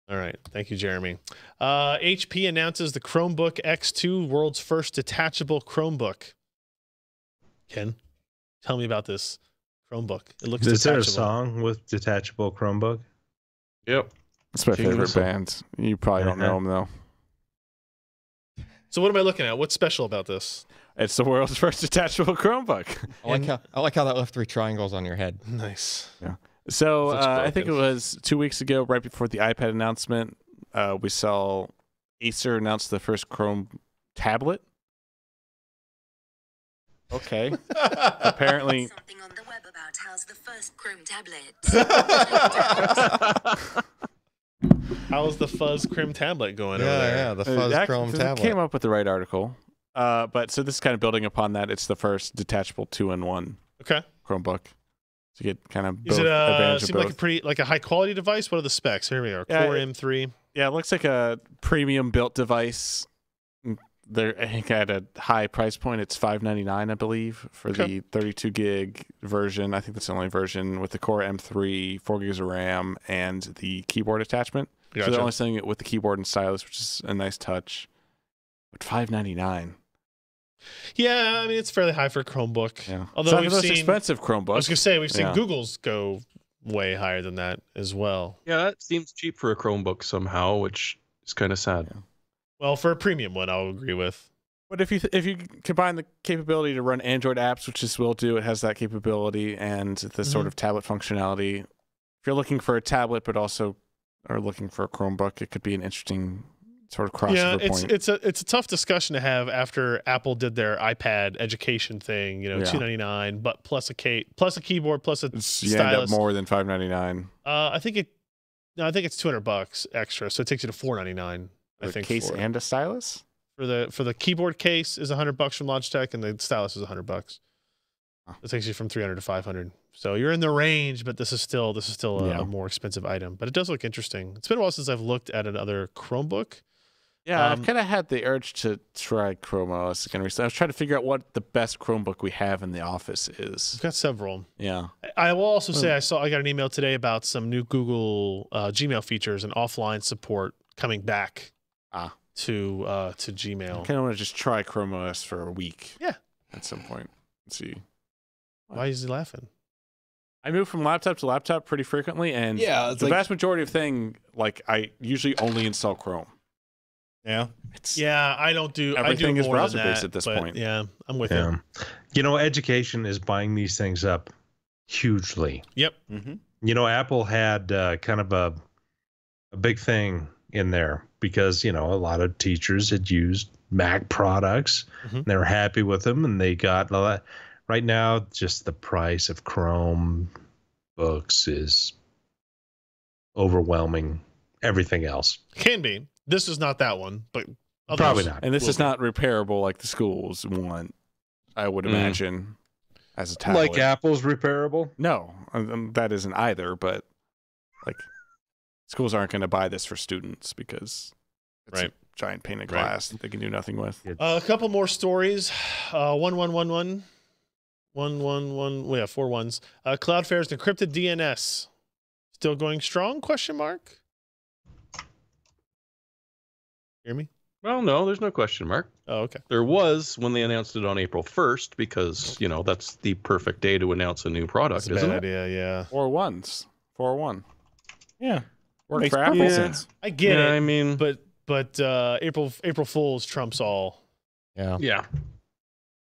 Speaker 5: All right. Thank you, Jeremy. HP announces the Chromebook X2, world's first detachable Chromebook. Ken, tell me about this Chromebook. It looks
Speaker 4: Is there a
Speaker 5: detachable.
Speaker 4: song with detachable Chromebook?
Speaker 2: Yep.
Speaker 6: It's my
Speaker 2: King
Speaker 6: favorite
Speaker 2: Whistle.
Speaker 6: band. You probably don't know them, though.
Speaker 5: So what am I looking at? What's special about this?
Speaker 6: It's the world's first detachable Chromebook.
Speaker 7: I like how that left 3 triangles on your head.
Speaker 5: Nice.
Speaker 6: So
Speaker 2: Looks
Speaker 6: I think it
Speaker 2: broken.
Speaker 6: was 2 weeks ago, right before the iPad announcement, we saw Acer announce the first Chrome tablet. Okay. Apparently,
Speaker 8: Something on the web about how's the first Chrome tablet.
Speaker 5: How's the Fuzz Chrome tablet going over
Speaker 7: Yeah,
Speaker 5: there?
Speaker 7: yeah, the Fuzz
Speaker 6: that
Speaker 7: Chrome tablet.
Speaker 6: came up with the right article. But so this is kind of building upon that. It's the first detachable 2-in-1
Speaker 5: Okay.
Speaker 6: Chromebook. So you get kind of
Speaker 5: Is
Speaker 6: both
Speaker 5: it
Speaker 6: advantage of
Speaker 5: seem like a
Speaker 6: both.
Speaker 5: pretty like a high quality device? What are the specs? Here we are.
Speaker 6: Yeah,
Speaker 5: Core M3.
Speaker 6: Yeah, it looks like a premium built device. They're I think at a high price point. It's $599, I believe, for
Speaker 5: Okay.
Speaker 6: the 32 gig version. I think that's the only version with the Core M3, 4 gigs of RAM, and the keyboard attachment. So
Speaker 5: Gotcha.
Speaker 6: they're only selling it with the keyboard and stylus, which is a nice touch. But $599.
Speaker 5: Yeah, I mean it's fairly high for a Chromebook.
Speaker 6: Yeah.
Speaker 5: Although
Speaker 6: it's not
Speaker 5: we've
Speaker 6: the most
Speaker 5: seen,
Speaker 6: expensive Chromebook.
Speaker 5: I was gonna say we've seen
Speaker 6: Yeah.
Speaker 5: Google's go way higher than that as well.
Speaker 2: Yeah, that seems cheap for a Chromebook somehow, which is kind of sad.
Speaker 6: Yeah.
Speaker 5: Well, for a premium one, I'll agree with.
Speaker 6: But if you combine the capability to run Android apps, which this will do, it has that capability, and the sort of tablet functionality. If you're looking for a tablet, but also are looking for a Chromebook, it could be an interesting sort of crossover
Speaker 5: Yeah,
Speaker 6: point.
Speaker 5: it's a tough discussion to have after Apple did their iPad education thing.
Speaker 6: Yeah.
Speaker 5: $299, but plus a keyboard, plus a
Speaker 6: You end up
Speaker 5: stylus.
Speaker 6: more than $599.
Speaker 5: I think it's $200 extra, so it takes you to $499. I
Speaker 6: A
Speaker 5: think
Speaker 6: case
Speaker 5: for it.
Speaker 6: and a stylus.
Speaker 5: For the keyboard case is $100 from Logitech, and the stylus is $100.
Speaker 6: Huh.
Speaker 5: It takes you from 300 to 500. So you're in the range, but this is still
Speaker 6: Yeah.
Speaker 5: a more expensive item. But it does look interesting. It's been a while since I've looked at another Chromebook.
Speaker 6: Yeah, I've
Speaker 5: Um,
Speaker 6: kind of had the urge to try Chrome OS again recently. I was trying to figure out what the best Chromebook we have in the office is.
Speaker 5: I've got several.
Speaker 6: Yeah.
Speaker 5: I will also say I got an email today about some new Google Gmail features and offline support coming back
Speaker 6: Ah.
Speaker 5: to
Speaker 6: I
Speaker 5: Gmail.
Speaker 6: kind of want to just try Chrome OS for a week.
Speaker 5: Yeah.
Speaker 6: At some point. Let's see.
Speaker 5: Why is he laughing?
Speaker 6: I move from laptop to laptop pretty frequently, and
Speaker 1: Yeah, it's
Speaker 6: the
Speaker 1: like-
Speaker 6: vast majority of I usually only install Chrome.
Speaker 1: Yeah.
Speaker 6: It's
Speaker 5: Yeah, I don't do.
Speaker 6: Everything
Speaker 5: I do
Speaker 6: is
Speaker 5: more than
Speaker 6: browser-based
Speaker 5: that,
Speaker 6: at this
Speaker 5: but
Speaker 6: point.
Speaker 5: Yeah, I'm with you.
Speaker 4: Yeah. You know, education is buying these things up hugely.
Speaker 5: Yep.
Speaker 1: Mm-hmm.
Speaker 4: You know, Apple had kind of a big thing in there because, you know, a lot of teachers had used Mac products.
Speaker 5: Mhm.
Speaker 4: They were happy with them, and they got a lot. Right now, just the price of Chrome books is overwhelming everything else.
Speaker 5: Can be. This is not that one, but others
Speaker 4: Probably not.
Speaker 6: and this
Speaker 5: will
Speaker 6: is
Speaker 5: be.
Speaker 6: not repairable like the schools want, I would imagine, as a tablet.
Speaker 4: Like Apple's repairable.
Speaker 6: No, that isn't either, but like schools aren't going to buy this for students because it's
Speaker 5: Right.
Speaker 6: a giant pane of
Speaker 5: Right.
Speaker 6: glass that they can do nothing with.
Speaker 5: A couple more stories. 1111. 111. Well, yeah, 4 ones. Cloudflare's encrypted DNS still going strong? Question mark. Hear me?
Speaker 2: Well, no, there's no question mark.
Speaker 5: Oh, okay.
Speaker 2: There was when they announced it on April 1st because, you know, that's the perfect day to announce a new product,
Speaker 5: That's a
Speaker 2: isn't
Speaker 5: bad
Speaker 2: it?
Speaker 5: idea. Yeah,
Speaker 6: 4-1.
Speaker 1: Yeah.
Speaker 6: Worked
Speaker 1: Makes
Speaker 6: for Apple.
Speaker 1: perfect
Speaker 2: Yeah.
Speaker 1: sense.
Speaker 5: I get
Speaker 2: Yeah,
Speaker 5: it,
Speaker 2: I mean,
Speaker 5: but April Fools trumps all.
Speaker 7: Yeah.
Speaker 2: yeah.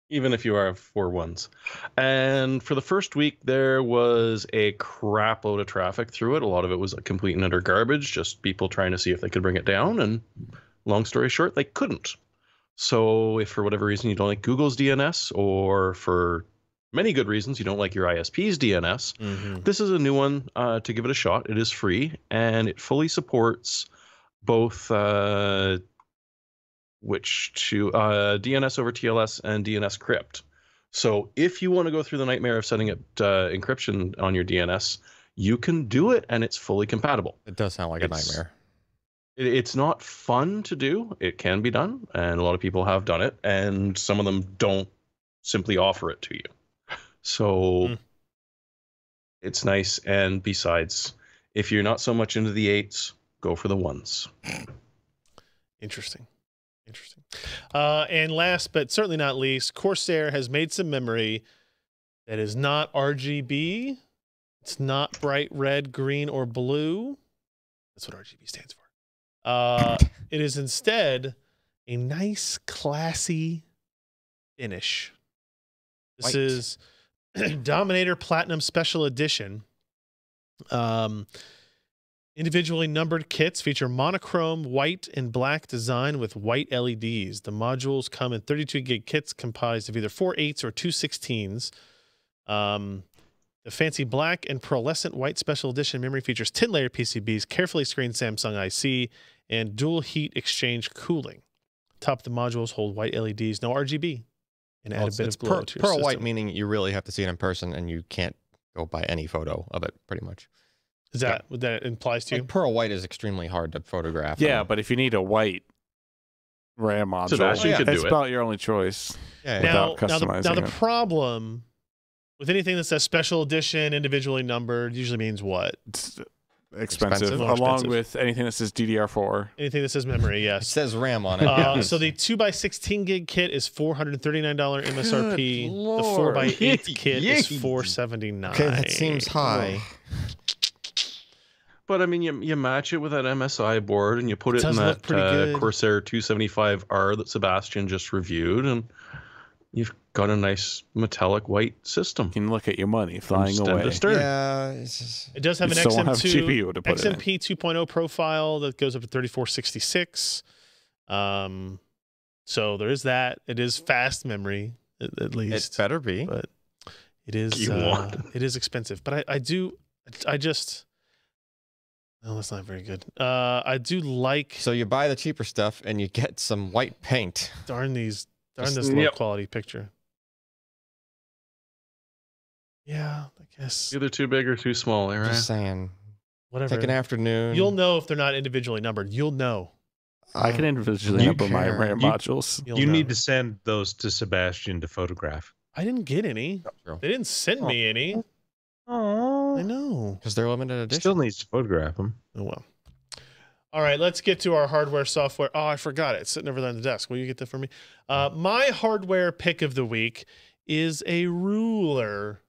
Speaker 2: Even if you are 4-1s. And for the first week, there was a crap load of traffic through it. A lot of it was complete and utter garbage, just people trying to see if they could bring it down. And long story short, they couldn't. So if for whatever reason you don't like Google's DNS, or for many good reasons you don't like your ISP's DNS,
Speaker 5: Mm-hmm.
Speaker 2: this is a new one to give it a shot. It is free, and it fully supports both DNS over TLS and DNS crypt. So if you want to go through the nightmare of setting up encryption on your DNS, you can do it, and it's fully compatible.
Speaker 7: It does sound like a nightmare.
Speaker 2: It's not fun to do. It can be done, and a lot of people have done it, and some of them don't simply offer it to you. So it's nice. And besides, if you're not so much into the 8s, go for the 1s.
Speaker 5: Interesting. And last but certainly not least, Corsair has made some memory that is not RGB. It's not bright red, green, or blue. That's what RGB stands for. It is instead a nice, classy finish. This
Speaker 7: White.
Speaker 5: is Dominator Platinum Special Edition. Individually numbered kits feature monochrome white and black design with white LEDs. The modules come in 32 gig kits comprised of either 4 8s or 2 16s. The fancy black and pearlescent white special edition memory features 10-layer PCBs, carefully screened Samsung IC, and dual heat exchange cooling. Top of the modules hold white LEDs, no RGB, and add a bit of glow to your
Speaker 7: pearl white,
Speaker 5: system.
Speaker 7: meaning you really have to see it in person, and you can't go by any photo of it, pretty much.
Speaker 5: Is that what that implies to you?
Speaker 7: Like, pearl white is extremely hard to photograph.
Speaker 6: Yeah, but if you need a white RAM module,
Speaker 2: Sebastian could
Speaker 6: that's
Speaker 2: do it.
Speaker 6: about your only choice.
Speaker 7: yeah,
Speaker 5: Now,
Speaker 6: without
Speaker 5: now,
Speaker 6: customizing
Speaker 5: the
Speaker 6: it.
Speaker 5: problem with anything that says special edition, individually numbered, usually means what?
Speaker 6: It's
Speaker 7: Expensive?
Speaker 5: More
Speaker 6: along
Speaker 5: expensive.
Speaker 6: with anything that says DDR4.
Speaker 5: Anything that says memory,
Speaker 7: it
Speaker 5: yes.
Speaker 7: says RAM on it.
Speaker 5: So the 2x16 gig kit is $439 MSRP.
Speaker 7: Good
Speaker 5: The
Speaker 7: Lord.
Speaker 5: 4x8 kit is
Speaker 7: Yay.
Speaker 5: $479.
Speaker 7: Okay, that seems high.
Speaker 2: But I mean, you match it with that MSI board and you put it in
Speaker 5: does look
Speaker 2: that
Speaker 5: pretty good.
Speaker 2: Corsair 275R that Sebastian just reviewed, and you've got a nice metallic white system.
Speaker 6: You can look at your money
Speaker 2: from
Speaker 6: flying
Speaker 2: stem
Speaker 6: away.
Speaker 2: to stern.
Speaker 7: Yeah, it's just,
Speaker 5: It does have
Speaker 6: You
Speaker 5: an
Speaker 6: still won't have
Speaker 5: XM2
Speaker 6: GPU to put it in.
Speaker 5: XMP 2.0 profile that goes up to 3466. So there is that. It is fast memory, at
Speaker 7: it
Speaker 5: least.
Speaker 7: better be.
Speaker 5: But it is
Speaker 2: You want it.
Speaker 5: it is expensive. But I just no, that's not very good. I do like
Speaker 7: So you buy the cheaper stuff and you get some white paint.
Speaker 5: darn this
Speaker 2: Yep.
Speaker 5: low quality picture. Yeah, I guess
Speaker 2: Either too big or too small, right?
Speaker 7: Just saying.
Speaker 5: whatever.
Speaker 7: Take an afternoon.
Speaker 5: You'll know if they're not individually numbered. You'll know.
Speaker 6: I can individually
Speaker 7: You
Speaker 6: number my
Speaker 7: can.
Speaker 6: RAM
Speaker 4: You-
Speaker 6: modules.
Speaker 5: You'll
Speaker 4: You
Speaker 5: know.
Speaker 4: need to send those to Sebastian to photograph.
Speaker 5: I didn't get any.
Speaker 7: True.
Speaker 5: They didn't send me any. I
Speaker 4: Oh,
Speaker 5: know.
Speaker 7: Because they're limited edition.
Speaker 4: still needs to photograph them.
Speaker 5: Oh well. All right, let's get to our hardware software. Oh, I forgot it. It's sitting over there on the desk. Will you get that for me? My hardware pick of the week is a ruler.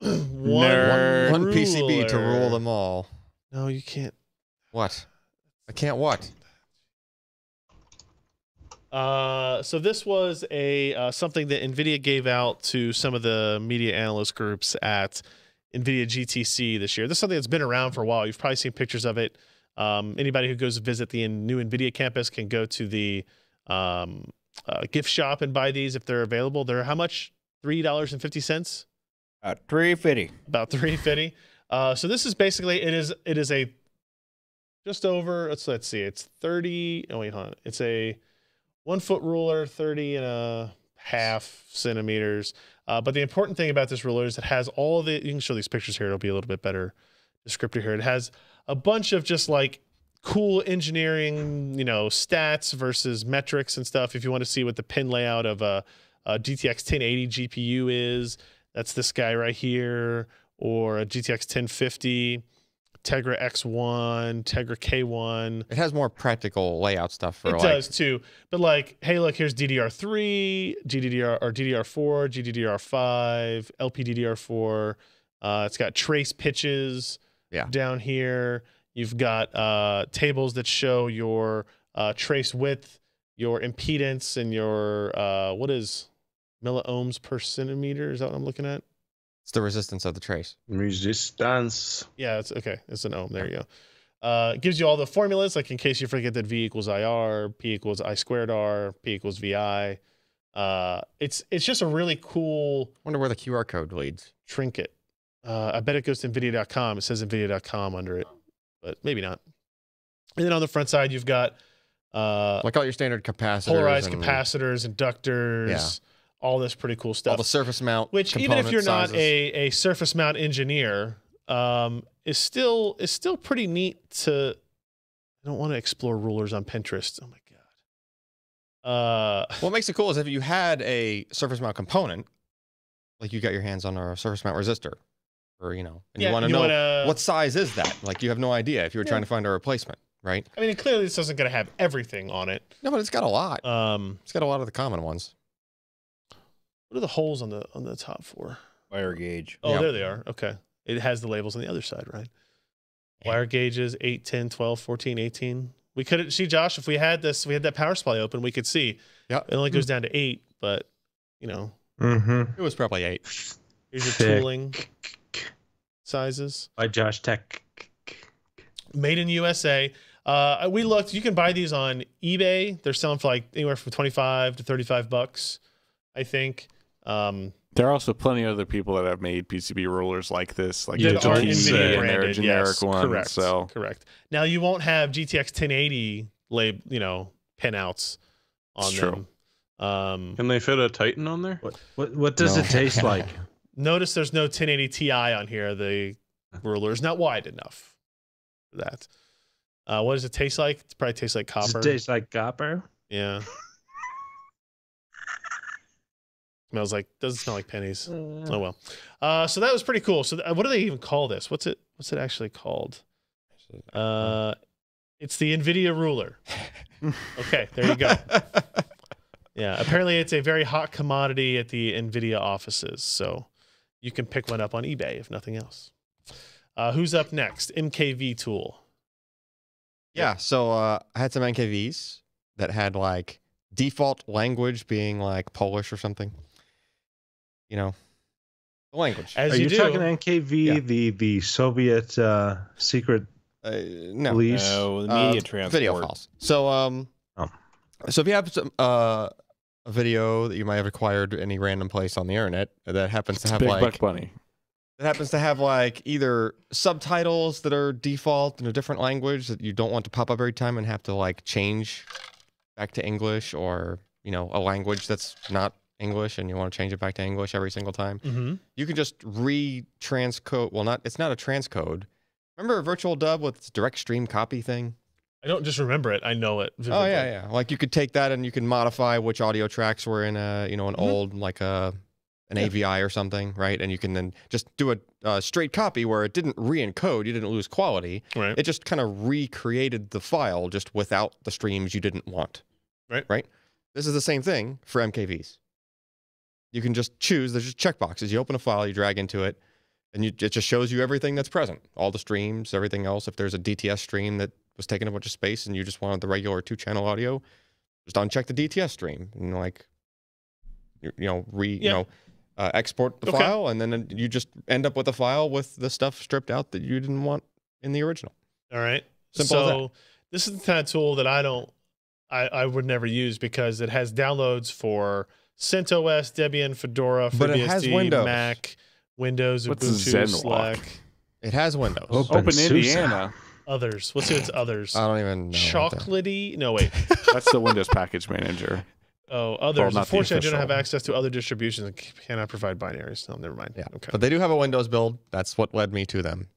Speaker 6: Nerd.
Speaker 7: One PCB to
Speaker 5: ruler.
Speaker 7: rule them all.
Speaker 5: No, you can't.
Speaker 7: What? I can't what?
Speaker 5: So this was a something that NVIDIA gave out to some of the media analyst groups at NVIDIA GTC this year. This is something that's been around for a while. You've probably seen pictures of it. Anybody who goes to visit the new NVIDIA campus can go to the gift shop and buy these if they're available. They're how much? $3.50?
Speaker 1: $3.50.
Speaker 5: About $3.50. So this is basically it is a just over. Let's see. It's 30. Oh wait, hold on. It's a 1 foot ruler, 30.5 centimeters. But the important thing about this ruler is it has all the. You can show these pictures here. It'll be a little bit better descriptor here. It has a bunch of just like cool engineering, stats versus metrics and stuff. If you want to see what the pin layout of a GTX 1080 GPU is, that's this guy right here, or a GTX 1050, Tegra X1, Tegra K1.
Speaker 7: It has more practical layout stuff for
Speaker 5: It
Speaker 7: like.
Speaker 5: does too. But like, hey, look, here's DDR3, DDR4, GDDR5, LPDDR4. It's got trace pitches down here. You've got tables that show your trace width, your impedance, and your what is milliohms per centimeter? Is that what I'm looking at?
Speaker 7: It's the resistance of the trace.
Speaker 2: Resistance.
Speaker 5: Yeah, it's okay. It's an ohm. There you go. It gives you all the formulas, like in case you forget that V equals IR, P equals I squared R, P equals VI. It's just a really cool
Speaker 7: Wonder where the QR code leads.
Speaker 5: trinket. I bet it goes to NVIDIA.com. It says NVIDIA.com under it, but maybe not. And then on the front side, you've got
Speaker 7: Like all your standard capacitors.
Speaker 5: polarized
Speaker 7: and
Speaker 5: capacitors, inductors, all this pretty cool
Speaker 7: all
Speaker 5: stuff.
Speaker 7: the surface mount.
Speaker 5: Which even if
Speaker 7: component
Speaker 5: you're not
Speaker 7: sizes.
Speaker 5: a surface mount engineer, is still pretty neat to. I don't want to explore rulers on Pinterest. Oh my god.
Speaker 7: What makes it cool is if you had a surface mount component, like you got your hands on a surface mount resistor, or and you want to know what size is that. Like you have no idea if you were trying to find a replacement, right?
Speaker 5: I mean, clearly this isn't going to have everything on it.
Speaker 7: No, but it's got a lot.
Speaker 5: What
Speaker 7: It's got a lot of the common ones.
Speaker 5: are the holes on the top for?
Speaker 1: Wire gauge.
Speaker 5: Oh,
Speaker 7: Yeah.
Speaker 5: there they are. Okay. It has the labels on the other side, right? Wire gauges 8, 10, 12, 14, 18. We could see, Josh, if we had that power supply open, we could see.
Speaker 7: Yeah.
Speaker 5: It only goes down to 8, but
Speaker 4: Mm-hmm.
Speaker 7: It was probably 8.
Speaker 5: here's your
Speaker 4: Thick.
Speaker 5: tooling. sizes.
Speaker 4: By Josh Tech.
Speaker 5: Made in USA. We looked. You can buy these on eBay. They're selling for like anywhere from $25 to $35, I think.
Speaker 6: There are also plenty of other people that have made PCB rulers like this, like
Speaker 5: That are
Speaker 6: Digital Key
Speaker 5: NVIDIA
Speaker 6: and their
Speaker 5: branded.
Speaker 6: generic
Speaker 5: Yes,
Speaker 6: ones.
Speaker 5: correct.
Speaker 6: So
Speaker 5: Correct. Now you won't have GTX 1080 pinouts on
Speaker 6: It's
Speaker 5: them.
Speaker 6: true.
Speaker 2: Can they fit a Titan on there?
Speaker 4: What does
Speaker 7: No.
Speaker 4: it taste like?
Speaker 5: Notice there's no 1080 Ti on here. The ruler is not wide enough for that. What does it taste like? It probably tastes like
Speaker 4: Does
Speaker 5: copper.
Speaker 4: it taste like copper?
Speaker 5: Yeah. Smells like, doesn't smell like pennies. Oh well. So that was pretty cool. So what do they even call this? What's it actually called? It's the NVIDIA ruler. Okay, there you go. Yeah, apparently it's a very hot commodity at the NVIDIA offices. So you can pick one up on eBay if nothing else. Who's up next? MKV Tool.
Speaker 7: Yeah, so I had some NKVs that had like default language being like Polish or something. You know, the language.
Speaker 5: As
Speaker 4: Are
Speaker 5: you
Speaker 4: you
Speaker 5: do.
Speaker 4: talking NKV,
Speaker 7: Yeah.
Speaker 4: the Soviet secret
Speaker 7: No,
Speaker 4: police?
Speaker 1: No, the media transport.
Speaker 7: video files. So so if you have some a video that you might have acquired any random place on the internet that happens to have
Speaker 6: Big
Speaker 7: like
Speaker 6: Buck Bunny.
Speaker 7: that happens to have like either subtitles that are default in a different language that you don't want to pop up every time and have to like change back to English, or you know, a language that's not English and you want to change it back to English every single time,
Speaker 5: Mm-hmm.
Speaker 7: you can just re-transcode. Well, it's not a transcode. Remember a virtual dub with its direct stream copy thing?
Speaker 5: I don't just remember it. I know it. Vividly.
Speaker 7: Oh yeah. Like you could take that and you can modify which audio tracks were in a, you know, an old like an AVI or something, right? And you can then just do a straight copy where it didn't re-encode, you didn't lose quality.
Speaker 5: Right.
Speaker 7: It just kind of recreated the file just without the streams you didn't want.
Speaker 5: Right.
Speaker 7: Right. This is the same thing for MKVs. You can just choose. There's just checkboxes. You open a file, you drag into it, and it just shows you everything that's present, all the streams, everything else. If there's a DTS stream that was taking a bunch of space and you just wanted the regular 2-channel audio, just uncheck the DTS stream and like, export the
Speaker 5: Okay.
Speaker 7: file, and then you just end up with a file with the stuff stripped out that you didn't want in the original.
Speaker 5: All right.
Speaker 7: Simple as
Speaker 5: So this is the kind of tool that I would never use because it has downloads for CentOS, Debian, Fedora,
Speaker 7: But it
Speaker 5: FreeBSD,
Speaker 7: has Windows.
Speaker 5: Mac, Windows,
Speaker 6: What's
Speaker 5: Ubuntu,
Speaker 6: Zenwalk?
Speaker 5: Slack,
Speaker 7: It has Windows.
Speaker 6: Open
Speaker 4: SUSE.
Speaker 6: Indiana.
Speaker 5: others. Let's see what's others.
Speaker 7: I don't even know. what that-
Speaker 5: Chocolatey? No, wait.
Speaker 6: That's the Windows Package Manager.
Speaker 5: Oh, others.
Speaker 6: not the
Speaker 5: Unfortunately, I do not have
Speaker 6: official.
Speaker 5: access to other distributions and cannot provide binaries. No, never mind.
Speaker 7: Yeah.
Speaker 5: Okay.
Speaker 7: But they do have a Windows build. That's what led me to them,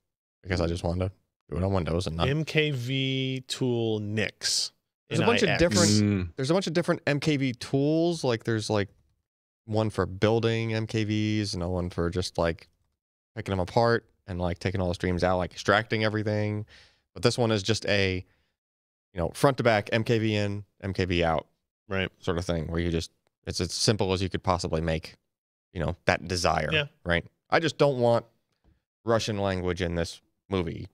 Speaker 7: because I just wanted to do it on Windows and not.
Speaker 5: MKV Tool Nix.
Speaker 7: There's a bunch of
Speaker 5: NIX.
Speaker 7: different- There's a bunch of different MKV tools. Like there's like one for building MKVs and one for just like picking them apart and like taking all the streams out, like extracting everything. But this one is just a, front to back MKV in, MKV out
Speaker 5: Right.
Speaker 7: sort of thing, where you just, it's as simple as you could possibly make, that desire.
Speaker 5: Yeah.
Speaker 7: Right. I just don't want Russian language in this movie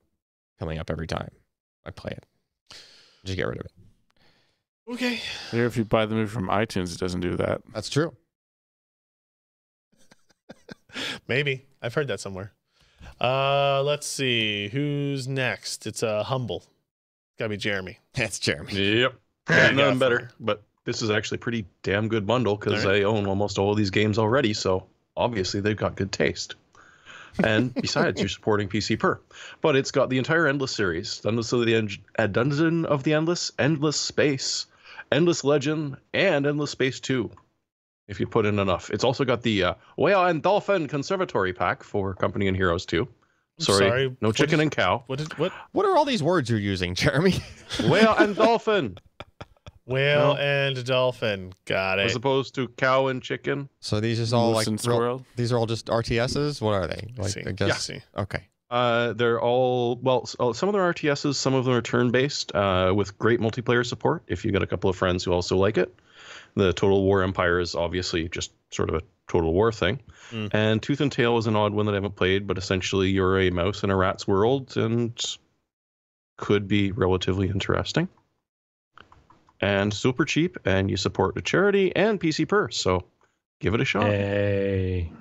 Speaker 7: coming up every time I play it. Just get rid of it.
Speaker 5: Okay.
Speaker 6: Here, if you buy the movie from iTunes, it doesn't do that.
Speaker 7: That's true.
Speaker 5: Maybe. I've heard that somewhere. Let's see. Who's next? It's Humble. Gotta be Jeremy.
Speaker 7: That's Jeremy.
Speaker 2: Yep.
Speaker 5: Yeah,
Speaker 2: Got
Speaker 5: you
Speaker 2: none
Speaker 5: got
Speaker 2: better. But this is actually a pretty damn good bundle because
Speaker 5: All right.
Speaker 2: I own almost all of these games already. So obviously they've got good taste. And besides, you're supporting PC Per. But it's got the entire Endless series, Dungeon of the Endless, Endless Space, Endless Legend, and Endless Space 2. If you put in enough. It's also got the Whale and Dolphin Conservatory Pack for Company and Heroes 2. Sorry, no
Speaker 5: what
Speaker 2: chicken
Speaker 5: is-
Speaker 2: and cow.
Speaker 5: What?
Speaker 7: What are all these words you're using, Jeremy?
Speaker 2: Whale and Dolphin,
Speaker 5: Whale
Speaker 2: No.
Speaker 5: and Dolphin. Got
Speaker 2: as
Speaker 5: it.
Speaker 2: opposed to cow and chicken.
Speaker 7: So these are all like
Speaker 6: Moose and Squirrel.
Speaker 7: these are all just RTSs. What are they?
Speaker 5: I see.
Speaker 7: I guess.
Speaker 5: Yeah. See.
Speaker 7: Okay.
Speaker 2: They're all, well, some of them are RTSs, some of them are turn-based, with great multiplayer support if you got a couple of friends who also like it. The Total War Empire is obviously just sort of a Total War thing.
Speaker 5: Mm.
Speaker 2: And Tooth and Tail is an odd one that I haven't played, but essentially you're a mouse in a rat's world and could be relatively interesting. And super cheap, and you support a charity and PC Per, so give it a shot.
Speaker 4: Hey.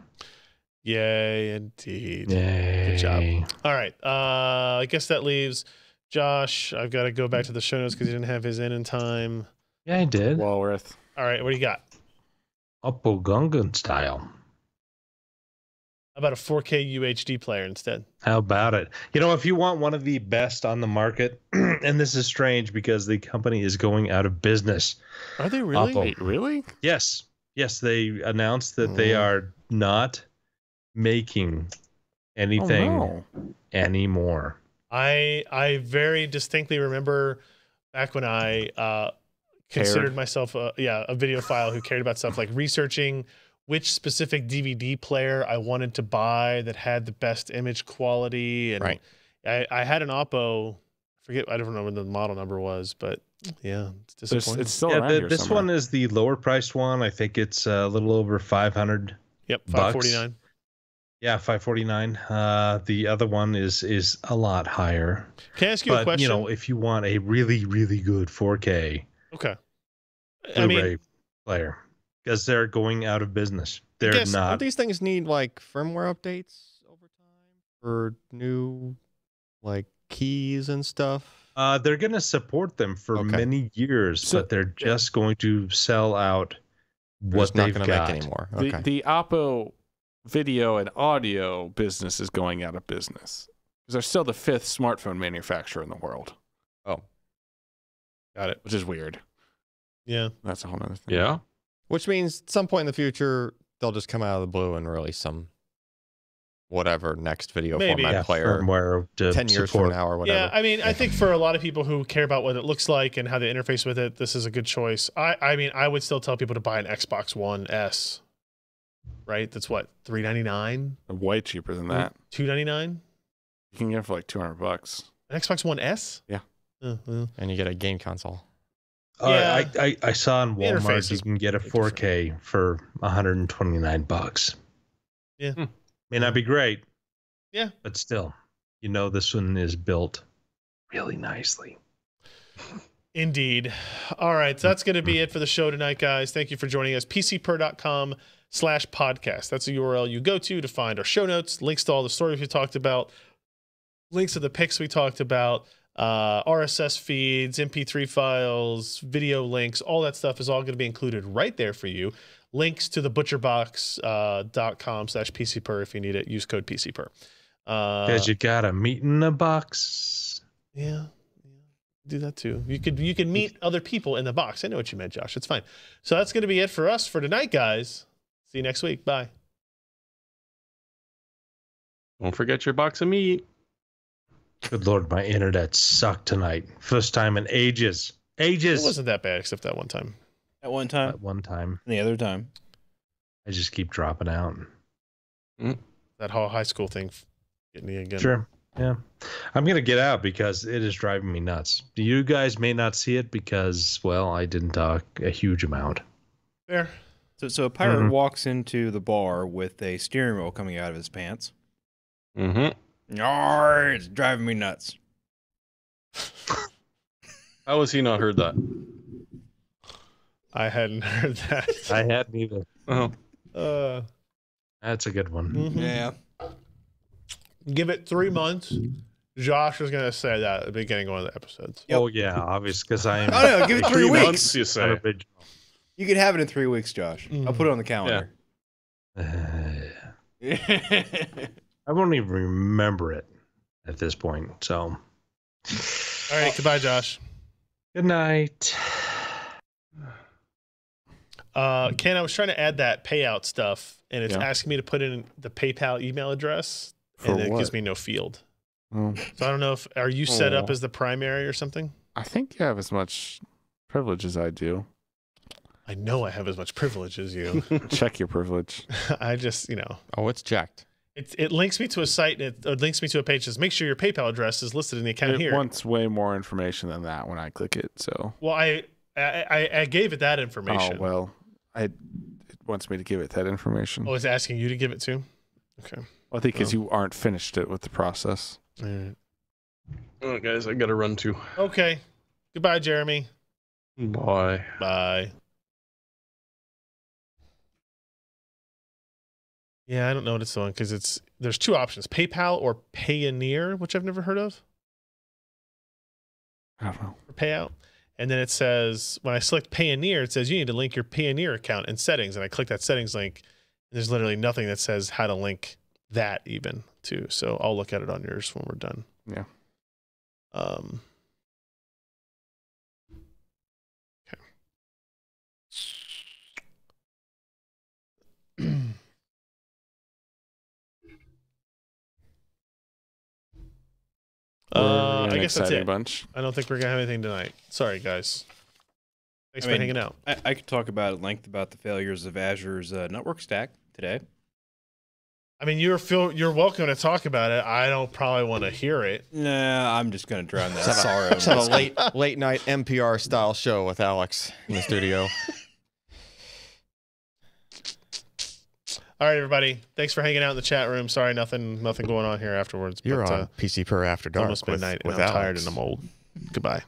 Speaker 5: Yay, indeed.
Speaker 4: Yay.
Speaker 5: Good job. All right. I guess that leaves Josh. I've got to go back to the show notes because he didn't have his in time.
Speaker 4: Yeah, I did.
Speaker 6: Walworth.
Speaker 5: All right. What do you got?
Speaker 4: Oppo Gungan style.
Speaker 5: How about a 4K UHD player instead?
Speaker 4: How about it? You know, if you want one of the best on the market, and this is strange because the company is going out of business.
Speaker 5: Are they really?
Speaker 4: Oppo.
Speaker 6: Wait, really?
Speaker 4: Yes. Yes, they announced that they are not making anything
Speaker 6: Oh, no.
Speaker 4: anymore.
Speaker 5: I very distinctly remember back when I considered myself a videophile who cared about stuff like researching which specific DVD player I wanted to buy that had the best image quality. And
Speaker 7: Right.
Speaker 5: I had an Oppo. I don't know what the model number was, but yeah, it's disappointing.
Speaker 6: It's still
Speaker 4: Yeah,
Speaker 6: around here
Speaker 4: this
Speaker 6: somewhere.
Speaker 4: one is the lower priced one. I think it's a little over 500.
Speaker 5: Yep,
Speaker 4: bucks.
Speaker 5: $549.
Speaker 4: Yeah, 549. The other one is a lot higher.
Speaker 5: Can I ask you a
Speaker 4: But
Speaker 5: question?
Speaker 4: you know, if you want a really really good 4K
Speaker 5: Okay. I
Speaker 4: Blu-ray
Speaker 5: mean,
Speaker 4: player, because they're going out of business. They're
Speaker 5: guess-
Speaker 7: Don't
Speaker 4: not.
Speaker 7: these things need like firmware updates over time for new like keys and stuff?
Speaker 4: They're going to support them for
Speaker 7: Okay.
Speaker 4: many years,
Speaker 6: So-
Speaker 4: but they're just going to sell out
Speaker 7: They're
Speaker 4: what
Speaker 7: just not
Speaker 4: they've
Speaker 7: going to
Speaker 4: got.
Speaker 7: make anymore.
Speaker 6: The,
Speaker 7: Okay.
Speaker 6: the Oppo video and audio business is going out of business because they're still the 5th smartphone manufacturer in the world,
Speaker 7: Oh,
Speaker 5: got it.
Speaker 6: which is weird.
Speaker 5: Yeah.
Speaker 6: That's a whole other thing.
Speaker 2: Yeah.
Speaker 7: which means at some point in the future they'll just come out of the blue and release some whatever next video
Speaker 5: Maybe.
Speaker 7: format
Speaker 4: Yeah,
Speaker 7: player
Speaker 4: firmware to
Speaker 7: 10 years
Speaker 4: support.
Speaker 7: from now or whatever.
Speaker 5: Yeah, I mean, I think for a lot of people who care about what it looks like and how they interface with it, this is a good choice. I mean, I would still tell people to buy an Xbox One S. Right? That's what, $399?
Speaker 6: Way cheaper than that.
Speaker 5: $299?
Speaker 6: You can get it for like $200.
Speaker 5: An Xbox One S?
Speaker 6: Yeah.
Speaker 5: Well,
Speaker 7: And you get a game console.
Speaker 5: Yeah.
Speaker 4: I saw in
Speaker 5: The interface
Speaker 4: Walmart you
Speaker 5: is
Speaker 4: can get a
Speaker 5: big
Speaker 4: 4K for $129.
Speaker 5: Yeah.
Speaker 4: May not be great.
Speaker 5: Yeah.
Speaker 4: But still, you know this one is built really nicely.
Speaker 5: Indeed. All right. So that's going to be it for the show tonight, guys. Thank you for joining us. PCPer.com/podcast. That's a URL you go to find our show notes, links to all the stories we talked about, links to the pics we talked about, RSS feeds, MP3 files, video links, all that stuff is all going to be included right there for you. Links to the butcherbox.com/PCPer if you need it. Use code PCPer.
Speaker 4: Because you got a meat in a box.
Speaker 5: Yeah. Do that too. You could meet other people in the box. I know what you meant, Josh. It's fine. So that's going to be it for us for tonight, guys. See you next week. Bye.
Speaker 2: Don't forget your box of meat.
Speaker 4: Good Lord, my internet sucked tonight. First time in ages.
Speaker 5: It
Speaker 4: Ages.
Speaker 5: wasn't that bad except that one time.
Speaker 1: At one time,
Speaker 4: At one time,
Speaker 1: and the other time.
Speaker 4: I just keep dropping out.
Speaker 5: That whole high school thing getting me again.
Speaker 4: Sure. Yeah. I'm going to get out because it is driving me nuts. You guys may not see it because, well, I didn't talk a huge amount.
Speaker 5: Fair.
Speaker 1: So a pirate
Speaker 4: Mhm.
Speaker 1: walks into the bar with a steering wheel coming out of his pants.
Speaker 2: Mm-hmm.
Speaker 1: Arr, it's driving me nuts.
Speaker 2: How has he not heard that?
Speaker 5: I hadn't heard that.
Speaker 4: I hadn't either.
Speaker 2: Oh,
Speaker 4: That's a good one.
Speaker 5: Mhm.
Speaker 1: Yeah.
Speaker 5: Give it 3 months. Josh was going to say that at the beginning of one of the episodes.
Speaker 1: Yep.
Speaker 4: Oh, yeah, obvious, because I am.
Speaker 1: Oh, no, give it 3
Speaker 2: 3
Speaker 1: weeks.
Speaker 2: months, you say.
Speaker 4: Unoriginal.
Speaker 1: You could have it in 3 weeks, Josh. I'll put it on the calendar.
Speaker 4: I won't even remember it at this point. So,
Speaker 5: All right. Goodbye, Josh.
Speaker 4: good night.
Speaker 5: Ken, I was trying to add that payout stuff, and it's
Speaker 6: Yeah.
Speaker 5: asking me to put in the PayPal email address,
Speaker 6: For
Speaker 5: and it gives
Speaker 6: what?
Speaker 5: me no field.
Speaker 6: Oh,
Speaker 5: So I don't know if are you set up
Speaker 6: Oh.
Speaker 5: as the primary or something?
Speaker 6: I think you have as much privilege as I do.
Speaker 5: I know I have as much privilege as you.
Speaker 6: Check your privilege.
Speaker 5: I just,
Speaker 7: Oh, it's checked.
Speaker 5: it links me to a site, and it links me to a page that says, make sure your PayPal address is listed in the account
Speaker 6: It
Speaker 5: here.
Speaker 6: wants way more information than that when I click it. So,
Speaker 5: Well, I gave it that information.
Speaker 6: oh well, it wants me to give it that information.
Speaker 5: Oh, it's asking you to give it to? Okay.
Speaker 6: I think because you aren't finished it with the process.
Speaker 5: All right.
Speaker 2: Oh, guys, I gotta run too.
Speaker 5: Okay. Goodbye, Jeremy.
Speaker 2: Bye.
Speaker 5: Bye. Yeah, I don't know what it's on because there's two options: PayPal or Payoneer, which I've never heard of.
Speaker 6: I don't know.
Speaker 5: For payout. And then it says, when I select Payoneer, it says you need to link your Payoneer account and settings. And I click that settings link. And there's literally nothing that says how to link that even too. So I'll look at it on yours when we're done.
Speaker 6: Yeah.
Speaker 5: Okay. I guess that's it.
Speaker 6: Bunch.
Speaker 5: I don't think we're gonna have anything tonight. Sorry, guys. Thanks for hanging out.
Speaker 1: I could talk about at length about the failures of Azure's network stack today.
Speaker 5: I mean, you're welcome to talk about it. I don't probably want to hear it.
Speaker 1: Nah, I'm just gonna drown that sorrow.
Speaker 7: Let's have a late night NPR style show with Alex in the studio.
Speaker 5: All right, everybody. Thanks for hanging out in the chat room. Sorry, nothing going on here afterwards.
Speaker 7: You're on PC Per After Dark.
Speaker 5: Almost midnight, and I'm tired and I'm old. Goodbye.